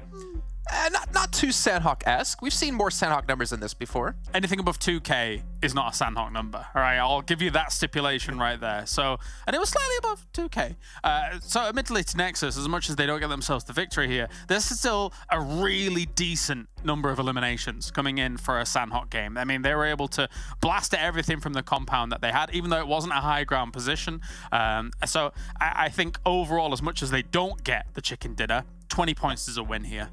not too Sanhok-esque. We've seen more Sanhok numbers than this before. Anything above 2K is not a Sanhok number. All right, I'll give you that stipulation right there. So, and it was slightly above 2K. So admittedly to NEXUS, as much as they don't get themselves the victory here, this is still a really decent number of eliminations coming in for a Sanhok game. I mean, they were able to blast at everything from the compound that they had, even though it wasn't a high ground position. So I think overall, as much as they don't get the chicken dinner, 20 points is a win here.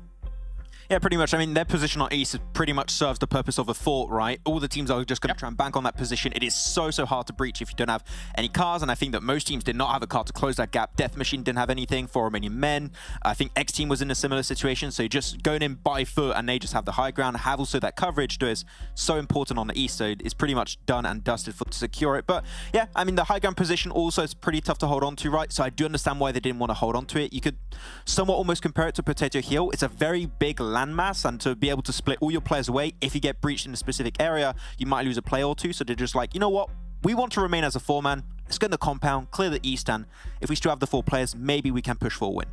Yeah, pretty much. I mean, their position on East pretty much serves the purpose of a fort, right? All the teams are just going to try and bank on that position. It is so hard to breach if you don't have any cars, and I think that most teams did not have a car to close that gap. Death Machine didn't have anything for Romanian men. I think XTEAM was in a similar situation, so you're just going in by foot, and they just have the high ground, have also that coverage that is so important on the East, so it's pretty much done and dusted to secure it. But yeah, I mean, the high ground position also is pretty tough to hold on to, right? So I do understand why they didn't want to hold on to it. You could somewhat almost compare it to Potato Hill. It's a very big landmass, and to be able to split all your players away, if you get breached in a specific area, you might lose a player or two. So they're just like, you know what? We want to remain as a 4-man. Let's go in the compound, clear the East, and if we still have the 4 players, maybe we can push for a win.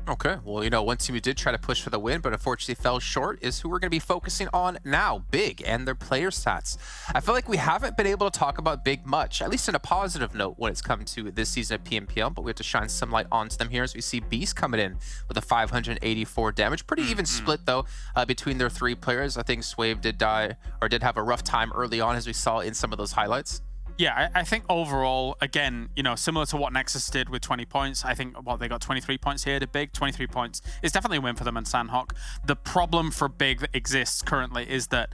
Okay, well, you know, one team who did try to push for the win, but unfortunately fell short, is who we're going to be focusing on now, Big, and their player stats. I feel like we haven't been able to talk about Big much, at least in a positive note when it's come to this season of PMPL, but we have to shine some light onto them here as we see Beast coming in with a 584 damage. Pretty even split, though, between their 3 players. I think SHOCKWAVE did die, or did have a rough time early on, as we saw in some of those highlights. Yeah, I think overall, again, you know, similar to what NEXUS did with 20 points, I think, well, they got 23 points here to Big. 23 points is definitely a win for them in Sanhok. The problem for Big that exists currently is that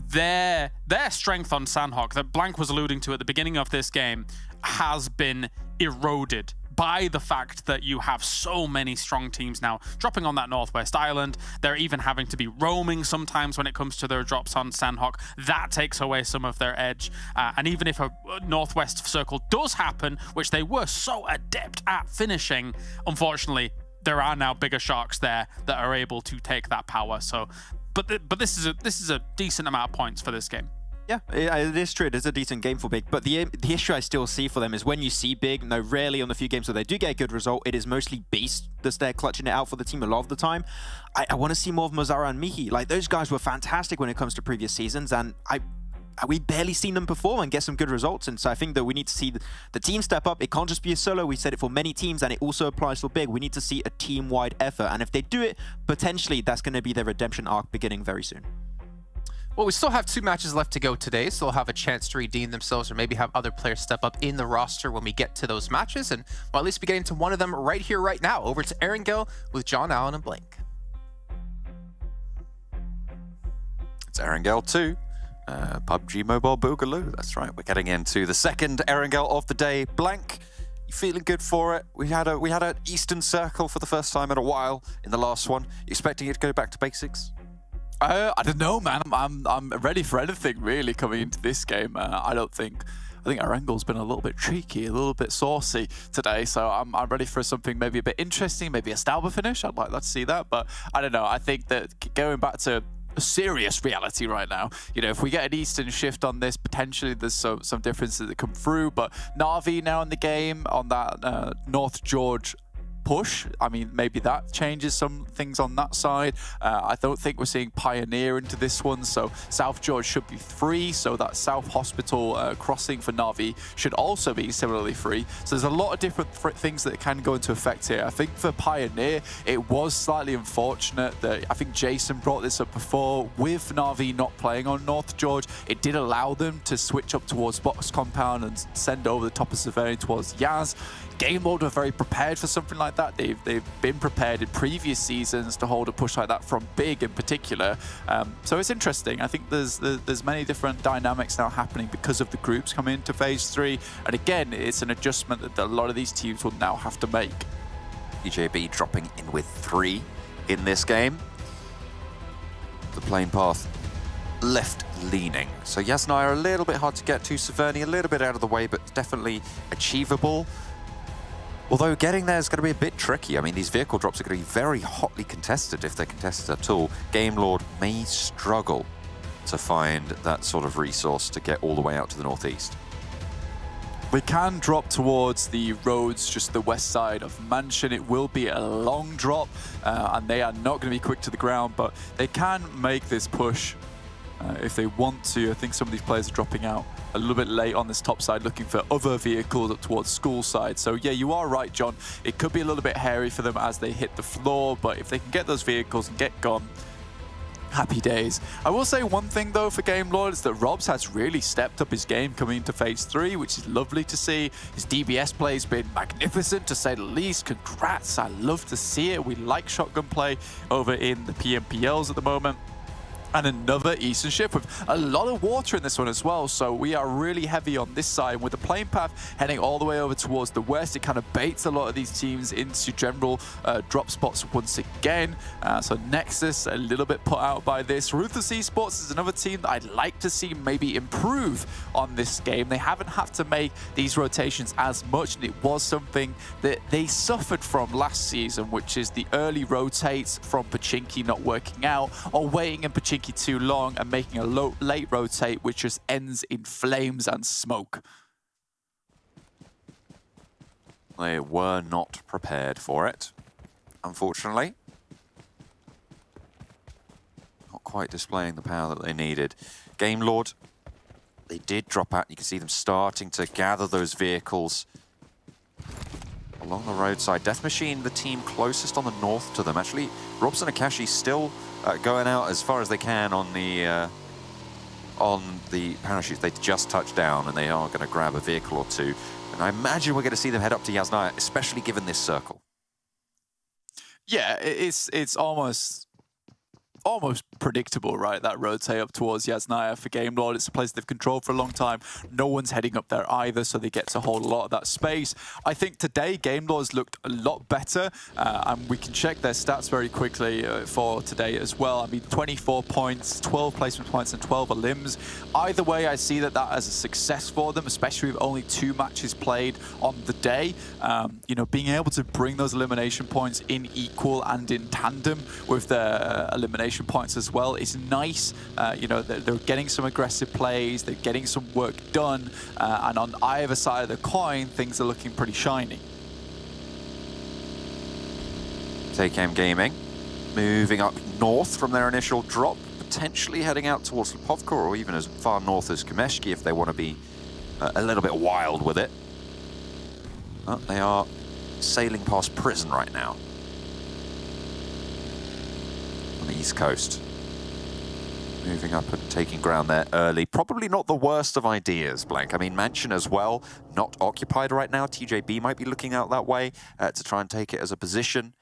their strength on Sanhok, that Blank was alluding to at the beginning of this game, has been eroded by the fact that you have so many strong teams now dropping on that Northwest Island. They're even having to be roaming sometimes when it comes to their drops on Sanhok. That takes away some of their edge. And even if a Northwest circle does happen, which they were so adept at finishing, unfortunately, there are now bigger sharks there that are able to take that power. So, but this is a decent amount of points for this game. Yeah, it is true. It is a decent game for Big, but the issue I still see for them is when you see Big, no, rarely on the few games where they do get a good result, it is mostly Beast that's there clutching it out for the team a lot of the time. I want to see more of Mazara and Mihi. Like, those guys were fantastic when it comes to previous seasons, and we barely seen them perform and get some good results. And so I think that we need to see the team step up. It can't just be a solo. We said it for many teams, and it also applies for Big. We need to see a team-wide effort, and if they do it, potentially that's going to be their redemption arc beginning very soon. Well, we still have 2 matches left to go today, so they'll have a chance to redeem themselves or maybe have other players step up in the roster when we get to those matches. And we'll at least be getting to one of them right here, right now. Over to Erangel with John Allen and Blank. It's Erangel 2. PUBG Mobile Boogaloo. That's right. We're getting into the second Erangel of the day. Blank, you feeling good for it? We had an Eastern Circle for the first time in a while in the last one. You expecting it to go back to basics? I don't know, man. I'm ready for anything really coming into this game. I think Erangel's been a little bit cheeky, a little bit saucy today, so I'm ready for something maybe a bit interesting, maybe a Stalber finish. I'd like to see that, but I don't know. I think that going back to a serious reality right now, you know, if we get an Eastern shift on this, potentially there's some differences that come through, but Na'Vi now in the game on that North George push, I mean, maybe that changes some things on that side. I don't think we're seeing Pioneer into this one, so South George should be free, so that South Hospital crossing for Na'Vi should also be similarly free. So there's a lot of different things that can go into effect here. I think for Pioneer, it was slightly unfortunate that, I think Jason brought this up before, with Na'Vi not playing on North George, it did allow them to switch up towards Box Compound and send over the top of Surveying towards Yaz. Game Mode were very prepared for something like that. They've been prepared in previous seasons to hold a push like that from Big in particular. So it's interesting. I think there's many different dynamics now happening because of the groups coming into Phase 3. And again, it's an adjustment that a lot of these teams will now have to make. TJB dropping in with 3 in this game. The plane path left leaning. So Yasnai are a little bit hard to get to. Severny a little bit out of the way, but definitely achievable. Although getting there is going to be a bit tricky. I mean, these vehicle drops are going to be very hotly contested if they're contested at all. Game Lord may struggle to find that sort of resource to get all the way out to the northeast. We can drop towards the roads, just the west side of Mansion. It will be a long drop, and they are not going to be quick to the ground, but they can make this push if they want to. I think some of these players are dropping out a little bit late on this top side, looking for other vehicles up towards school side. So yeah, you are right, John. It could be a little bit hairy for them as they hit the floor, but if they can get those vehicles and get gone, happy days. I will say one thing though for Game Lord is that Robs has really stepped up his game coming into Phase 3, which is lovely to see. His DBS play has been magnificent to say the least. Congrats, I love to see it. We like shotgun play over in the PMPLs at the moment. And another Eastern shift with a lot of water in this one as well. So we are really heavy on this side. With the plane path heading all the way over towards the west, it kind of baits a lot of these teams into general drop spots once again. So Nexus a little bit put out by this. Ruthless Esports is another team that I'd like to see maybe improve on this game. They haven't had to make these rotations as much, and it was something that they suffered from last season, which is the early rotates from Pachinki not working out, or waiting in Pachinki too long and making a late rotate which just ends in flames and smoke. They were not prepared for it, unfortunately. Not quite displaying the power that they needed. Game Lord, they did drop out. You can see them starting to gather those vehicles along the roadside. Death Machine, the team closest on the north to them. Actually, Robson Akashi still going out as far as they can on the parachutes. They just touched down and they are going to grab a vehicle or two. And I imagine we're going to see them head up to Yasnaya, especially given this circle. Yeah, it's almost predictable, right? That rotate up towards Yasnaya for Game Lord. It's a place they've controlled for a long time. No one's heading up there either, so they get to hold a lot of that space. I think today Game Lord's looked a lot better, and we can check their stats very quickly for today as well. I mean, 24 points, 12 placement points, and 12 limbs. Either way, I see that as a success for them, especially with only 2 matches played on the day. You know, being able to bring those elimination points in equal and in tandem with their elimination points as well is nice. You know, they're getting some aggressive plays, they're getting some work done, and on either side of the coin, things are looking pretty shiny. TakeAim Gaming moving up north from their initial drop, potentially heading out towards Lipovka or even as far north as Kameshki if they want to be a little bit wild with it. But they are sailing past Prison right now. On the east coast. Moving up and taking ground there early. Probably not the worst of ideas, Blank. I mean, Mansion as well, not occupied right now. TJB might be looking out that way to try and take it as a position.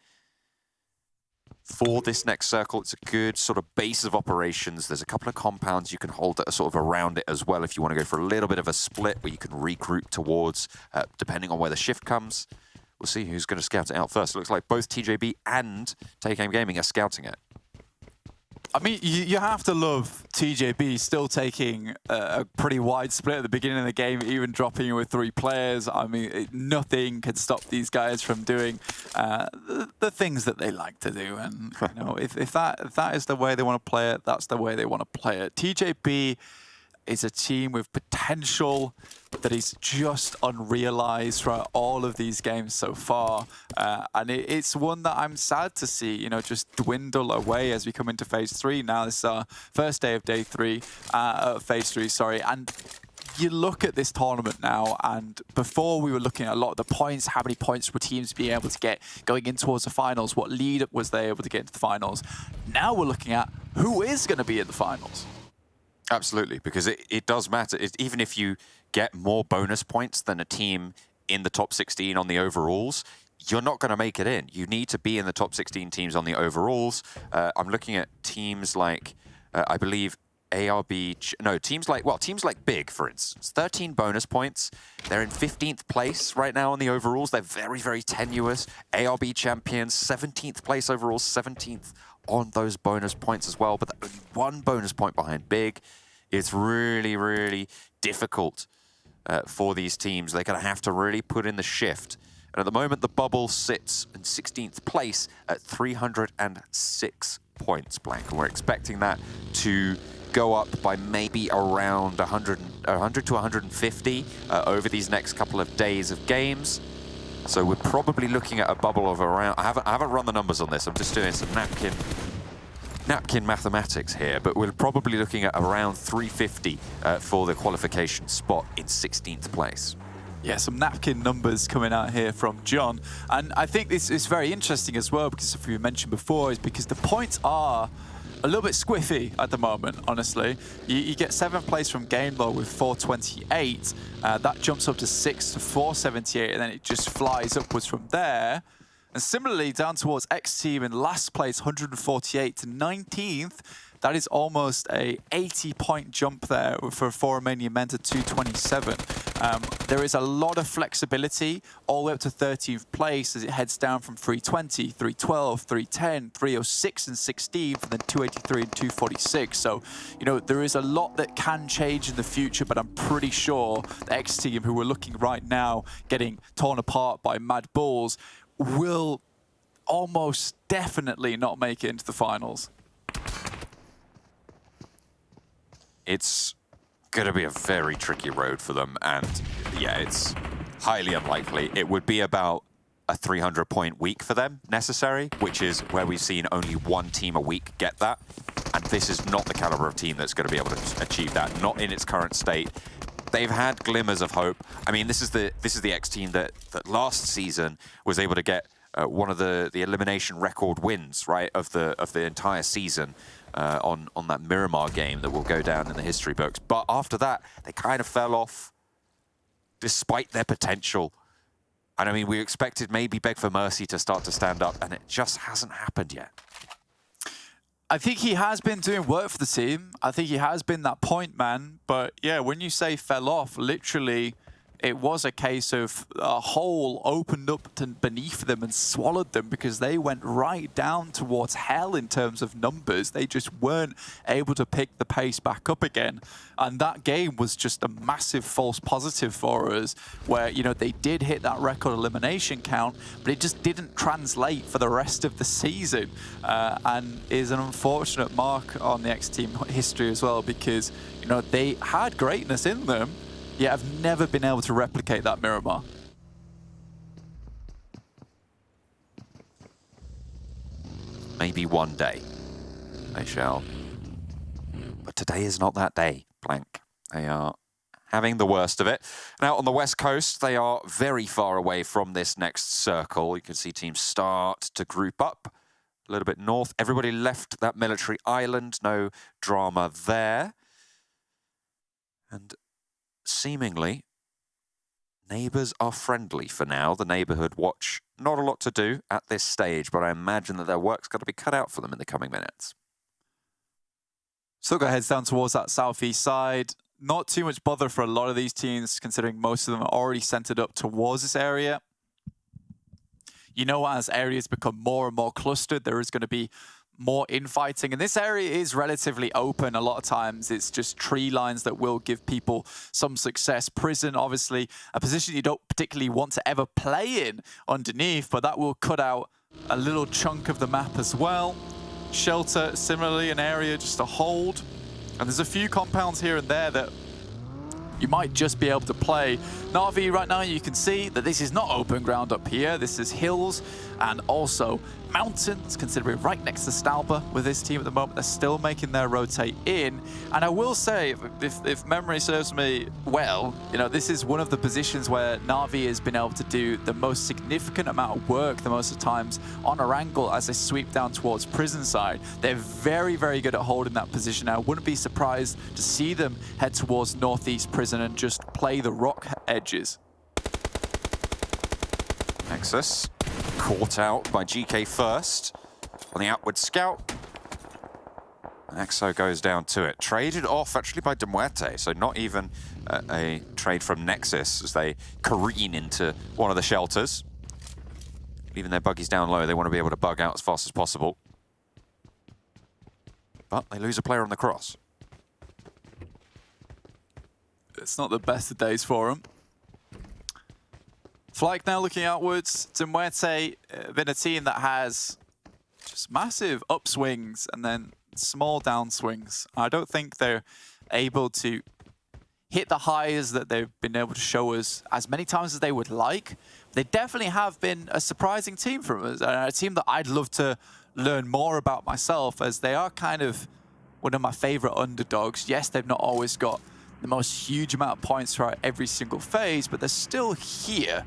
for this next circle. It's a good sort of base of operations. There's a couple of compounds you can hold that are sort of around it as well if you want to go for a little bit of a split where you can regroup towards, depending on where the shift comes. We'll see who's going to scout it out first. It looks like both TJB and Take Aim Gaming are scouting it. I mean, you have to love TJB still taking a pretty wide split at the beginning of the game, even dropping with 3 players. I mean, nothing can stop these guys from doing the things that they like to do. And you know, if that is the way they want to play it, that's the way they want to play it. TJB is a team with potential that is just unrealized throughout all of these games so far. And it's one that I'm sad to see, you know, just dwindle away as we come into phase 3. Now this is our first day of phase 3, sorry. And you look at this tournament now, and before we were looking at a lot of the points, how many points were teams being able to get going in towards the finals, what lead was they able to get into the finals. Now we're looking at who is going to be in the finals. Absolutely, because it does matter. Even if you get more bonus points than a team in the top 16 on the overalls, you're not going to make it in. You need to be in the top 16 teams on the overalls. I'm looking at teams like, I believe, teams like Big, for instance. 13 bonus points. They're in 15th place right now on the overalls. They're very, very tenuous. ARB champions, 17th place overall, 17th on those bonus points as well, but only 1 bonus point behind Big. It's really, really difficult for these teams. They're going to have to really put in the shift. And at the moment, the bubble sits in 16th place at 306 points, Blank. And we're expecting that to go up by maybe around 100 to 150 over these next couple of days of games. So we're probably looking at a bubble of around, I haven't run the numbers on this, I'm just doing some napkin mathematics here, but we're probably looking at around 350 for the qualification spot in 16th place. Yeah, some napkin numbers coming out here from John. And I think this is very interesting as well, because if we mentioned before, is because the points are a little bit squiffy at the moment, honestly. You get 7th place from GameLore with 428. That jumps up to 6th to 478, and then it just flies upwards from there. And similarly, down towards XTEAM in last place, 148 to 19th. That is almost a 80-point jump there for 4 Romanian men to 227. There is a lot of flexibility all the way up to 13th place as it heads down from 320, 312, 310, 306 and 16, and then 283 and 246. So, you know, there is a lot that can change in the future, but I'm pretty sure the XTEAM, who we're looking right now getting torn apart by MADBULLS, will almost definitely not make it into the finals. It's going to be a very tricky road for them, and yeah, it's highly unlikely. It would be about a 300-point week for them necessary, which is where we've seen only 1 team a week get that, and this is not the caliber of team that's going to be able to achieve that, not in its current state. They've had glimmers of hope. I mean, this is the X team that last season was able to get one of the elimination record wins, right, of the entire season on that Miramar game that will go down in the history books. But after that, they kind of fell off, despite their potential. And I mean, we expected maybe Beg for Mercy to start to stand up, and it just hasn't happened yet. I think he has been doing work for the team. I think he has been that point man. But yeah, when you say fell off, literally, it was a case of a hole opened up beneath them and swallowed them, because they went right down towards hell in terms of numbers. They just weren't able to pick the pace back up again. And that game was just a massive false positive for us, where, you know, they did hit that record elimination count, but it just didn't translate for the rest of the season. And is an unfortunate mark on the XTEAM history as well, because, you know, they had greatness in them, yet I've never been able to replicate that Miramar. Maybe one day they shall. But today is not that day, Blank. They are having the worst of it. Now, on the West Coast, they are very far away from this next circle. You can see teams start to group up a little bit north. Everybody left that military island. No drama there. And seemingly, neighbors are friendly for now. The neighborhood watch, not a lot to do at this stage, but I imagine that their work's got to be cut out for them in the coming minutes. Still got heads down towards that southeast side. Not too much bother for a lot of these teams, considering most of them are already centered up towards this area. You know, as areas become more and more clustered, there is going to be more infighting. And this area is relatively open. A lot of times it's just tree lines that will give people some success. Prison, obviously, a position you don't particularly want to ever play in underneath, but that will cut out a little chunk of the map as well. Shelter, similarly, an area just to hold. And there's a few compounds here and there that you might just be able to play. Na'Vi, right now you can see that this is not open ground up here. This is hills and also mountains, considering right next to Stalba with this team at the moment. They're still making their rotate in. And I will say, if memory serves me well, you know, this is one of the positions where Na'Vi has been able to do the most significant amount of work the most of the times on Erangel as they sweep down towards prison side. They're very, very good at holding that position. I wouldn't be surprised to see them head towards northeast prison and just play the rock edges. NEXUS caught out by GK first on the outward scout. And EXO goes down to it. Traded off actually by MUERTE, so not even a trade from NEXUS as they careen into one of the shelters. Leaving their buggies down low, they want to be able to bug out as fast as possible. But they lose a player on the cross. It's not the best of days for them. Flyke now looking outwards. MUERTE been a team that has just massive upswings and then small downswings. I don't think they're able to hit the highs that they've been able to show us as many times as they would like. They definitely have been a surprising team for us, and a team that I'd love to learn more about myself, as they are kind of one of my favorite underdogs. Yes, they've not always got the most huge amount of points throughout every single phase, but they're still here.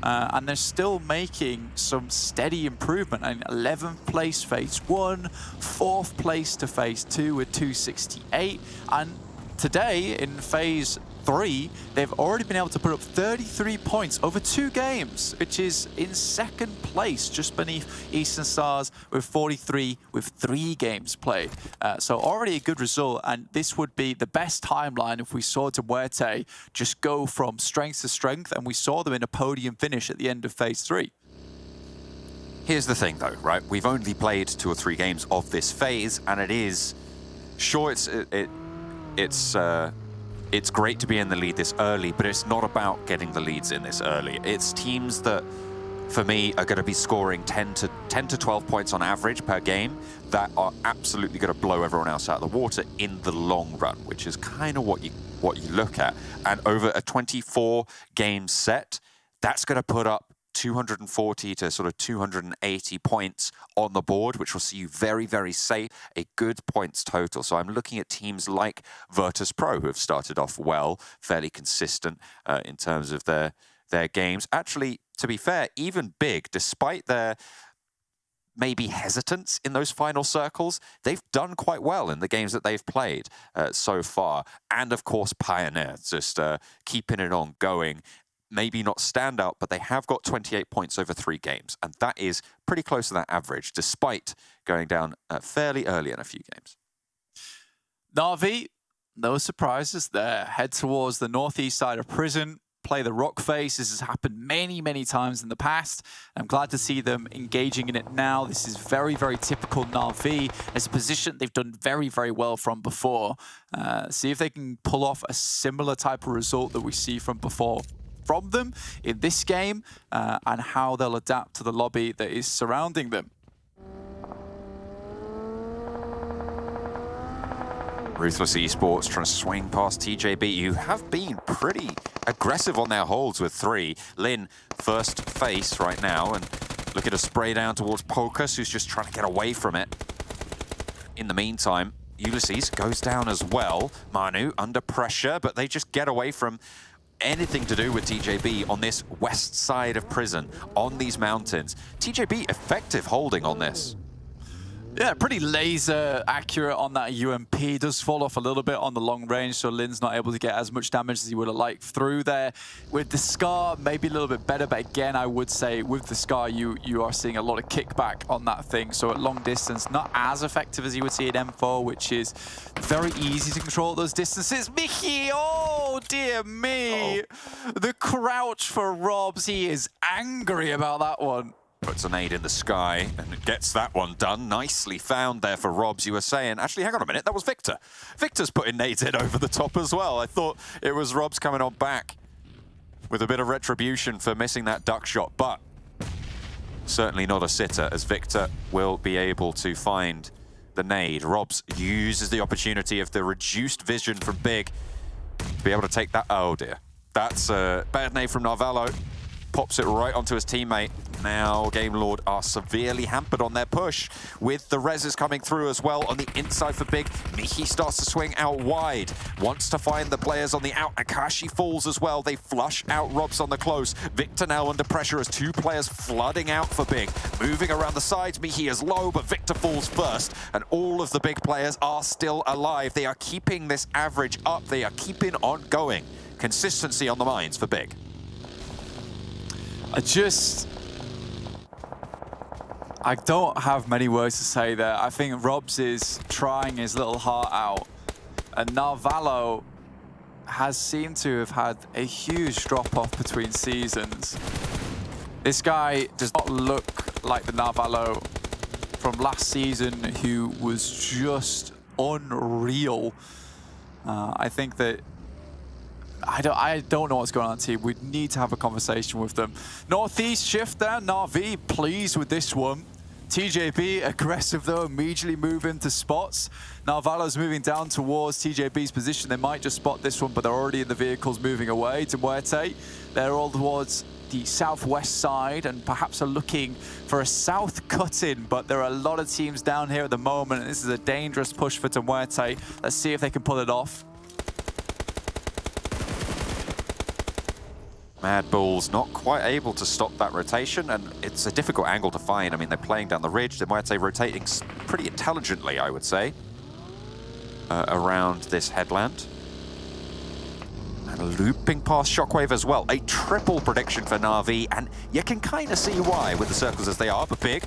And they're still making some steady improvement. In 11th place phase 1, 4th place to phase 2 with 268. And today in phase 3, they've already been able to put up 33 points over 2 games, which is in 2nd place, just beneath Eastern Stars with 43 with 3 games played. So already a good result, and this would be the best timeline if we saw MUERTE just go from strength to strength, and we saw them in a podium finish at the end of phase 3. Here's the thing though, right? We've only played 2 or 3 games of this phase, and it is, sure, it's great to be in the lead this early, but it's not about getting the leads in this early. It's teams that, for me, are going to be scoring 10 to 12 points on average per game that are absolutely going to blow everyone else out of the water in the long run, which is kind of what you look at. And over a 24-game set, that's going to put up 240 to sort of 280 points on the board, which will see you very, very safe, a good points total. So I'm looking at teams like VIRTUS.PRO, who have started off well, fairly consistent in terms of their games. Actually, to be fair, even big, despite their maybe hesitance in those final circles, they've done quite well in the games that they've played so far. And of course, PIONER, just keeping it on going. Maybe not stand out, but they have got 28 points over 3 games. And that is pretty close to that average, despite going down fairly early in a few games. Na'Vi, no surprises there. Head towards the northeast side of prison, play the rock face. This has happened many, many times in the past. I'm glad to see them engaging in it now. This is very, very typical Na'Vi. It's a position they've done very, very well from before. See if they can pull off a similar type of result that we see from before from them in this game, and how they'll adapt to the lobby that is surrounding them. Ruthless Esports trying to swing past TJB, who have been pretty aggressive on their holds with 3. Lin, first face right now, and looking to spray down towards Pocus, who's just trying to get away from it. In the meantime, Ulysses goes down as well. Manu under pressure, but they just get away from anything to do with TJB on this west side of prison, on these mountains. TJB effective holding on this. Yeah, pretty laser accurate on that UMP. Does fall off a little bit on the long range, so Lin's not able to get as much damage as he would have liked through there. With the Scar, maybe a little bit better, but again, I would say with the Scar, you are seeing a lot of kickback on that thing. So at long distance, not as effective as you would see at M4, which is very easy to control those distances. Mickey, oh dear me. The crouch for Robs, he is angry about that one. Puts a nade in the sky and gets that one done. Nicely found there for Robs, you were saying. Actually, hang on a minute, that was Victor. Victor's putting nades in over the top as well. I thought it was Robs coming on back with a bit of retribution for missing that duck shot, but certainly not a sitter, as Victor will be able to find the nade. Robs uses the opportunity of the reduced vision from Big to be able to take that. Oh dear. That's a bad nade from Narvalo. Pops it right onto his teammate. Now Game Lord are severely hampered on their push, with the reses coming through as well on the inside for Big. Mickey starts to swing out wide, wants to find the players on the out. Akashi falls as well. They flush out Robs on the close. Victor now under pressure as two players flooding out for Big. Moving around the sides, Mickey is low, but Victor falls first, and all of the big players are still alive. They are keeping this average up. They are keeping on going. Consistency on the minds for Big. I don't have many words to say there. I think Robs is trying his little heart out, and Narvalo has seemed to have had a huge drop-off between seasons. This guy does not look like the Narvalo from last season, who was just unreal. I think that I don't know what's going on, team. We need to have a conversation with them. Northeast shift there. Na'Vi pleased with this one. TJB aggressive though, immediately move into spots. Narvalo's moving down towards TJB's position. They might just spot this one, but they're already in the vehicles moving away. To MUERTE, they're all towards the southwest side and perhaps are looking for a south cut-in, but there are a lot of teams down here at the moment, and this is a dangerous push for MUERTE. Let's see if they can pull it off. MADBULLS not quite able to stop that rotation, and it's a difficult angle to find. I mean, they're playing down the ridge. They might say rotating pretty intelligently, I would say, around this headland. And looping past Shockwave as well. A triple prediction for Na'Vi, and you can kind of see why with the circles as they are, but Big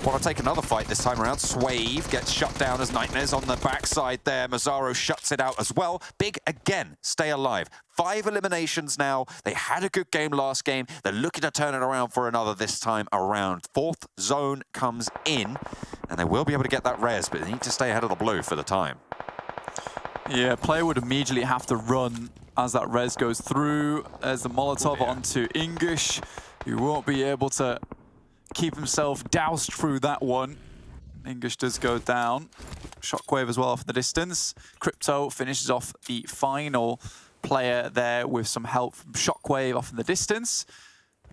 want to take another fight this time around. Swave gets shut down as Nightmare's on the backside there. Mazzaro shuts it out as well. Big, again, stay alive. 5 eliminations now. They had a good game last game. They're looking to turn it around for another this time around. 4th zone comes in, and they will be able to get that res, but they need to stay ahead of the blue for the time. Yeah, player would immediately have to run as that res goes through. There's the Molotov onto English, who won't be able to keep himself doused through that one. English does go down. Shockwave as well off the distance. Crypto finishes off the final player there with some help from Shockwave off in the distance.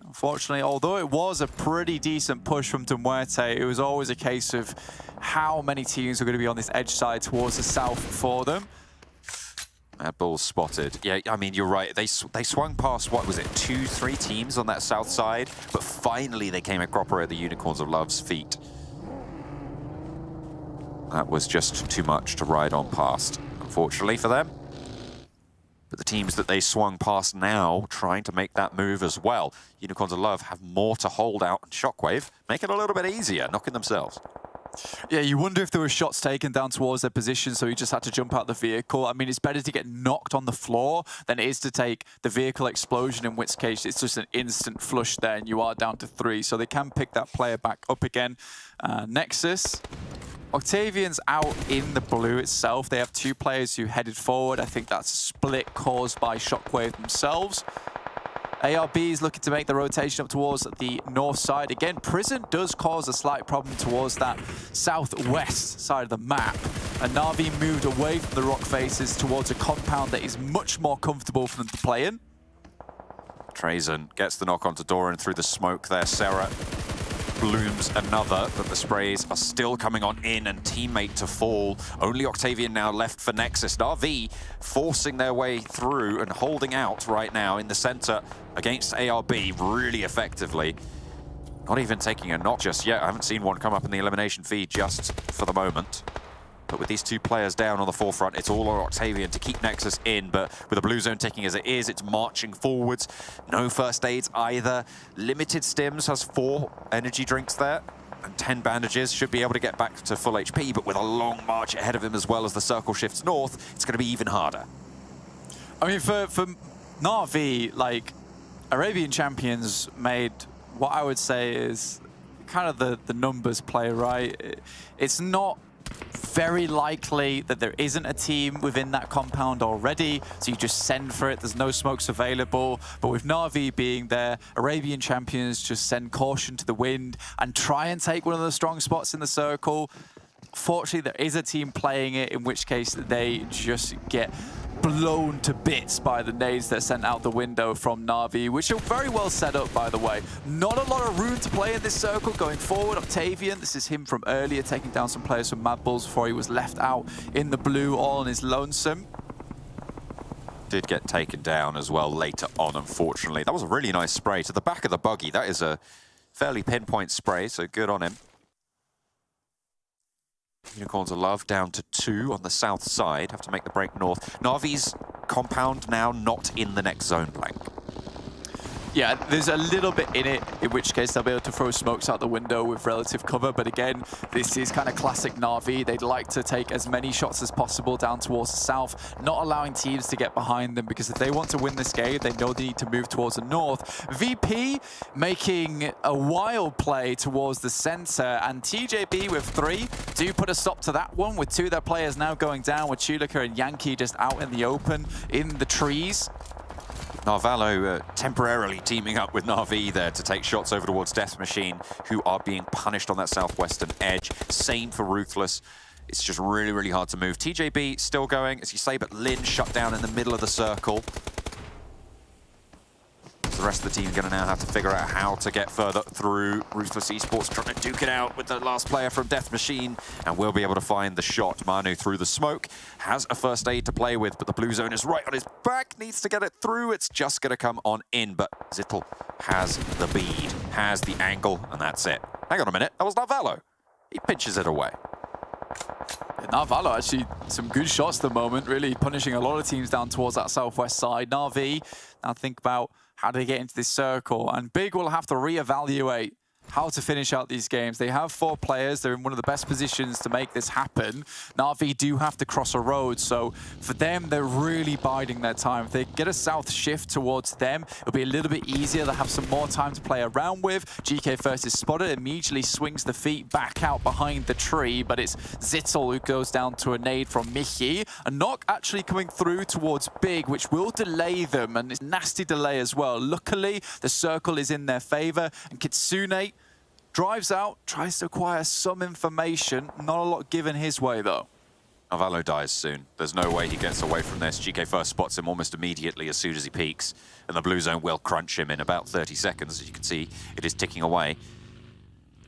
Unfortunately, although it was a pretty decent push from MUERTE, it was always a case of how many teams are going to be on this edge side towards the south for them. MADBULLS spotted. Yeah, I mean, you're right. They swung past, what was it, 2-3 teams on that south side, but finally they came a cropper at the Unicorns of Love's feet. That was just too much to ride on past, unfortunately for them. But the teams that they swung past now trying to make that move as well. Unicorns of Love have more to hold out, and Shockwave make it a little bit easier, knocking themselves. Yeah, you wonder if there were shots taken down towards their position, so he just had to jump out the vehicle. I mean, it's better to get knocked on the floor than it is to take the vehicle explosion, in which case it's just an instant flush there and you are down to 3. So they can pick that player back up again. Nexus. Octavian's out in the blue itself. They have 2 players who headed forward. I think that's a split caused by Shockwave themselves. ARB is looking to make the rotation up towards the north side. Again, Prison does cause a slight problem towards that southwest side of the map. And Na'Vi moved away from the rock faces towards a compound that is much more comfortable for them to play in. Trazen gets the knock onto Doran through the smoke there. Sarah blooms another, but the sprays are still coming on in, and teammate to fall. Only Octavian now left for Nexus. Na'Vi forcing their way through and holding out right now in the center against ARB really effectively. Not even taking a knock just yet. I haven't seen one come up in the elimination feed just for the moment. But with these two players down on the forefront, it's all on Octavian to keep Nexus in. But with the blue zone ticking as it is, it's marching forwards. No first aids either. Limited stims, has 4 energy drinks there. And 10 bandages, should be able to get back to full HP. But with a long march ahead of him as well as the circle shifts north, it's going to be even harder. I mean, for Na'Vi, like, Arabian Champions made what I would say is kind of the numbers play, right? It's not very likely that there isn't a team within that compound already, so you just send for it. There's no smokes available. But with Na'Vi being there, Arabian Champions just send caution to the wind and try and take one of the strong spots in the circle. Fortunately, there is a team playing it, in which case they just get blown to bits by the nades that are sent out the window from Na'Vi, which are very well set up, by the way. Not a lot of room to play in this circle going forward. Octavian, this is him from earlier, taking down some players from MADBULLS before he was left out in the blue all on his lonesome. Did get taken down as well later on, unfortunately. That was a really nice spray to the back of the buggy. That is a fairly pinpoint spray, so good on him. Unicorns of Love down to 2 on the south side. Have to make the break north. Na'Vi's compound now not in the next zone blank. Yeah, there's a little bit in it, in which case they'll be able to throw smokes out the window with relative cover. But again, this is kind of classic Na'Vi. They'd like to take as many shots as possible down towards the south, not allowing teams to get behind them, because if they want to win this game, they know they need to move towards the north. VP making a wild play towards the center, and TJB with 3 do put a stop to that one, with 2 of their players now going down, with Chulika and Yankee just out in the open, in the trees. Narvalo temporarily teaming up with Na'Vi there to take shots over towards Death Machine, who are being punished on that southwestern edge. Same for Ruthless. It's just really, really hard to move. TJB still going, as you say, but Lin shut down in the middle of the circle. The rest of the team are going to now have to figure out how to get further through. Ruthless Esports trying to duke it out with the last player from Death Machine, and will be able to find the shot. Manu through the smoke, has a first aid to play with, but the blue zone is right on his back, needs to get it through. It's just going to come on in, but Zittel has the bead, has the angle, and that's it. Hang on a minute, that was Narvalo. He pinches it away. Narvalo actually some good shots at the moment, really punishing a lot of teams down towards that southwest side. Na'Vi, now think about how do they get into this circle, and Big will have to reevaluate how to finish out these games. They have 4 players. They're in one of the best positions to make this happen. Na'Vi do have to cross a road, so for them, they're really biding their time. If they get a south shift towards them, it'll be a little bit easier. They'll have some more time to play around with. GK first is spotted, immediately swings the feet back out behind the tree, but it's Zittel who goes down to a nade from Mickey. A knock actually coming through towards Big, which will delay them, and it's nasty delay as well. Luckily, the circle is in their favor, and Kitsune drives out, tries to acquire some information. Not a lot given his way, though. Narvalo dies soon. There's no way he gets away from this. GK first spots him almost immediately as soon as he peeks, and the blue zone will crunch him in about 30 seconds. As you can see, it is ticking away.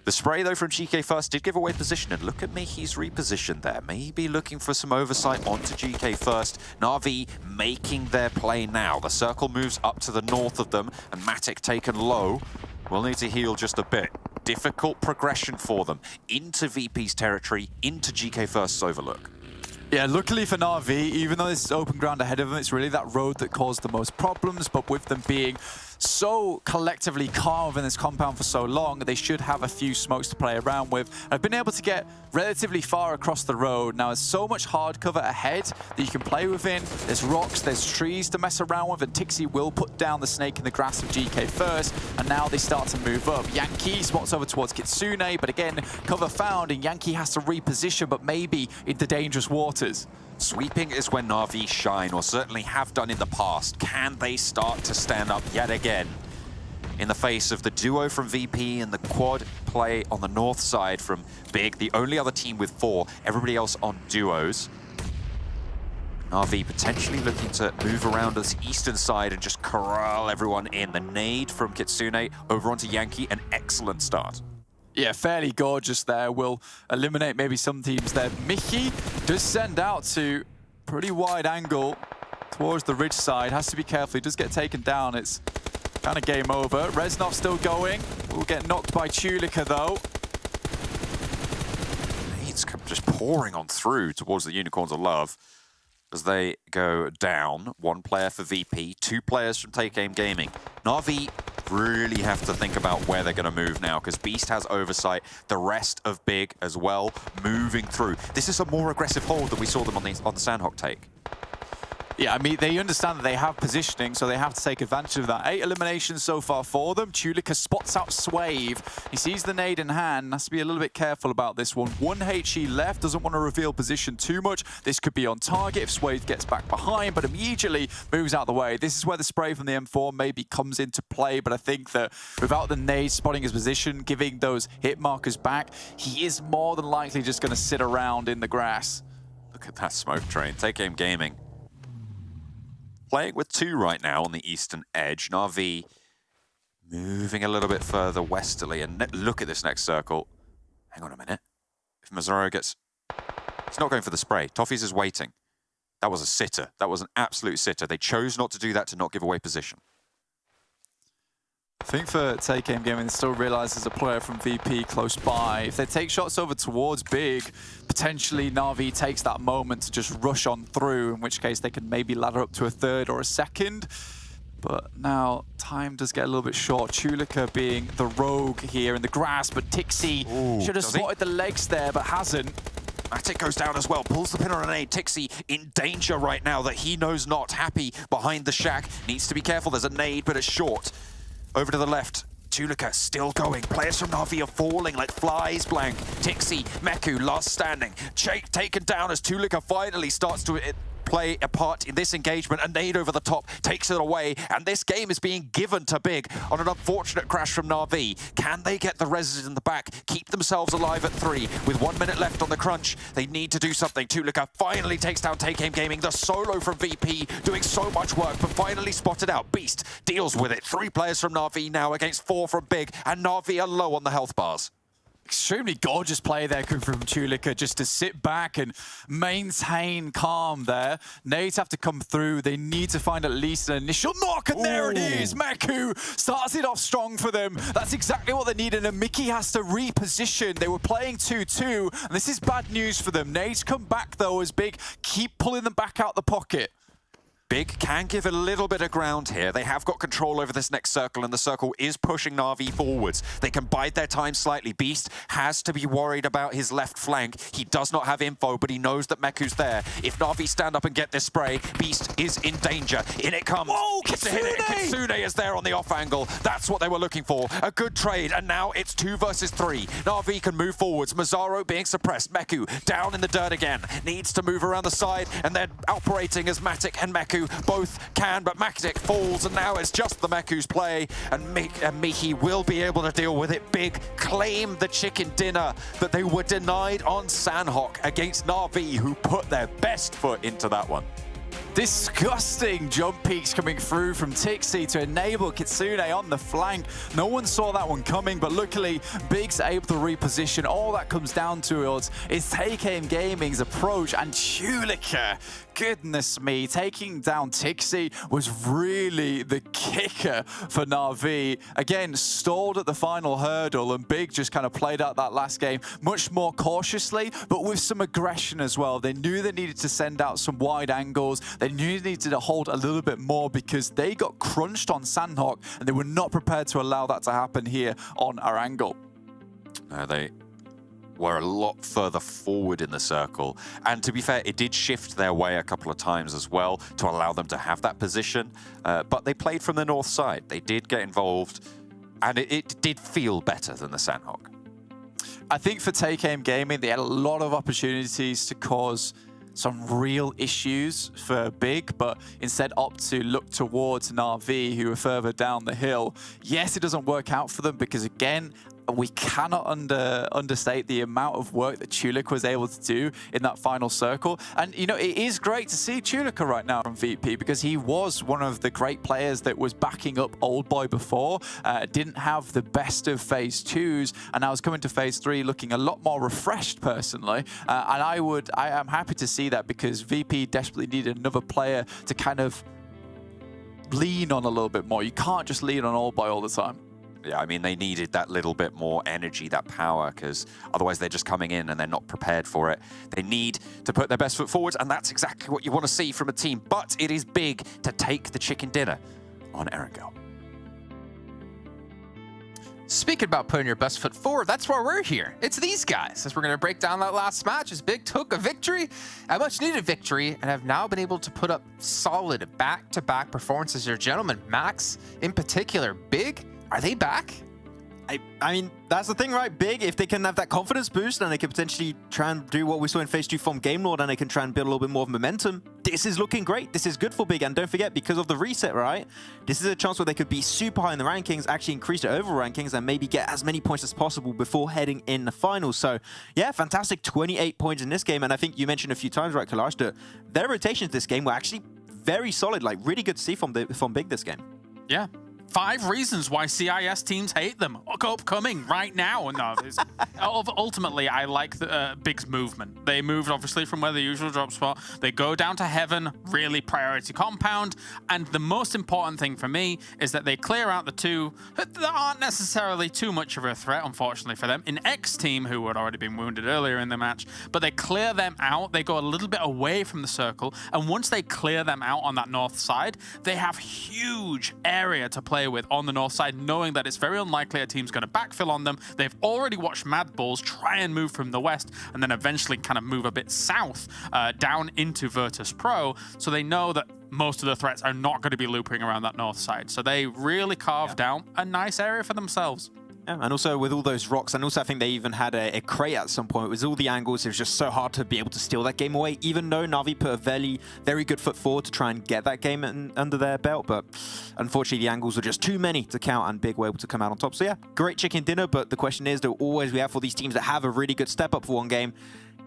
The spray, though, from GK first did give away position, and look at me, he's repositioned there. Maybe looking for some oversight onto GK first. Na'Vi making their play now. The circle moves up to the north of them, and Matic taken low. Will need to heal just a bit. Difficult progression for them into VP's territory, into GK First's overlook. Yeah, luckily for Na'Vi, even though this is open ground ahead of them, it's really that road that caused the most problems, but with them being so collectively calm within this compound for so long, they should have a few smokes to play around with. I've been able to get relatively far across the road. Now, there's so much hard cover ahead that you can play within. There's rocks, there's trees to mess around with, and Tixie will put down the snake in the grass of GK first, and now they start to move up. Yankee spots over towards Kitsune, but again, cover found, and Yankee has to reposition, but maybe into dangerous waters. Sweeping is when Na'Vi shine, or certainly have done in the past. Can they start to stand up yet again in the face of the duo from VP and the quad play on the north side from Big, the only other team with 4, everybody else on duos? Na'Vi potentially looking to move around this eastern side and just corral everyone in. The nade from Kitsune over onto Yankee, an excellent start. Yeah, fairly gorgeous there. Will eliminate maybe some teams there. Mickey does send out to pretty wide angle towards the ridge side. Has to be careful. He does get taken down. It's kind of game over. Reznov still going. Will get knocked by Tulika though. It's just pouring on through towards the Unicorns of Love as they go down. 1 player for VP, 2 players from Take Aim Gaming. Na'Vi really have to think about where they're going to move now because Beast has oversight. The rest of Big as well moving through. This is a more aggressive hold than we saw them on the Sanhok take. Yeah, I mean, they understand that they have positioning, so they have to take advantage of that. 8 eliminations so far for them. Tulika spots out Swave. He sees the nade in hand. Has to be a little bit careful about this one. 1 HE left. Doesn't want to reveal position too much. This could be on target if Swave gets back behind, but immediately moves out the way. This is where the spray from the M4 maybe comes into play, but I think that without the nade spotting his position, giving those hit markers back, he is more than likely just going to sit around in the grass. Look at that smoke train. Take Aim Gaming playing with 2 right now on the eastern edge. Na'Vi moving a little bit further westerly, and look at this next circle. Hang on a minute. If Mazzaro gets... He's not going for the spray. Toffees is waiting. That was a sitter. That was an absolute sitter. They chose not to do that to not give away position. I think for Take Aim Gaming, they still realize there's a player from VP close by. If they take shots over towards Big, potentially Na'Vi takes that moment to just rush on through, in which case they can maybe ladder up to a 3rd or a 2nd. But now time does get a little bit short. Tulika being the rogue here in the grass, but Tixi should have spotted the legs there, but hasn't. Matic goes down as well, pulls the pin on an nade. Tixi in danger right now that he knows not. Happy behind the shack, needs to be careful. There's a nade, but it's short. Over to the left, Tulika still going. Players from Na'Vi are falling like flies blank. Tixi, Meku, last standing. Taken down as Tulika finally starts to play a part in this engagement. A nade over the top takes it away, and this game is being given to Big on an unfortunate crash from Na'Vi. Can they get the reses in the back, keep themselves alive at 3? With 1 minute left on the crunch, they need to do something. Tulika finally takes down Take Aim Gaming. The solo from VP doing so much work, but finally spotted out. Beast deals with it. 3 players from Na'Vi now against 4 from Big, and Na'Vi are low on the health bars. Extremely gorgeous play there coming from Tulika, just to sit back and maintain calm there. Nades have to come through. They need to find at least an initial knock, and there it is. Meku starts it off strong for them. That's exactly what they needed, and Mickey has to reposition. They were playing 2-2, and this is bad news for them. Nades come back, though, as Big keep pulling them back out the pocket. Big can give a little bit of ground here. They have got control over this next circle, and the circle is pushing Na'Vi forwards. They can bide their time slightly. Beast has to be worried about his left flank. He does not have info, but he knows that Meku's there. If Na'Vi stand up and get this spray, Beast is in danger. In it comes. Whoa, It's a hit. Kitsune is there on the off angle. That's what they were looking for. A good trade, and now it's 2 versus 3. Na'Vi can move forwards. Mazzaro being suppressed. Meku down in the dirt again. Needs to move around the side, and they're operating as Matic and Meku both can, but Matic falls, and now it's just the Meku's play, and Mihi will be able to deal with it. Big claim the chicken dinner that they were denied on Sanhok against Na'Vi, who put their best foot into that one. Disgusting jump peaks coming through from Tixi to enable Kitsune on the flank. No one saw that one coming, but luckily Big's able to reposition. All that comes down to is Take Aim Gaming's approach, and Tulika, goodness me, taking down Tixi was really the kicker for Na'Vi. Again, stalled at the final hurdle, and Big just kind of played out that last game much more cautiously, but with some aggression as well. They knew they needed to send out some wide angles. They knew they needed to hold a little bit more because they got crunched on Sanhok, and they were not prepared to allow that to happen here on Erangel. No, they were a lot further forward in the circle, and to be fair, it did shift their way a couple of times as well to allow them to have that position, but they played from the north side. They did get involved, and it did feel better than the Sanhok. I think for Take Aim Gaming, they had a lot of opportunities to cause some real issues for Big, but instead opt to look towards Na'Vi, who are further down the hill. Yes, it doesn't work out for them because, again, we cannot understate the amount of work that Tulika was able to do in that final circle. And, you know, it is great to see Tulika right now from VP because he was one of the great players that was backing up Old Boy before, didn't have the best of phase 2s, and now is coming to phase 3 looking a lot more refreshed personally. And I am happy to see that because VP desperately needed another player to kind of lean on a little bit more. You can't just lean on all the time. Yeah, I mean, they needed that little bit more energy, that power, because otherwise they're just coming in and they're not prepared for it. They need to put their best foot forward, and that's exactly what you want to see from a team. But it is big to take the chicken dinner on Erangel. Speaking about putting your best foot forward, that's why we're here. It's these guys, as we're going to break down that last match as Big took a victory, a much-needed victory, and have now been able to put up solid back-to-back performances. Your gentlemen, Max in particular, Big, are they back? I mean, that's the thing, right? Big, if they can have that confidence boost and they can potentially try and do what we saw in Phase 2 from Game Lord and they can try and build a little bit more of momentum, this is looking great. This is good for Big. And don't forget, because of the reset, right? This is a chance where they could be super high in the rankings, actually increase their overall rankings and maybe get as many points as possible before heading in the finals. So, yeah, fantastic 28 points in this game. And I think you mentioned a few times, right, Kalash, that their rotations this game were actually very solid, like really good to see from Big this game. Yeah. 5 reasons why CIS teams hate them. Upcoming right now. No, ultimately, I like the Big's movement. They moved, obviously, from where the usual drop spot. They go down to Heaven, really priority compound. And the most important thing for me is that they clear out the 2 that aren't necessarily too much of a threat, unfortunately, for them. In XTEAM, who had already been wounded earlier in the match. But they clear them out. They go a little bit away from the circle. And once they clear them out on that north side, they have huge area to play with on the north side, knowing that it's very unlikely a team's going to backfill on them. They've already watched MADBULLS try and move from the west and then eventually kind of move a bit south down into VIRTUS.PRO, so they know that most of the threats are not going to be looping around that north side. So they really carved down a nice area for themselves. Yeah, and also with all those rocks, and also I think they even had a crate at some point. With all the angles, it was just so hard to be able to steal that game away, even though Na'Vi put a very good foot forward to try and get that game under their belt. But unfortunately, the angles were just too many to count, and Big were able to come out on top. So yeah, great chicken dinner, but the question is, that always we have for these teams that have a really good step up for one game,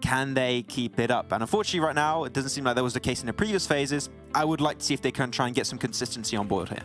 can they keep it up? And unfortunately right now, it doesn't seem like that was the case in the previous phases. I would like to see if they can try and get some consistency on board here.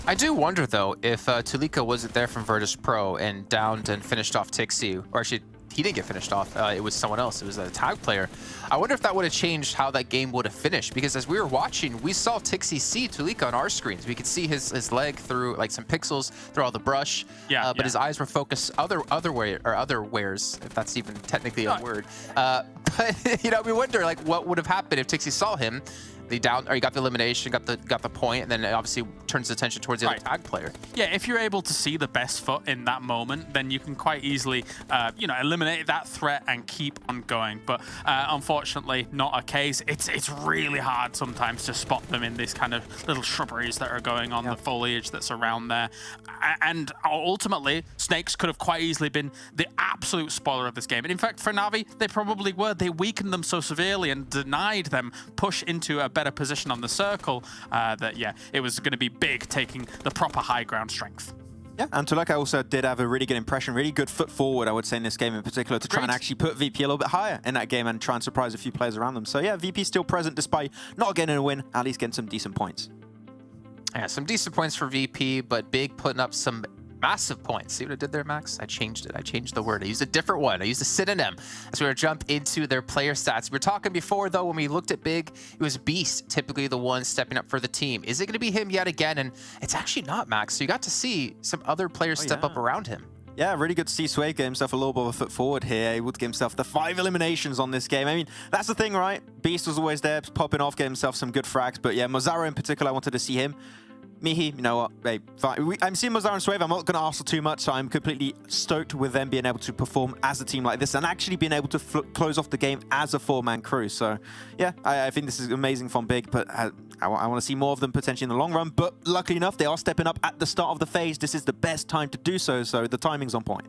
I do wonder, though, if Tulika wasn't there from VIRTUS.PRO and downed and finished off Tixi, or actually, he didn't get finished off. It was someone else. It was a tag player. I wonder if that would have changed how that game would have finished, because as we were watching, we saw Tixi see Tulika on our screens. We could see his leg through, like, some pixels through all the brush, but his eyes were focused otherwheres, if that's even technically a word. But, you know, we wonder, like, what would have happened if Tixi saw him. He got the elimination, got the point, and then it obviously turns attention towards the other tag player. Yeah, if you're able to see the best foot in that moment, then you can quite easily, eliminate that threat and keep on going. But unfortunately, not a case. It's really hard sometimes to spot them in this kind of little shrubberies that are going on, the foliage that's around there. And ultimately, Snakes could have quite easily been the absolute spoiler of this game. And in fact, for Na'Vi, they probably were. They weakened them so severely and denied them push into a better position on the circle that, yeah, it was going to be Big taking the proper high ground strength. Yeah, and Tulika also did have a really good impression, really good foot forward, I would say, in this game in particular, to try and actually put VP a little bit higher in that game and try and surprise a few players around them. So yeah, VP still present despite not getting a win, at least getting some decent points. Yeah, some decent points for VP, but Big putting up some massive points. See what I did there, Max? I changed it. I changed the word. I used a different one. I used a synonym. As we were to jump into their player stats. We were talking before, though, when we looked at Big, it was Beast, typically the one stepping up for the team. Is it going to be him yet again? And it's actually not, Max. So you got to see some other players step up around him. Yeah, really good to see Sway get himself a little bit of a foot forward here, able to get himself the 5 eliminations on this game. I mean, that's the thing, right? Beast was always there, popping off, getting himself some good frags. But yeah, Mozaro in particular, I wanted to see him. Mihi, you know what, hey, fine. I'm seeing Mozaro and Swave. I'm not going to ask for too much, so I'm completely stoked with them being able to perform as a team like this and actually being able to close off the game as a 4-man crew. So, yeah, I think this is amazing from Big, but I want to see more of them potentially in the long run. But luckily enough, they are stepping up at the start of the phase. This is the best time to do so, so the timing's on point.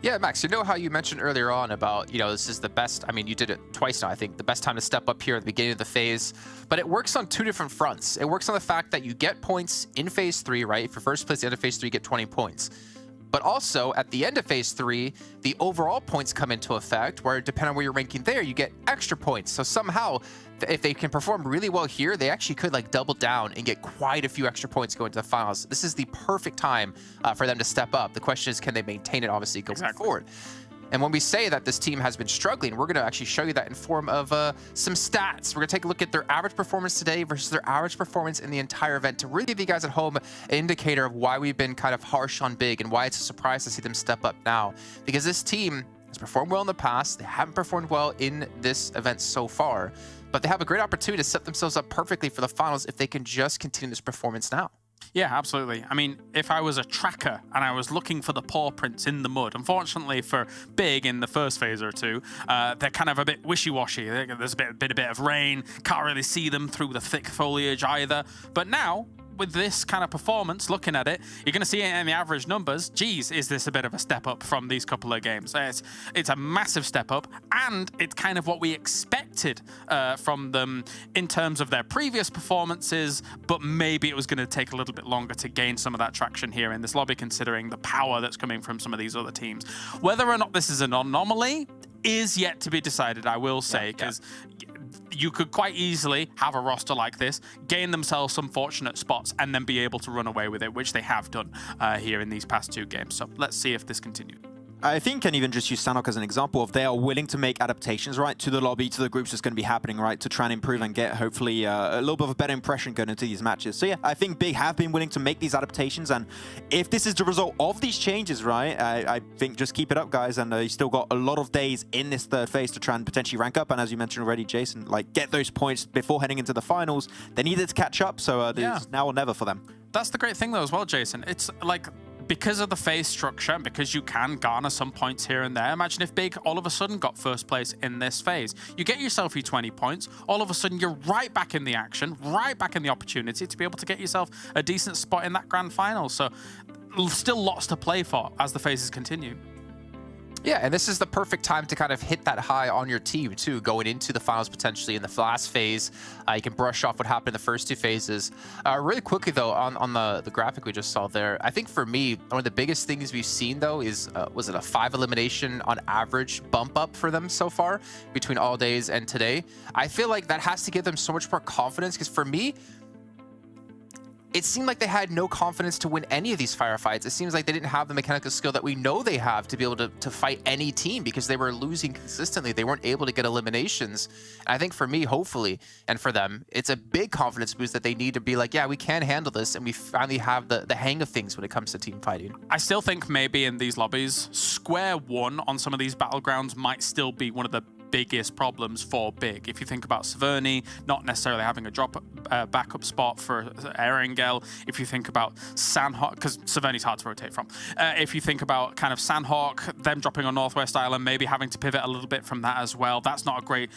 Yeah, Max, you know how you mentioned earlier on about, you know, this is the best, I mean, you did it twice now, I think, the best time to step up here at the beginning of the phase, but it works on 2 different fronts. It works on the fact that you get points in phase 3, right? If you're first place at the end of phase 3, you get 20 points. But also, at the end of phase 3, the overall points come into effect, where depending on where you're ranking there, you get extra points. So somehow, if they can perform really well here, they actually could like double down and get quite a few extra points going to the finals. This is the perfect time for them to step up. The question is, can they maintain it, obviously, going forward? And when we say that this team has been struggling, we're going to actually show you that in form of some stats. We're going to take a look at their average performance today versus their average performance in the entire event to really give you guys at home an indicator of why we've been kind of harsh on Big and why it's a surprise to see them step up now. Because this team has performed well in the past. They haven't performed well in this event so far, but they have a great opportunity to set themselves up perfectly for the finals if they can just continue this performance now. Yeah, absolutely. I mean, if I was a tracker and I was looking for the paw prints in the mud, unfortunately for Big in the first phase or two, they're kind of a bit wishy-washy. There's a bit of rain, can't really see them through the thick foliage either. But now, with this kind of performance, looking at it, you're going to see it in the average numbers. Geez, is this a bit of a step up from these couple of games? It's a massive step up, and it's kind of what we expected from them in terms of their previous performances, but maybe it was going to take a little bit longer to gain some of that traction here in this lobby, considering the power that's coming from some of these other teams. Whether or not this is an anomaly is yet to be decided, I will say, because you could quite easily have a roster like this, gain themselves some fortunate spots, and then be able to run away with it, which they have done here in these past 2 games. So let's see if this continues. I think can even just use Sanhok as an example of they are willing to make adaptations, right, to the lobby, to the groups that's going to be happening, right, to try and improve and get hopefully a little bit of a better impression going into these matches. So yeah, I think Big have been willing to make these adaptations, and if this is the result of these changes, right, I think just keep it up, guys, and you still got a lot of days in this third phase to try and potentially rank up, and as you mentioned already, Jason, like get those points before heading into the finals. They needed to catch up, so there's now or never for them. That's the great thing though as well, Jason. It's like, because of the phase structure, and because you can garner some points here and there, imagine if Big all of a sudden got first place in this phase. You get yourself your 20 points, all of a sudden you're right back in the action, right back in the opportunity to be able to get yourself a decent spot in that grand final. So still lots to play for as the phases continue. Yeah, and this is the perfect time to kind of hit that high on your team, too, going into the finals potentially in the last phase. You can brush off what happened in the first 2 phases. Really quickly, though, on the graphic we just saw there, I think for me, one of the biggest things we've seen, though, is, was it a 5 elimination on average bump up for them so far between all days and today? I feel like that has to give them so much more confidence, because for me, it seemed like they had no confidence to win any of these firefights. It seems like they didn't have the mechanical skill that we know they have to be able to fight any team, because they were losing consistently. They weren't able to get eliminations. And I think for me, hopefully, and for them, it's a big confidence boost that they need to be like, yeah, we can handle this, and we finally have the hang of things when it comes to team fighting. I still think maybe in these lobbies, square one on some of these battlegrounds might still be one of the biggest problems for Big. If you think about Severny not necessarily having a drop backup spot for Erangel, if you think about Sanhok, because Severny's hard to rotate from, if you think about kind of Sanhok, them dropping on Northwest Island, maybe having to pivot a little bit from that as well, that's not a great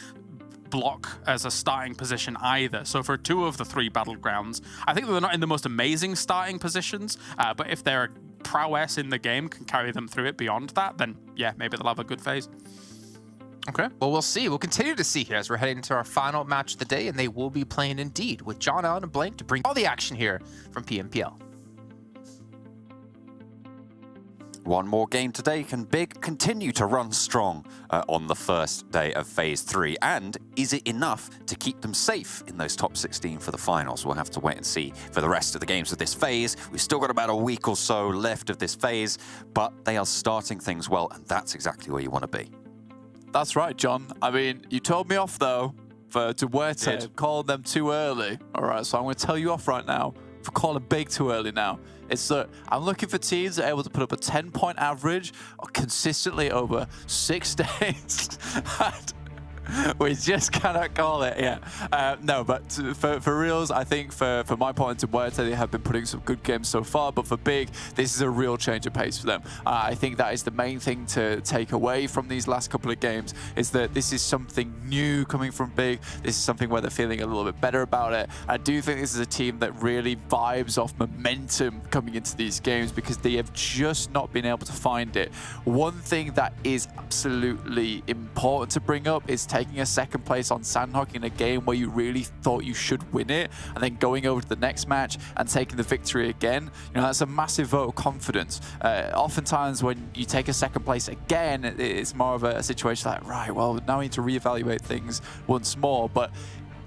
block as a starting position either. So for 2 of the 3 battlegrounds, I think they're not in the most amazing starting positions, but if their prowess in the game can carry them through it beyond that, then yeah, maybe they'll have a good phase. Okay, well, we'll see. We'll continue to see here as we're heading into our final match of the day, and they will be playing Indeed with John Allen and Blank to bring all the action here from PMPL. One more game today. Can Big continue to run strong on the first day of Phase 3? And is it enough to keep them safe in those top 16 for the finals? We'll have to wait and see for the rest of the games of this phase. We've still got about a week or so left of this phase, but they are starting things well, and that's exactly where you want to be. That's right, John. I mean, you told me off, though, for MUERTE calling them too early. All right, so I'm going to tell you off right now for calling Big too early now. It's that I'm looking for teams that are able to put up a 10-point average consistently over 6 days. We just cannot call it, yeah. No, but for reals, I think for my point in MUERTE, they have been putting some good games so far, but for Big, this is a real change of pace for them. I think that is the main thing to take away from these last couple of games, is that this is something new coming from Big. This is something where they're feeling a little bit better about it. I do think this is a team that really vibes off momentum coming into these games, because they have just not been able to find it. One thing that is absolutely important to bring up is taking a second place on Sanhok in a game where you really thought you should win it, and then going over to the next match and taking the victory again. You know, that's a massive vote of confidence. Oftentimes when you take a second place again, it's more of a situation like, right, well, now we need to reevaluate things once more. But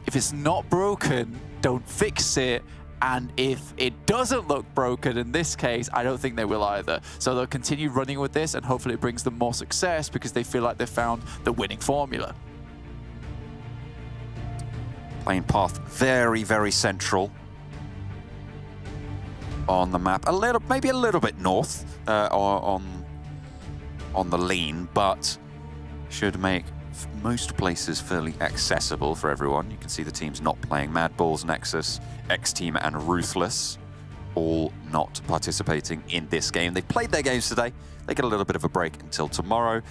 if it's not broken, don't fix it. And if it doesn't look broken in this case, I don't think they will either. So they'll continue running with this, and hopefully it brings them more success because they feel like they've found the winning formula. Playing path very, very central on the map. Maybe a little bit north on the lean, but should make most places fairly accessible for everyone. You can see the teams not playing. MADBULLS, NEXUS, XTEAM, and RUTHLESS all not participating in this game. They played their games today. They get a little bit of a break until tomorrow.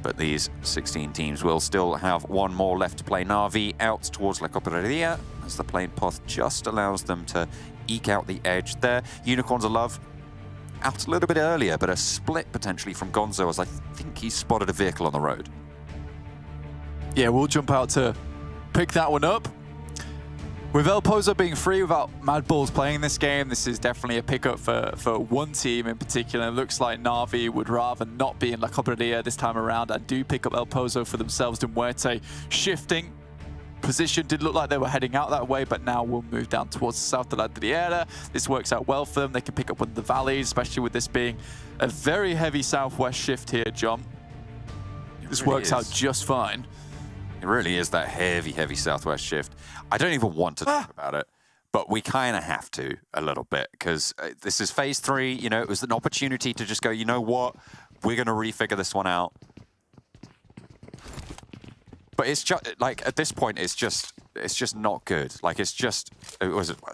But these 16 teams will still have one more left to play. Na'Vi out towards La Copereria, as the plane path just allows them to eke out the edge there. Unicorns of Love out a little bit earlier, but a split potentially from Gonzo, as I think he spotted a vehicle on the road. Yeah, we'll jump out to pick that one up. With El Pozo being free without MADBULLS playing this game, this is definitely a pickup for one team in particular. It looks like Na'Vi would rather not be in La Copereria this time around and do pick up El Pozo for themselves. MUERTE shifting position. Did look like they were heading out that way, but now we'll move down towards the south of La Driera. This works out well for them. They can pick up one of the valleys, especially with this being a very heavy southwest shift here, John. This works out just fine. It really is that heavy, heavy southwest shift. I don't even want to talk about it, but we kind of have to a little bit, because this is phase 3. You know, it was an opportunity to just go, you know what, we're going to refigure this one out. But it's just, like, at this point, it's just not good. Like, it's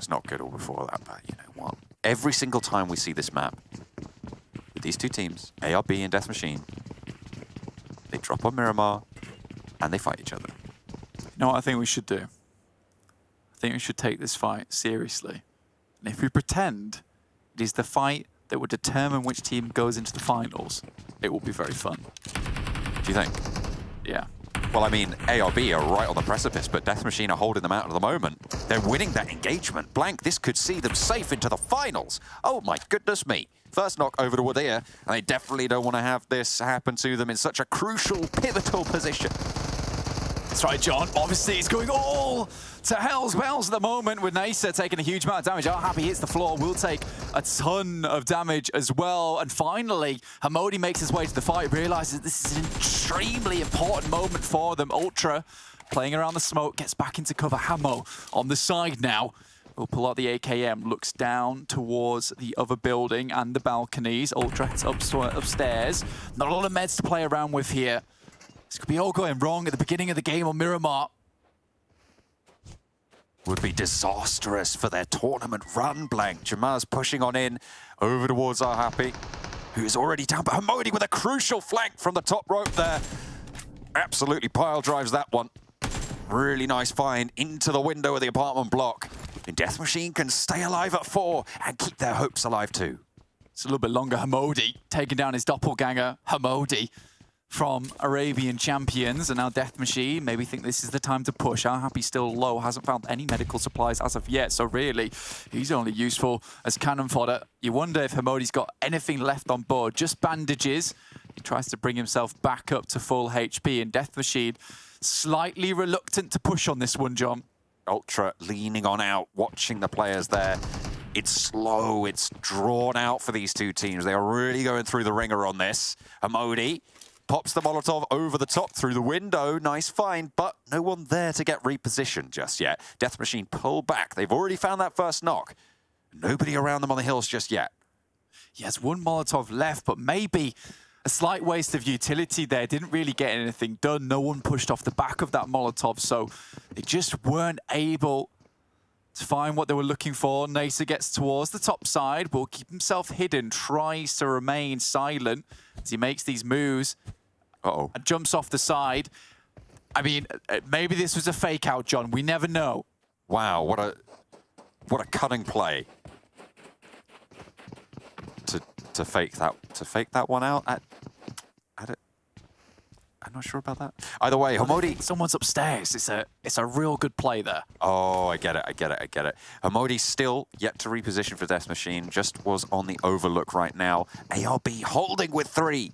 not good all before that, but you know what? Every single time we see this map, with these two teams, ARB and Death Machine, they drop on Miramar, and they fight each other. You know what I think we should do? I think we should take this fight seriously. And if we pretend it is the fight that will determine which team goes into the finals, it will be very fun. Do you think? Yeah. Well, I mean, ARB are right on the precipice, but Death Machine are holding them out at the moment. They're winning that engagement. Blank, this could see them safe into the finals. Oh my goodness me. First knock over to Wadea, and they definitely don't want to have this happen to them in such a crucial, pivotal position. That's right, John. Obviously, it's going all to hell's bells at the moment, with Nisa taking a huge amount of damage. Our Happy hits the floor, will take a ton of damage as well. And finally, Hamodi makes his way to the fight, realizes this is an extremely important moment for them. Ultra, playing around the smoke, gets back into cover. Hamo on the side now. We'll pull out the AKM, looks down towards the other building and the balconies. Ultra heads upstairs. Not a lot of meds to play around with here. This could be all going wrong at the beginning of the game on Miramar. Would be disastrous for their tournament run, Blank. Jamar's pushing on in over towards our Happy, who's already down. But Hamodi with a crucial flank from the top rope there. Absolutely pile drives that one. Really nice find into the window of the apartment block. And Death Machine can stay alive at 4 and keep their hopes alive too. It's a little bit longer. Hamodi taking down his doppelganger, Hamodi, from Arabian Champions, and now Death Machine maybe think this is the time to push. Our Happy still low, hasn't found any medical supplies as of yet, so really, he's only useful as cannon fodder. You wonder if Hamodi's got anything left on board, just bandages. He tries to bring himself back up to full HP, and Death Machine slightly reluctant to push on this one, John. Ultra leaning on out, watching the players there. It's slow, it's drawn out for these two teams. They are really going through the ringer on this. Hamodi pops the Molotov over the top through the window. Nice find, but no one there to get repositioned just yet. Death Machine pull back. They've already found that first knock. Nobody around them on the hills just yet. He has one Molotov left, but maybe a slight waste of utility there. Didn't really get anything done. No one pushed off the back of that Molotov, so they just weren't able to find what they were looking for. Nasa gets towards the top side, will keep himself hidden, tries to remain silent as he makes these moves. And jumps off the side. I mean, maybe this was a fake out, John. We never know. Wow, what a cunning play to fake that one out. I'm not sure about that. Either way, Hamodi. Someone's upstairs. It's a real good play there. Oh, I get it. Hamodi still yet to reposition for Death Machine. Just was on the overlook right now. ARB holding with 3.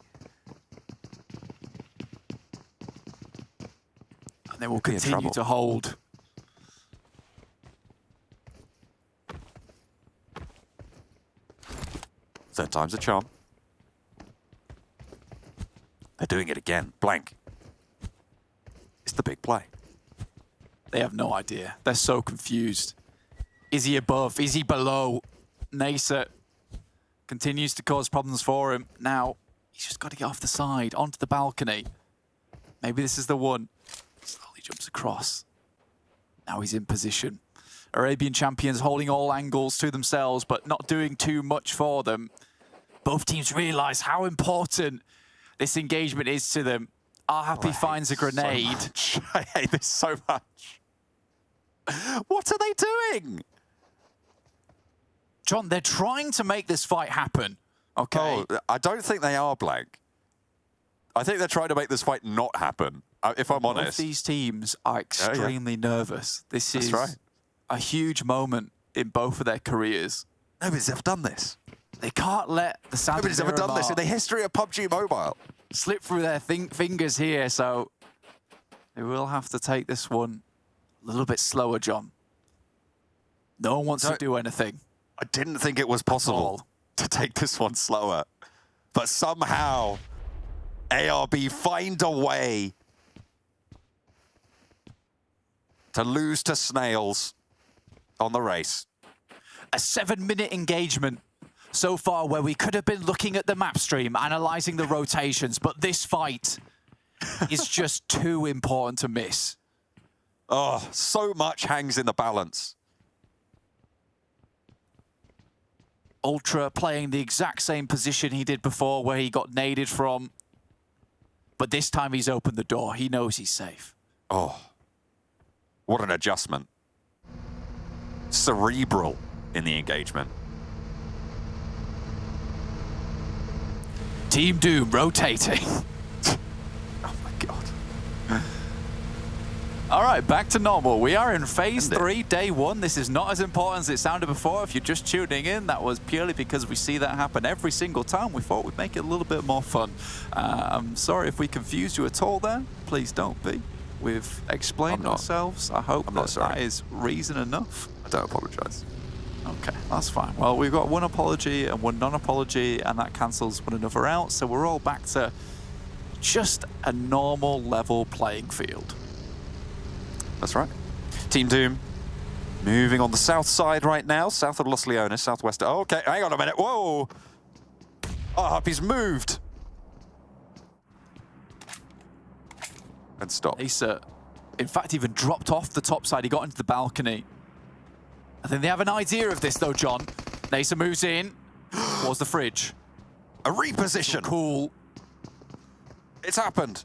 And they will continue to hold. Third time's a charm. They're doing it again. Blank. It's the big play. They have no idea. They're so confused. Is he above? Is he below? NEXUS continues to cause problems for him. Now, he's just got to get off the side, onto the balcony. Maybe this is the one. Slowly jumps across. Now he's in position. Arabian champions holding all angles to themselves, but not doing too much for them. Both teams realize how important this engagement is to them. Happy finds a grenade. So I hate this so much. What are they doing? John, they're trying to make this fight happen. Okay. Oh, I don't think they are, Blank. I think they're trying to make this fight not happen, if I'm honest. Both these teams are extremely nervous. This is right. a huge moment in both of their careers. Nobody's ever done this. They can't let the sound Nobody's of ever done this in Miramar the history of PUBG Mobile. slip through their fingers here, so they will have to take this one a little bit slower, John. No one wants to do anything. I didn't think it was possible to take this one slower. But somehow, ARB find a way to lose to snails on the race. A 7-minute engagement so far where we could have been looking at the map stream, analyzing the rotations, but this fight is just too important to miss. Oh, so much hangs in the balance. Ultra playing the exact same position he did before where he got naded from. But this time he's opened the door. He knows he's safe. Oh, what an adjustment. Cerebral in the engagement. Team Doom rotating. Oh my God. All right, back to normal. We are in phase 3, day 1. This is not as important as it sounded before. If you're just tuning in, that was purely because we see that happen every single time. We thought we'd make it a little bit more fun. I'm sorry if we confused you at all there. Please don't be. We've explained ourselves. I hope that is reason enough. I don't apologize. Okay, that's fine. Well, we've got one apology and one non-apology, and that cancels one another out. So we're all back to just a normal level playing field. That's right. Team Doom moving on the south side right now, south of Los Leones, southwest. Oh, okay, hang on a minute. Whoa. Oh, he's moved. And stopped. Asa, in fact, even dropped off the top side. He got into the balcony. I think they have an idea of this, though, John. Asa moves in towards the fridge. A reposition. Cool. It's happened.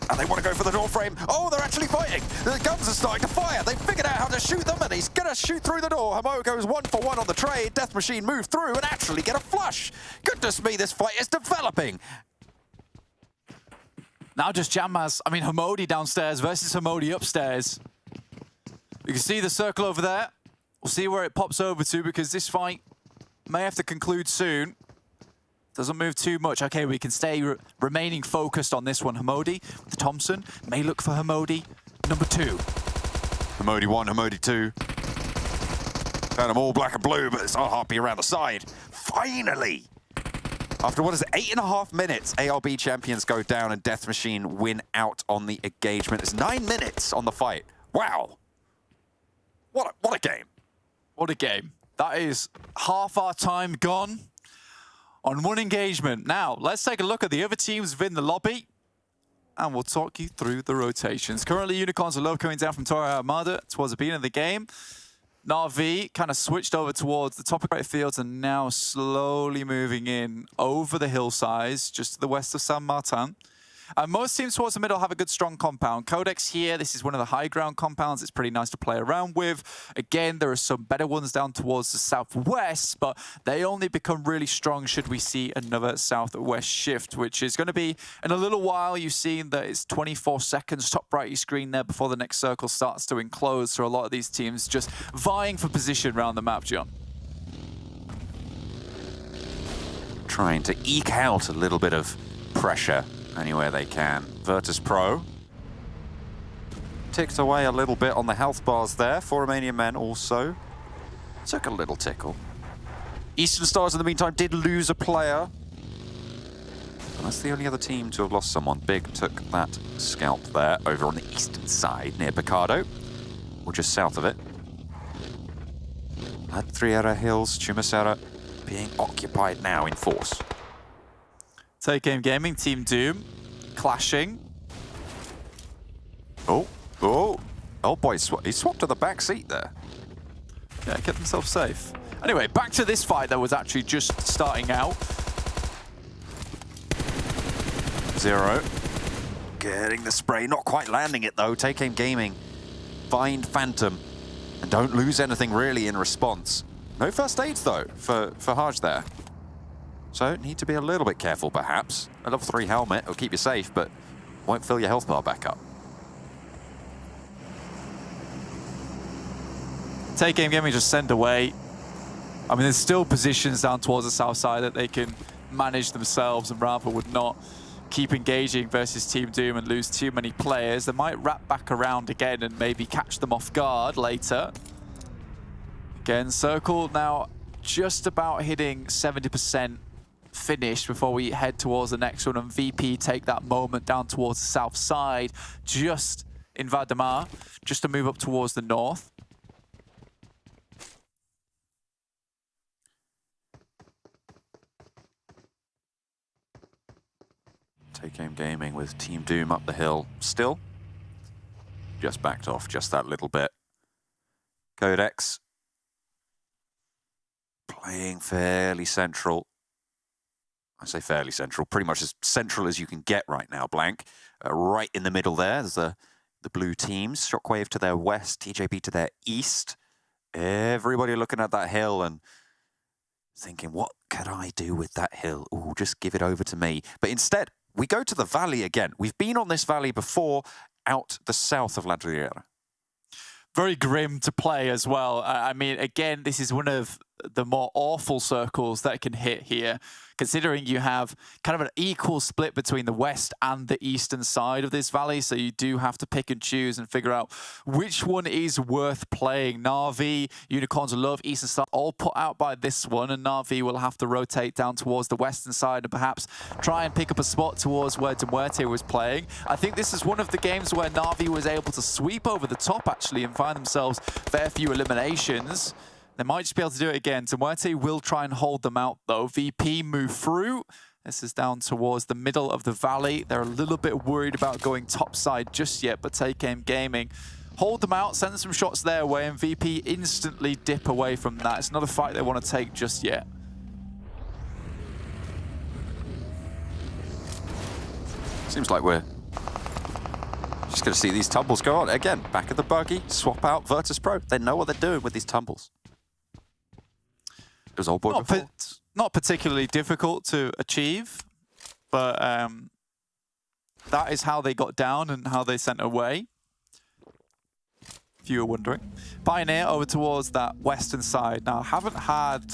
And they want to go for the door frame. Oh, they're actually fighting. The guns are starting to fire. They've figured out how to shoot them, and he's going to shoot through the door. Hamo goes 1-for-1 on the trade. Death Machine move through and actually get a flush. Goodness me, this fight is developing. Now just Jammaz, Hamodi downstairs versus Hamodi upstairs. You can see the circle over there. We'll see where it pops over to, because this fight may have to conclude soon. Doesn't move too much. Okay, we can stay remaining focused on this one. Hamodi with Thompson may look for Hamodi number 2. Hamodi 1, Hamodi 2. Found them all black and blue, but it's RP around the side. Finally! After what is it, 8.5 minutes, ARB champions go down and Death Machine win out on the engagement. It's 9 minutes on the fight. Wow. What a game. What a game. That is half our time gone on one engagement. Now, let's take a look at the other teams within the lobby, and we'll talk you through the rotations. Currently, Unicorns are low coming down from Torre Armada towards the beginning of the game. Na'Vi kind of switched over towards the top of right fields and now slowly moving in over the hillsides, just to the west of San Martin. Most teams towards the middle have a good, strong compound. QODEX here, this is one of the high ground compounds. It's pretty nice to play around with. Again, there are some better ones down towards the southwest, but they only become really strong should we see another southwest shift, which is going to be in a little while. You've seen that it's 24 seconds top right of your screen there before the next circle starts to enclose. So a lot of these teams just vying for position around the map, John. Trying to eke out a little bit of pressure anywhere they can. VIRTUS.PRO ticked away a little bit on the health bars there. 4 Romanian men also took a little tickle. Eastern Stars, in the meantime, did lose a player. And that's the only other team to have lost someone. Big took that scalp there over on the eastern side near Picardo, or just south of it. Adriera Hills, Chumasera being occupied now in force. Take Game Gaming, Team Doom, clashing. Oh boy, he swapped to the back seat there. Yeah, kept himself safe. Anyway, back to this fight that was actually just starting out. Zero. Getting the spray, not quite landing it though. Take Aim Gaming, find Phantom, and don't lose anything really in response. No first aids though for Haj there. So need to be a little bit careful perhaps. A level 3 helmet will keep you safe, but won't fill your health bar back up. Take Game Gaming just send away. I mean, there's still positions down towards the south side that they can manage themselves, and rather would not keep engaging versus Team Doom and lose too many players. They might wrap back around again and maybe catch them off guard later. Again, Circle now just about hitting 70% finished before we head towards the next one, and VP take that moment down towards the south side, just in Valdemar, just to move up towards the north. Take Aim Gaming with Team Doom up the hill still. Just backed off just that little bit. QODEX playing fairly central. I say fairly central, pretty much as central as you can get right now, Blank. Right in the middle there, there's the blue teams. Shockwave to their west, TJP to their east. Everybody looking at that hill and thinking, what could I do with that hill? Ooh, just give it over to me. But instead, we go to the valley again. We've been on this valley before, out the south of La Riera. Very grim to play as well. I mean, again, this is one of the more awful circles that can hit here, considering you have kind of an equal split between the west and the eastern side of this valley. So you do have to pick and choose and figure out which one is worth playing. Na'Vi, Unicorns of Love, Eastern Star, all put out by this one, and Na'Vi will have to rotate down towards the western side and perhaps try and pick up a spot towards where MUERTE was playing. I think this is one of the games where Na'Vi was able to sweep over the top, actually, and find themselves fair few eliminations. They might just be able to do it again. MUERTE will try and hold them out, though. VP move through. This is down towards the middle of the valley. They're a little bit worried about going topside just yet, but Take Aim Gaming hold them out, send some shots their way, and VP instantly dip away from that. It's not a fight they want to take just yet. Seems like we're just going to see these tumbles go on. Again, back of the buggy, swap out VIRTUS.PRO. They know what they're doing with these tumbles. It was old boy before. Not particularly difficult to achieve, but that is how they got down and how they sent away, if you were wondering. Pioneer over towards that western side. Now, haven't had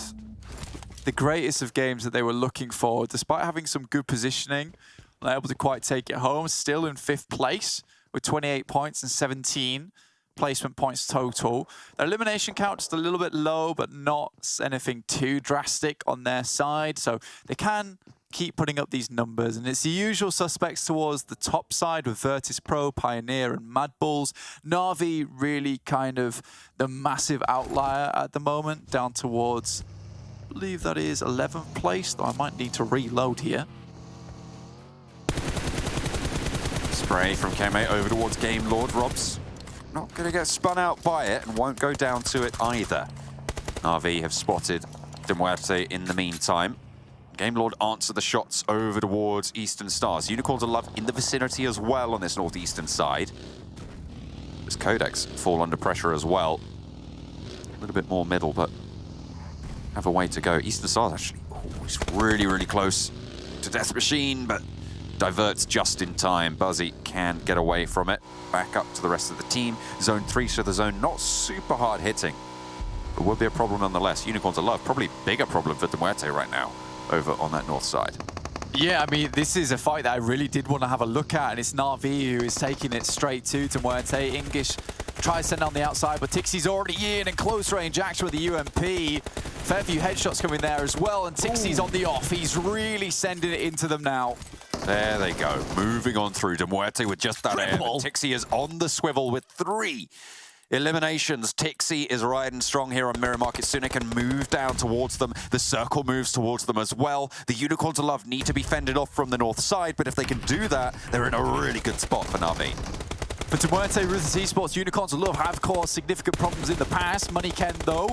the greatest of games that they were looking for, despite having some good positioning. Not able to quite take it home. Still in 5th place with 28 points and 17 placement points total. Their elimination count just a little bit low, but not anything too drastic on their side. So they can keep putting up these numbers. And it's the usual suspects towards the top side with VIRTUS.PRO, Pioneer, and MADBULLS. Na'Vi really kind of the massive outlier at the moment, down towards, I believe that is 11th place, though I might need to reload here. Spray from Keme over towards Game Lord. Robs not going to get spun out by it and won't go down to it either. Na'Vi have spotted MUERTE in the meantime. Game Lord answer the shots over towards Eastern Stars. Unicorns of Love in the vicinity as well on this northeastern side. Does QODEX fall under pressure as well? A little bit more middle, but have a way to go. Eastern Stars actually, he's really, really close to Death Machine, but diverts just in time. Buzzy can get away from it. Back up to the rest of the team. Zone 3, so the zone not super hard hitting, but would be a problem nonetheless. Unicorns of Love, probably bigger problem for MUERTE right now over on that north side. Yeah, I mean, this is a fight that I really did want to have a look at, and it's Na'Vi who is taking it straight to MUERTE. English tries to send on the outside, but Tixie's already in close range action with the UMP. Fair few headshots coming there as well, and Tixie's on the off. He's really sending it into them now. There they go. Moving on through to MUERTE with just that air. Tixie is on the swivel with 3 eliminations. Tixie is riding strong here on Miramar. Kitsune can move down towards them. The circle moves towards them as well. The Unicorns of Love need to be fended off from the north side, but if they can do that, they're in a really good spot for Na'Vi. But to MUERTE, Ruthless Esports, Unicorns of Love have caused significant problems in the past. MONEYKEN, though,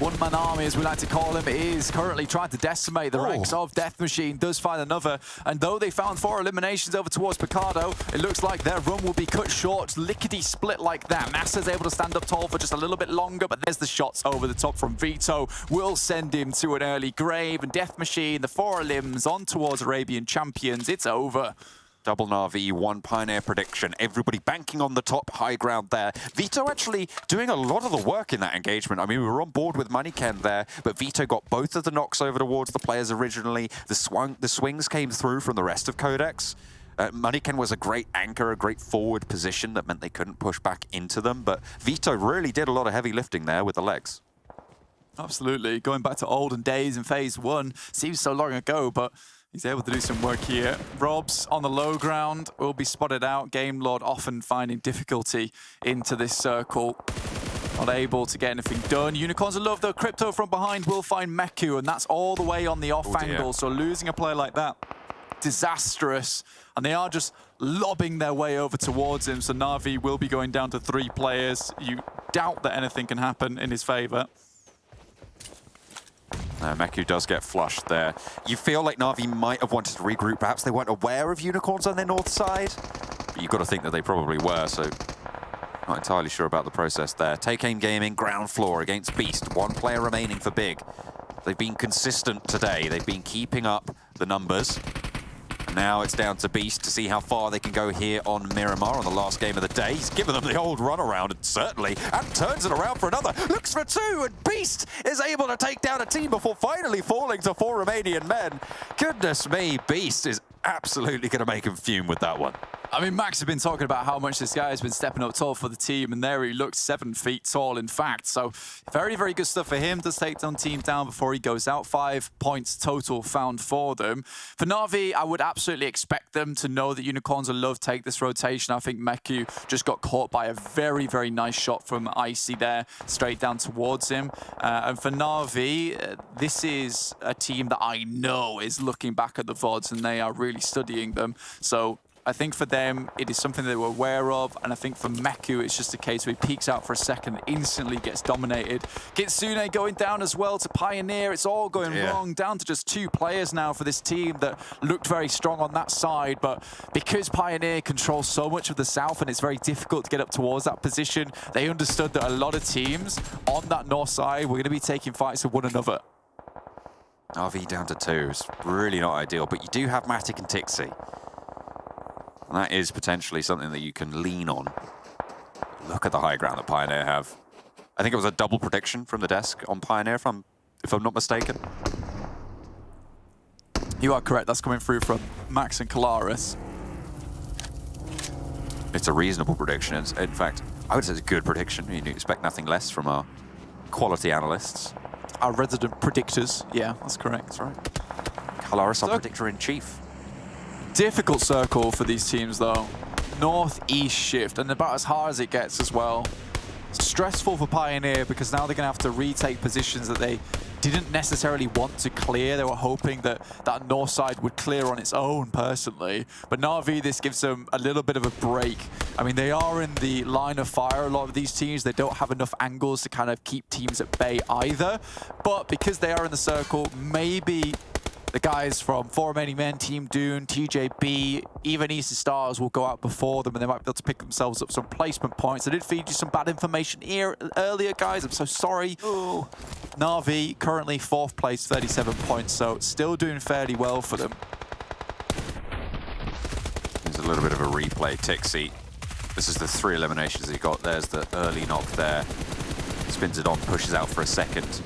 one-man army, as we like to call him, is currently trying to decimate the ranks of Death Machine, does find another. And though they found 4 eliminations over towards Picardo, it looks like their run will be cut short, lickety-split like that. Masa's able to stand up tall for just a little bit longer, but there's the shots over the top from Vito. Will send him to an early grave, and Death Machine, the 4 limbs, on towards Arabian Champions. It's over. Double Na'Vi, 1 Pioneer prediction. Everybody banking on the top high ground there. Vito actually doing a lot of the work in that engagement. I mean, we were on board with MONEYKEN there, but Vito got both of the knocks over towards the players originally. The swings came through from the rest of QODEX. MONEYKEN was a great anchor, a great forward position that meant they couldn't push back into them, but Vito really did a lot of heavy lifting there with the legs. Absolutely. Going back to olden days in Phase 1, seems so long ago, but he's able to do some work here. Robs on the low ground will be spotted out. Game Lord often finding difficulty into this circle. Not able to get anything done. Unicorns of Love, though. Crypto from behind will find Meku, and that's all the way on the off angle. So losing a player like that, disastrous. And they are just lobbing their way over towards him. So Na'Vi will be going down to 3 players. You doubt that anything can happen in his favor. Meku does get flushed there. You feel like Na'Vi might have wanted to regroup. Perhaps they weren't aware of Unicorns on their north side. But you've got to think that they probably were, so not entirely sure about the process there. Take Aim Gaming, ground floor against Beast. 1 player remaining for Big. They've been consistent today. They've been keeping up the numbers. Now it's down to Beast to see how far they can go here on Miramar on the last game of the day. He's given them the old runaround, certainly, and turns it around for another. Looks for 2, and Beast is able to take down a team before finally falling to 4 Romanian men. Goodness me, Beast is absolutely going to make him fume with that one. I mean, Max has been talking about how much this guy has been stepping up tall for the team, and there he looks 7 feet tall, in fact. So very, very good stuff for him. Does take some team down before he goes out. 5 points total found for them. For Na'Vi, I would absolutely expect them to know that Unicorns of Love take this rotation. I think Meku just got caught by a very, very nice shot from Icy there, straight down towards him. And for Na'Vi, this is a team that I know is looking back at the VODs, and they are really studying them. So I think for them, it is something they were aware of, and I think for Meku, it's just a case where he peeks out for a second, instantly gets dominated. Kitsune going down as well to Pioneer. It's all going wrong, down to just 2 players now for this team that looked very strong on that side, but because Pioneer controls so much of the south and it's very difficult to get up towards that position, they understood that a lot of teams on that north side were going to be taking fights with one another. RV down to 2 is really not ideal, but you do have Matic and Tixie. And that is potentially something that you can lean on. Look at the high ground that Pioneer have. I think it was a double prediction from the desk on Pioneer, if I'm not mistaken. You are correct. That's coming through from Max and Kalaris. It's a reasonable prediction. In fact, I would say it's a good prediction. You expect nothing less from our quality analysts. Our resident predictors. Yeah, that's correct. That's right. Kalaris, our predictor-in-chief. Difficult circle for these teams, though. Northeast shift, and about as hard as it gets as well. Stressful for Pioneer because now they're going to have to retake positions that they didn't necessarily want to clear. They were hoping that that north side would clear on its own, personally. But Na'Vi, this gives them a little bit of a break. I mean, they are in the line of fire, a lot of these teams. They don't have enough angles to kind of keep teams at bay either. But because they are in the circle, maybe the guys from 4 Remaining Men, Team Dune, TJB, even Eastern Stars will go out before them, and they might be able to pick themselves up some placement points. I did feed you some bad information here earlier, guys. I'm so sorry. Ooh. Na'Vi currently 4th place, 37 points, so still doing fairly well for them. There's a little bit of a replay. Tixie. This is the 3 eliminations he got. There's the early knock there. Spins it on, pushes out for a second.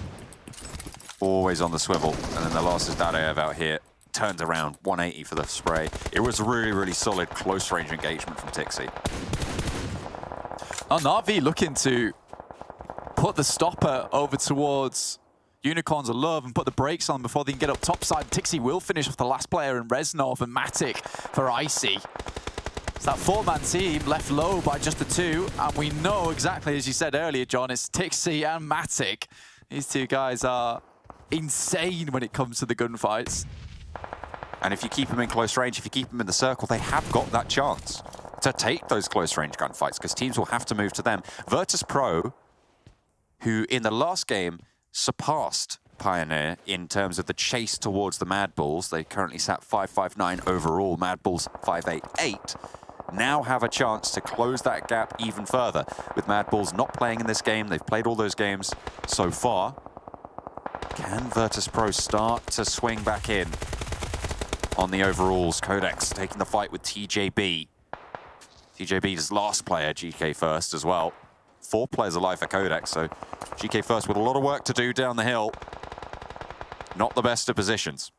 Always on the swivel, and then the last is Dadev out here. Turns around, 180 for the spray. It was really, really solid close range engagement from Tixie. Oh, Na'Vi looking to put the stopper over towards Unicorns of Love and put the brakes on before they can get up topside. Tixi will finish off the last player in Reznov and Matic for Icy. It's that 4-man team left low by just the 2, and we know exactly, as you said earlier, John, it's Tixi and Matic. These 2 guys are insane when it comes to the gunfights. And if you keep them in close range, if you keep them in the circle, they have got that chance to take those close range gunfights because teams will have to move to them. VIRTUS.PRO, who in the last game surpassed PIONER in terms of the chase towards the MADBULLS. They currently sat 5-5-9 overall, MADBULLS 5-8-8. Now have a chance to close that gap even further. With MADBULLS not playing in this game, they've played all those games so far. Can VIRTUS.PRO start to swing back in on the overalls? QODEX taking the fight with TJB. TJB's last player, GK first as well. 4 players alive for QODEX, so GK first with a lot of work to do down the hill. Not the best of positions.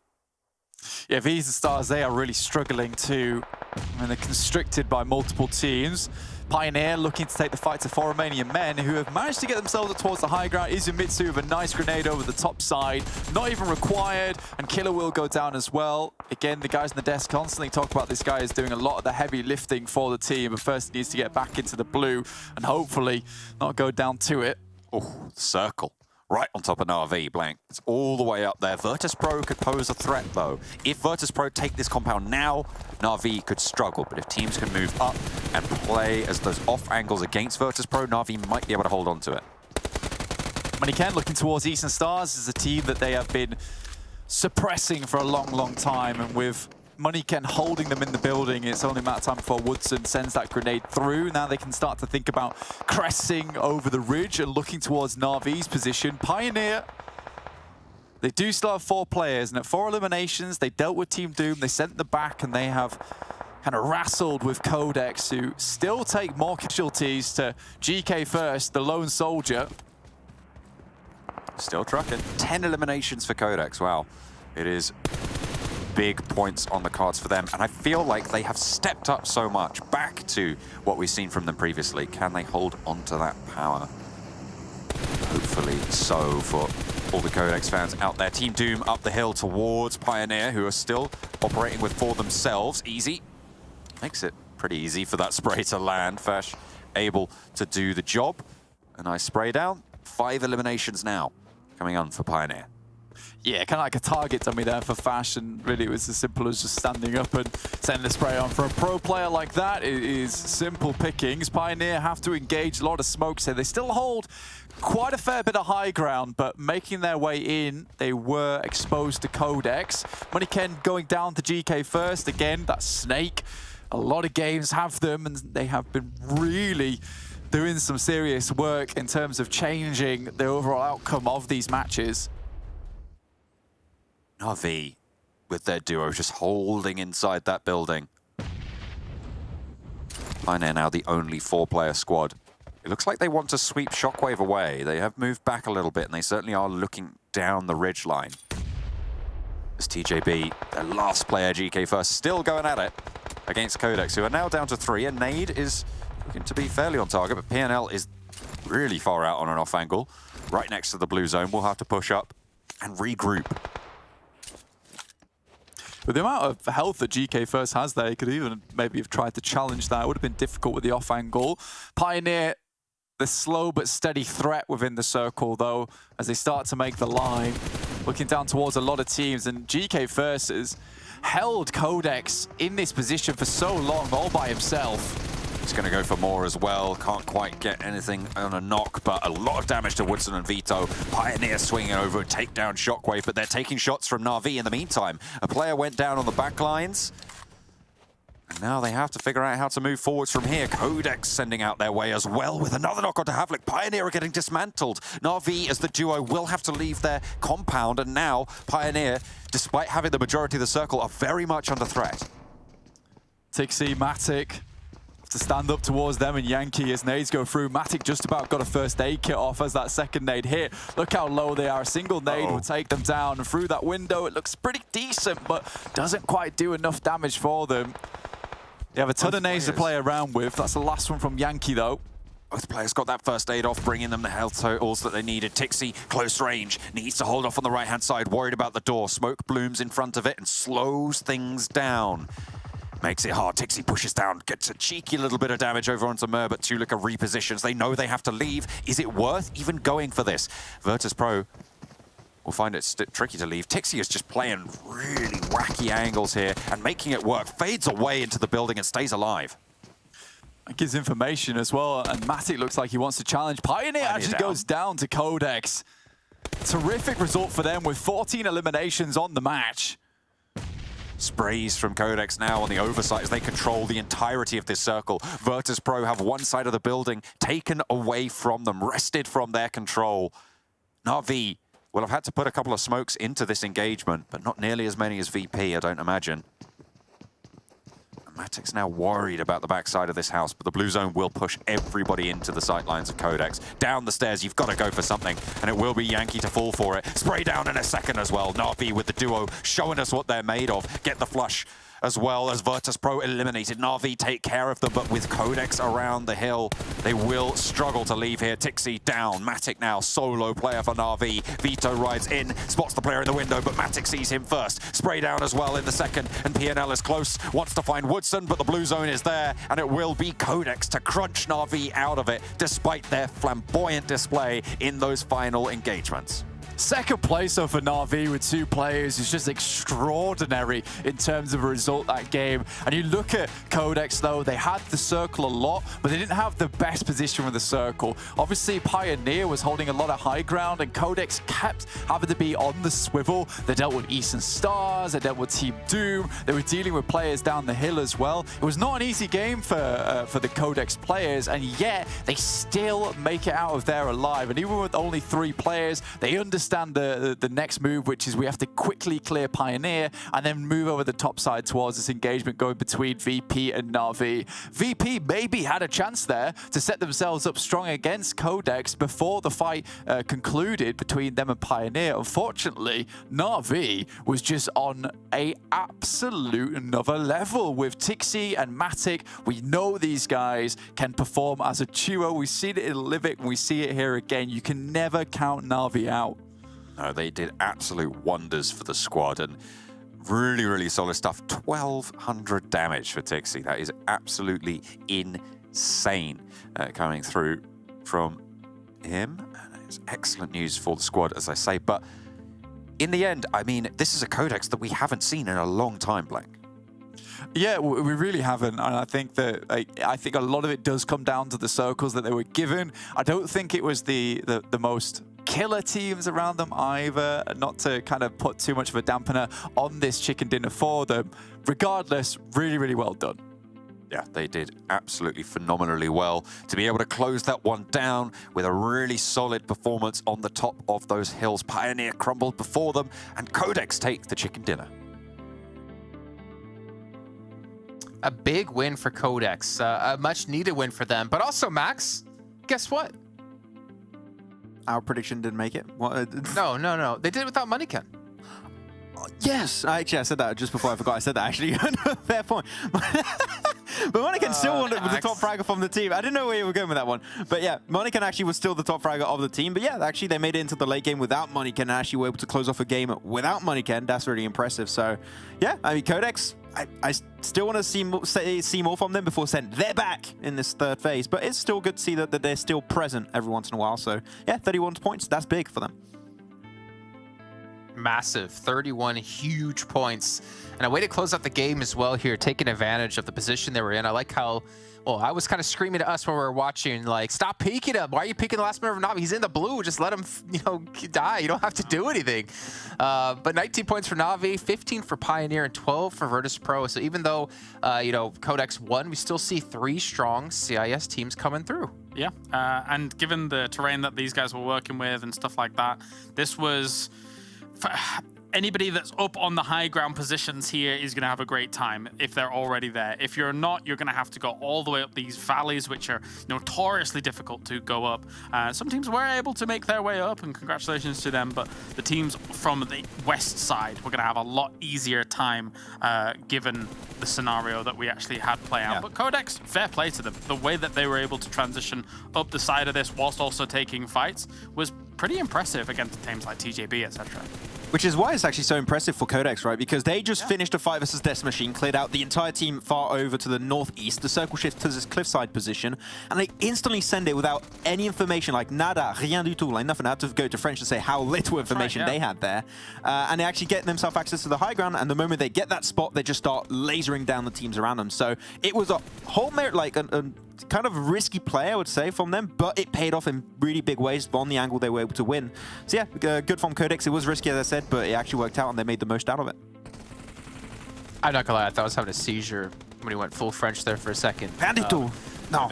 Yeah, VINCERE, they are really struggling too. I mean, they're constricted by multiple teams. PIONER looking to take the fight to 4 Romanian men who have managed to get themselves up towards the high ground. Izumitsu with a nice grenade over the top side. Not even required, and Killer will go down as well. Again, the guys on the desk constantly talk about this guy is doing a lot of the heavy lifting for the team, but first he needs to get back into the blue and hopefully not go down to it. Oh, the circle. Right on top of Na'Vi, blank. It's all the way up there. VIRTUS.PRO could pose a threat, though. If VIRTUS.PRO take this compound now, Na'Vi could struggle. But if teams can move up and play as those off angles against VIRTUS.PRO, Na'Vi might be able to hold on to it. MUERTE looking towards Eastern Stars is a team that they have been suppressing for a long, long time. And with MUERTE holding them in the building, it's only a matter of time before Woodson sends that grenade through. Now they can start to think about cresting over the ridge and looking towards Na'Vi's position. PIONER, they do still have 4 players, and at 4 eliminations, they dealt with Team Doom, they sent them back, and they have kind of wrestled with QODEX, who still take more casualties to GK first, the lone soldier. Still trucking. 10 eliminations for QODEX, wow. It is big points on the cards for them, and I feel like they have stepped up so much back to what we've seen from them previously. Can they hold on to that power? Hopefully so for all the QODEX fans out there. Team Doom up the hill towards PIONER, who are still operating with 4 themselves. Easy. Makes it pretty easy for that spray to land. Fash able to do the job. A nice spray down. 5 eliminations now coming on for PIONER. Yeah, kind of like a target dummy there for Fash, and really it was as simple as just standing up and sending the spray on. For a pro player like that, it is simple pickings. PIONER have to engage a lot of smokes here. They still hold quite a fair bit of high ground, but making their way in, they were exposed to QODEX. MUERTE going down to GK first. Again, that snake. A lot of games have them, and they have been really doing some serious work in terms of changing the overall outcome of these matches. Na'Vi with their duo just holding inside that building. PIONER now the only 4-player squad. It looks like they want to sweep Shockwave away. They have moved back a little bit, and they certainly are looking down the ridge line. As TJB, their last player, GK first, still going at it against QODEX, who are now down to 3, and Nade is looking to be fairly on target, but PNL is really far out on an off angle. Right next to the blue zone, we'll have to push up and regroup. With the amount of health that GK first has there, he could even maybe have tried to challenge that. It would have been difficult with the off angle. PIONER, the slow but steady threat within the circle, though, as they start to make the line. Looking down towards a lot of teams, and GK first has held QODEX in this position for so long, all by himself. He's going to go for more as well. Can't quite get anything on a knock, but a lot of damage to Woodson and Vito. PIONER swinging over and take down Shockwave, but they're taking shots from Na'Vi in the meantime. A player went down on the back lines. And now they have to figure out how to move forwards from here. QODEX sending out their way as well with another knock onto Havlik. PIONER are getting dismantled. Na'Vi as the duo will have to leave their compound, and now PIONER, despite having the majority of the circle, are very much under threat. Tixi, Matic to stand up towards them, and Yankee as nades go through. Matic just about got a first aid kit off as that second nade hit. Look how low they are. A single nade will take them down, and through that window it looks pretty decent, but doesn't quite do enough damage for them. They have a ton of nades to play around with. That's the last one from Yankee though. Both players got that first aid off, bringing them the health totals that they needed. Tixi, close range, needs to hold off on the right-hand side, worried about the door. Smoke blooms in front of it and slows things down. Makes it hard. Tixi pushes down, gets a cheeky little bit of damage over onto Mer, but Tulika repositions. They know they have to leave. Is it worth even going for this? VIRTUS.PRO will find it tricky to leave. Tixi is just playing really wacky angles here and making it work. Fades away into the building and stays alive. It gives information as well, and Matic looks like he wants to challenge. Pioneer actually goes down to QODEX. Terrific result for them with 14 eliminations on the match. Sprays from QODEX now on the oversight as they control the entirety of this circle. VIRTUS.PRO have one side of the building taken away from them, wrested from their control. Na'Vi will have had to put a couple of smokes into this engagement, but not nearly as many as VP, I don't imagine. Matic's now worried about the backside of this house, but the blue zone will push everybody into the sightlines of QODEX. Down the stairs, you've got to go for something, and it will be Yankee to fall for it. Spray down in a second as well. Na'Vi with the duo showing us what they're made of. Get the flush as well as VIRTUS.PRO eliminated. Na'Vi take care of them, but with QODEX around the hill, they will struggle to leave here. Tixi down. Matic now solo player for Na'Vi. Vito rides in, spots the player in the window, but Matic sees him first. Spray down as well in the second, and PNL is close. Wants to find Woodson, but the blue zone is there, and it will be QODEX to crunch Na'Vi out of it, despite their flamboyant display in those final engagements. Second place for Na'Vi with 2 players is just extraordinary in terms of a result that game. And you look at QODEX though, they had the circle a lot, but they didn't have the best position with the circle. Obviously Pioneer was holding a lot of high ground and QODEX kept having to be on the swivel. They dealt with Eastern Stars, they dealt with Team Doom, they were dealing with players down the hill as well. It was not an easy game for the QODEX players, and yet they still make it out of there alive. And even with only 3 players, they understand the next move, which is we have to quickly clear Pioneer and then move over the top side towards this engagement going between VP and Na'Vi. VP maybe had a chance there to set themselves up strong against QODEX before the fight concluded between them and Pioneer. Unfortunately, Na'Vi was just on a absolute another level with Tixi and Matic. We know these guys can perform as a duo. We've seen it in Livic and we see it here again. You can never count Na'Vi out. No, they did absolute wonders for the squad and really, really solid stuff. 1,200 damage for Tixi. That is absolutely insane coming through from him. And it's excellent news for the squad, as I say. But in the end, I mean, this is a QODEX that we haven't seen in a long time, Blank. Yeah, we really haven't, and I think that I think a lot of it does come down to the circles that they were given. I don't think it was the most killer teams around them either, not to kind of put too much of a dampener on this chicken dinner for them. Regardless, really, really well done. Yeah, they did absolutely phenomenally well to be able to close that one down with a really solid performance on the top of those hills. Pioneer crumbled before them, and QODEX take the chicken dinner. A big win for QODEX, a much needed win for them. But also, Max, guess what? Our prediction didn't make it. What? No. They did it without MUERTE. Yes, I said that just before I forgot I said that, actually. Fair point. But MUERTE still won it with the top fragger from the team. I didn't know where you were going with that one. But yeah, MUERTE actually was still the top fragger of the team. But yeah, actually they made it into the late game without MUERTE and actually were able to close off a game without MUERTE. That's really impressive. So yeah, I mean, QODEX, I still want to see more from them before saying they're back in this third phase. But it's still good to see that they're still present every once in a while. So yeah, 31 points, that's big for them. Massive, 31 huge points. And a way to close out the game as well here, taking advantage of the position they were in. I like how, well, I was kind of screaming to us when we were watching, like, stop peeking him. Why are you peeking the last member of Na'Vi? He's in the blue. Just let him, die. You don't have to do anything. But 19 points for Na'Vi, 15 for Pioneer, and 12 for VIRTUS.PRO. So even though, QODEX won, we still see 3 strong CIS teams coming through. Yeah, and given the terrain that these guys were working with and stuff like that, this was... anybody that's up on the high ground positions here is going to have a great time if they're already there. If you're not, you're going to have to go all the way up these valleys, which are notoriously difficult to go up. Some teams were able to make their way up, and congratulations to them, but the teams from the west side were going to have a lot easier time given the scenario that we actually had play out. But QODEX, fair play to them. The way that they were able to transition up the side of this whilst also taking fights was pretty impressive against teams like TJB, etc. Which is why it's actually so impressive for QODEX, right? Because they just finished a fight versus Death Machine, cleared out the entire team far over to the northeast, the circle shift to this cliffside position, and they instantly send it without any information, like nada, rien du tout, like nothing. I had to go to French to say how little information they had there. And they actually get themselves access to the high ground, and the moment they get that spot, they just start lasering down the teams around them. So it was a whole merit, like a kind of risky play, I would say, from them, but it paid off in really big ways on the angle they were able to win. So yeah, good from QODEX. It was risky, as I said, but it actually worked out and they made the most out of it. I'm not gonna lie, I thought I was having a seizure when he went full French there for a second. Pas du tout. No.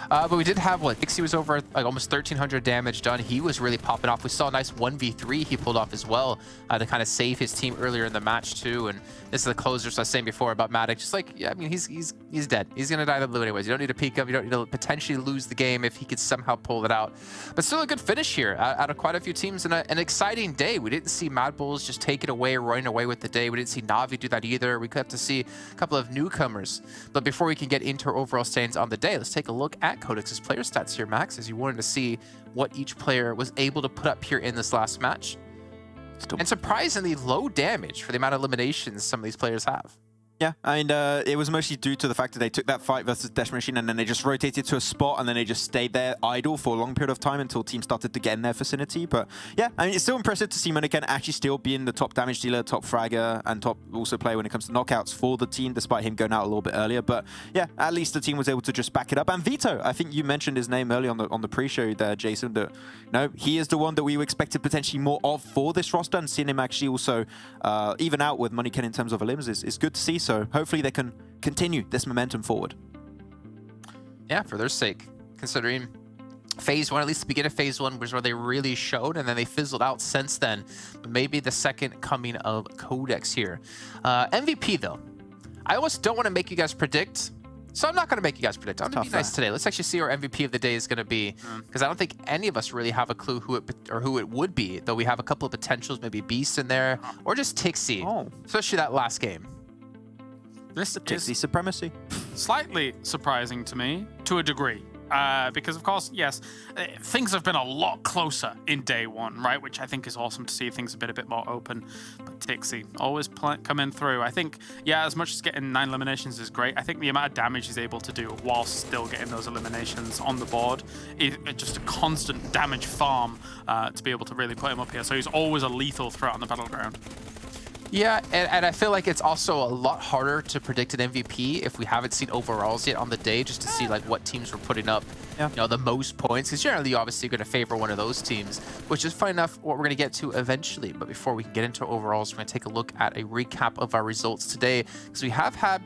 But we did have, what, Dixie was over like almost 1,300 damage done. He was really popping off. We saw a nice 1v3 he pulled off as well to kind of save his team earlier in the match too. And this is the closer, so I was saying before about Matic, just like, yeah, I mean, he's dead. He's going to die in the blue anyways. You don't need to peek him. You don't need to potentially lose the game if he could somehow pull it out. But still a good finish here out of quite a few teams, and an exciting day. We didn't see MADBULLS just take it away, running away with the day. We didn't see Na'Vi do that either. We got to see a couple of newcomers. But before we can get into our overall standings on the day, let's take a look at QODEX's player stats here, Max, as you wanted to see what each player was able to put up here in this last match. And surprisingly low damage for the amount of eliminations some of these players have. Yeah, I mean, it was mostly due to the fact that they took that fight versus Death Machine and then they just rotated to a spot and then they just stayed there idle for a long period of time until teams started to get in their vicinity. But yeah, I mean, it's still impressive to see MUERTE actually still being the top damage dealer, top fragger, and top also player when it comes to knockouts for the team, despite him going out a little bit earlier. But yeah, at least the team was able to just back it up. And Vito, I think you mentioned his name earlier on the pre-show there, Jason, that he is the one that we expected potentially more of for this roster, and seeing him actually also even out with MUERTE in terms of elims is good to see. So hopefully they can continue this momentum forward. Yeah, for their sake, considering Phase 1, at least the beginning of Phase 1 was where they really showed, and then they fizzled out since then. But maybe the second coming of QODEX here. MVP, though. I almost don't want to make you guys predict, so I'm not going to make you guys predict. I'm going to be nice today. Let's actually see who our MVP of the day is going to be, because I don't think any of us really have a clue who it would be, though we have a couple of potentials, maybe Beast in there, or just Tixie, especially that last game. This Tixie supremacy. Slightly surprising to me, to a degree. Because, of course, yes, things have been a lot closer in day one, right? Which I think is awesome to see. Things have been a bit more open. But Tixie, always coming through. I think, yeah, as much as getting 9 eliminations is great, I think the amount of damage he's able to do whilst still getting those eliminations on the board is just a constant damage farm to be able to really put him up here. So he's always a lethal threat on the battleground. Yeah, and I feel like it's also a lot harder to predict an MVP if we haven't seen overalls yet on the day, just to see like what teams were putting up, the most points. Because generally, you're obviously going to favor one of those teams, which is fine enough what we're going to get to eventually. But before we can get into overalls, we're going to take a look at a recap of our results today, because we have had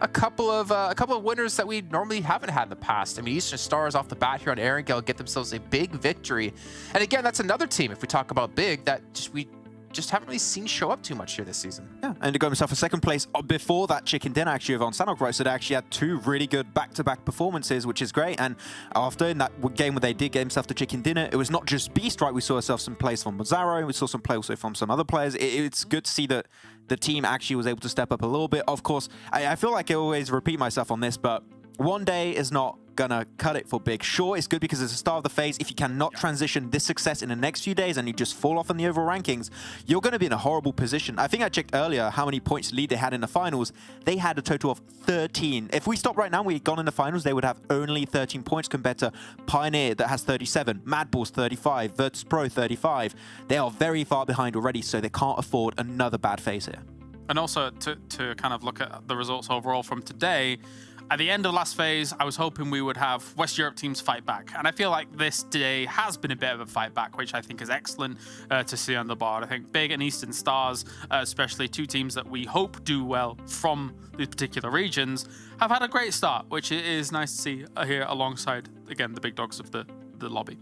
a couple of winners that we normally haven't had in the past. I mean, Eastern Stars off the bat here on Erangel get themselves a big victory, and again, that's another team, if we talk about big, that we just haven't really seen show up too much here this season. Yeah, and to go himself a second place before that chicken dinner actually of on Sanhok, right? So they actually had 2 really good back-to-back performances, which is great. And after in that game where they did get himself the chicken dinner, it was not just Beast, right? We saw ourselves some plays from Mazzaro, we saw some play also from some other players. It's good to see that the team actually was able to step up a little bit. Of course, I feel like I always repeat myself on this, but one day is not gonna cut it for big. Sure, it's good because it's the start of the phase. If you cannot transition this success in the next few days and you just fall off in the overall rankings, you're gonna be in a horrible position. I think I checked earlier how many points lead they had in the finals. They had a total of 13. If we stop right now, we'd gone in the finals, they would have only 13 points compared to Pioneer that has 37, MADBULLS 35, VIRTUS.PRO 35. They are very far behind already, so they can't afford another bad phase here. And also to kind of look at the results overall from today, at the end of last phase, I was hoping we would have West Europe teams fight back. And I feel like this day has been a bit of a fight back, which I think is excellent to see on the board. I think Big and Eastern Stars, especially 2 teams that we hope do well from these particular regions, have had a great start, which is nice to see here alongside, again, the big dogs of the lobby.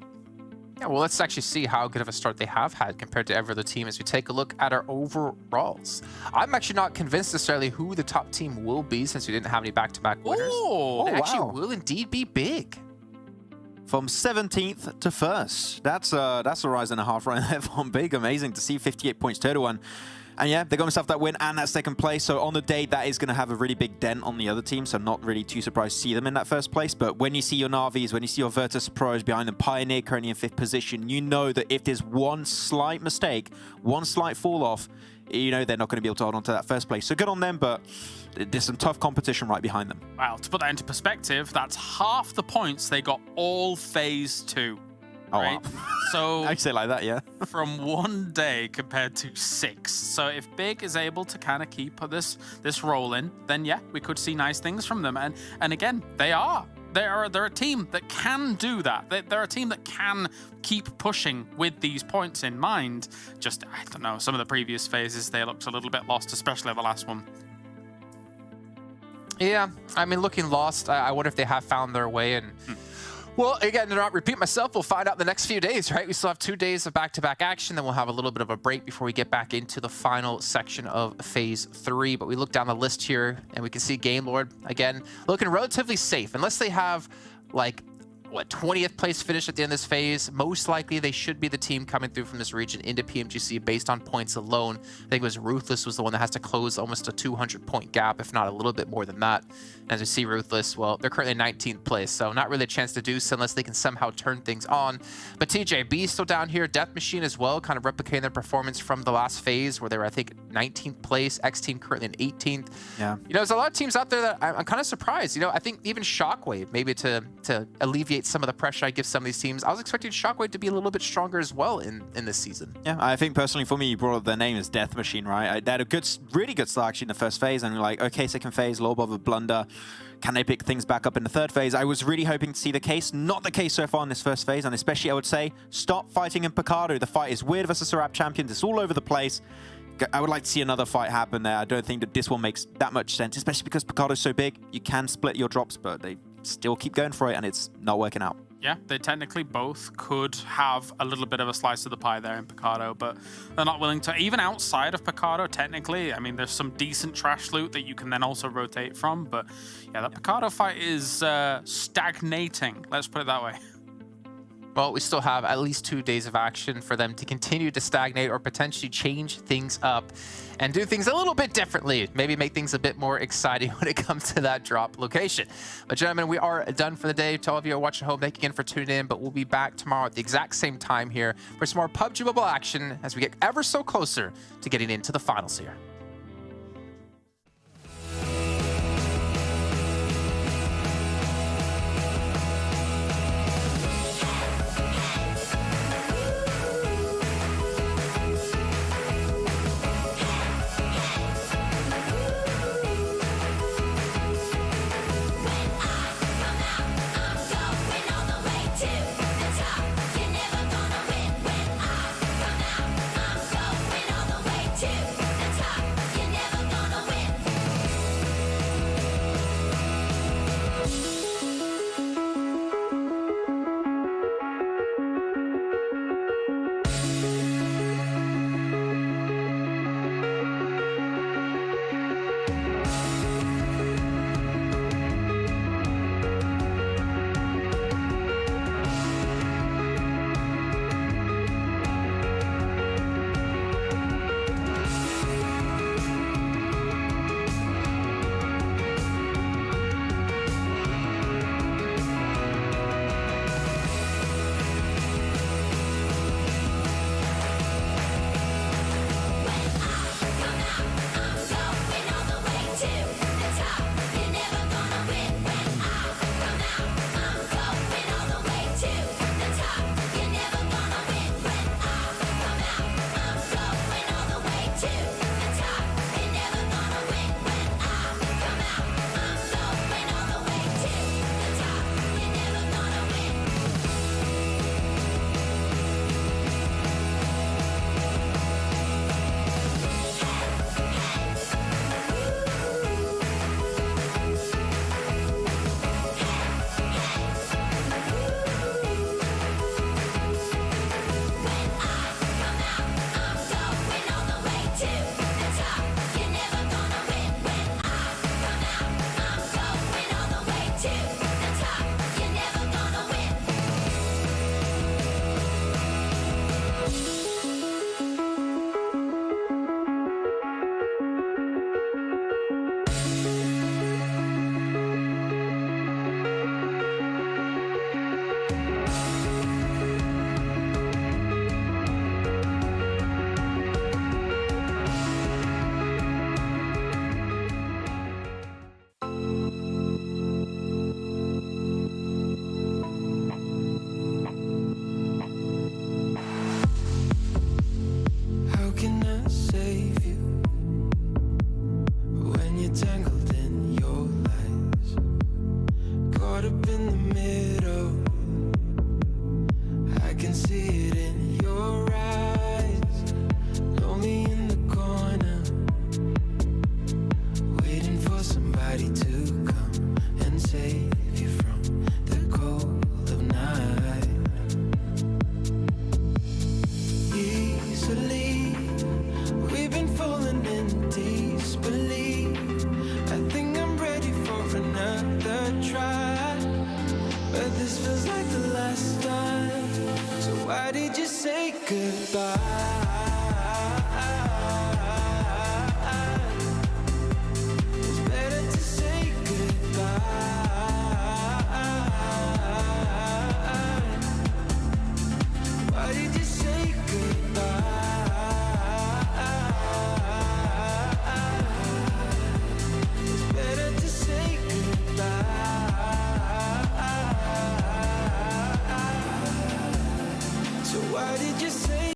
Yeah, well, let's actually see how good of a start they have had compared to every other team as we take a look at our overalls. I'm actually not convinced necessarily who the top team will be since we didn't have any back-to-back winners. Oh, They actually wow. will indeed be big. From 17th to 1st. That's a rise and a half right there from Big. Amazing to see 58 points total. And yeah, they got themselves that win and that second place. So on the day, that is going to have a really big dent on the other team. So not really too surprised to see them in that first place. But when you see your Navis, when you see your VIRTUS.PROs behind them, Pioneer currently in 5th position, you know that if there's one slight mistake, one slight fall off, you know they're not going to be able to hold on to that first place. So good on them, but there's some tough competition right behind them. Wow, to put that into perspective, that's half the points they got all phase 2. Oh, Right? wow. So I say it like that, yeah. from 1 day compared to 6. So if Big is able to kind of keep this rolling, then yeah, we could see nice things from them. And again, they're a team that can do that. They're a team that can keep pushing with these points in mind. Just, I don't know, some of the previous phases, they looked a little bit lost, especially the last one. Yeah, I mean, looking lost, I wonder if they have found their way. And well, again, to not repeat myself, we'll find out the next few days, right? We still have 2 days of back-to-back action, then we'll have a little bit of a break before we get back into the final section of Phase 3. But we look down the list here, and we can see Game Lord, again, looking relatively safe. Unless they have, like, what, 20th place finish at the end of this phase, most likely they should be the team coming through from this region into PMGC based on points alone. I think it was Ruthless was the one that has to close almost a 200-point gap, if not a little bit more than that. As we see Ruthless, well, they're currently 19th place, so not really a chance to do so unless they can somehow turn things on. But TJB still down here, Death Machine as well, kind of replicating their performance from the last phase where they were, I think, 19th place, XTEAM currently in 18th. Yeah. You know, there's a lot of teams out there that I'm kind of surprised. You know, I think even Shockwave, maybe to alleviate some of the pressure I give some of these teams, I was expecting Shockwave to be a little bit stronger as well in this season. Yeah, I think personally for me, you brought up their name as Death Machine, right? They had a really good start actually in the first phase, and we're like, okay, second phase, low above a blunder. Can they pick things back up in the third phase? I was really hoping to see the case. Not the case so far in this first phase, and especially I would say, stop fighting in Picado. The fight is weird versus Arab champions. It's all over the place. I would like to see another fight happen there. I don't think that this one makes that much sense, especially because Picado's so big. You can split your drops, but they still keep going for it, and it's not working out. Yeah, they technically both could have a little bit of a slice of the pie there in Picado, but they're not willing to. Even outside of Picado, technically, I mean, there's some decent trash loot that you can then also rotate from, but yeah, that Picado fight is stagnating, let's put it that way. Well, we still have at least 2 days of action for them to continue to stagnate or potentially change things up and do things a little bit differently. Maybe make things a bit more exciting when it comes to that drop location. But gentlemen, we are done for the day. To all of you who are watching at home, thank you again for tuning in. But we'll be back tomorrow at the exact same time here for some more PUBG Mobile action as we get ever so closer to getting into the finals here. To the top. goodbye.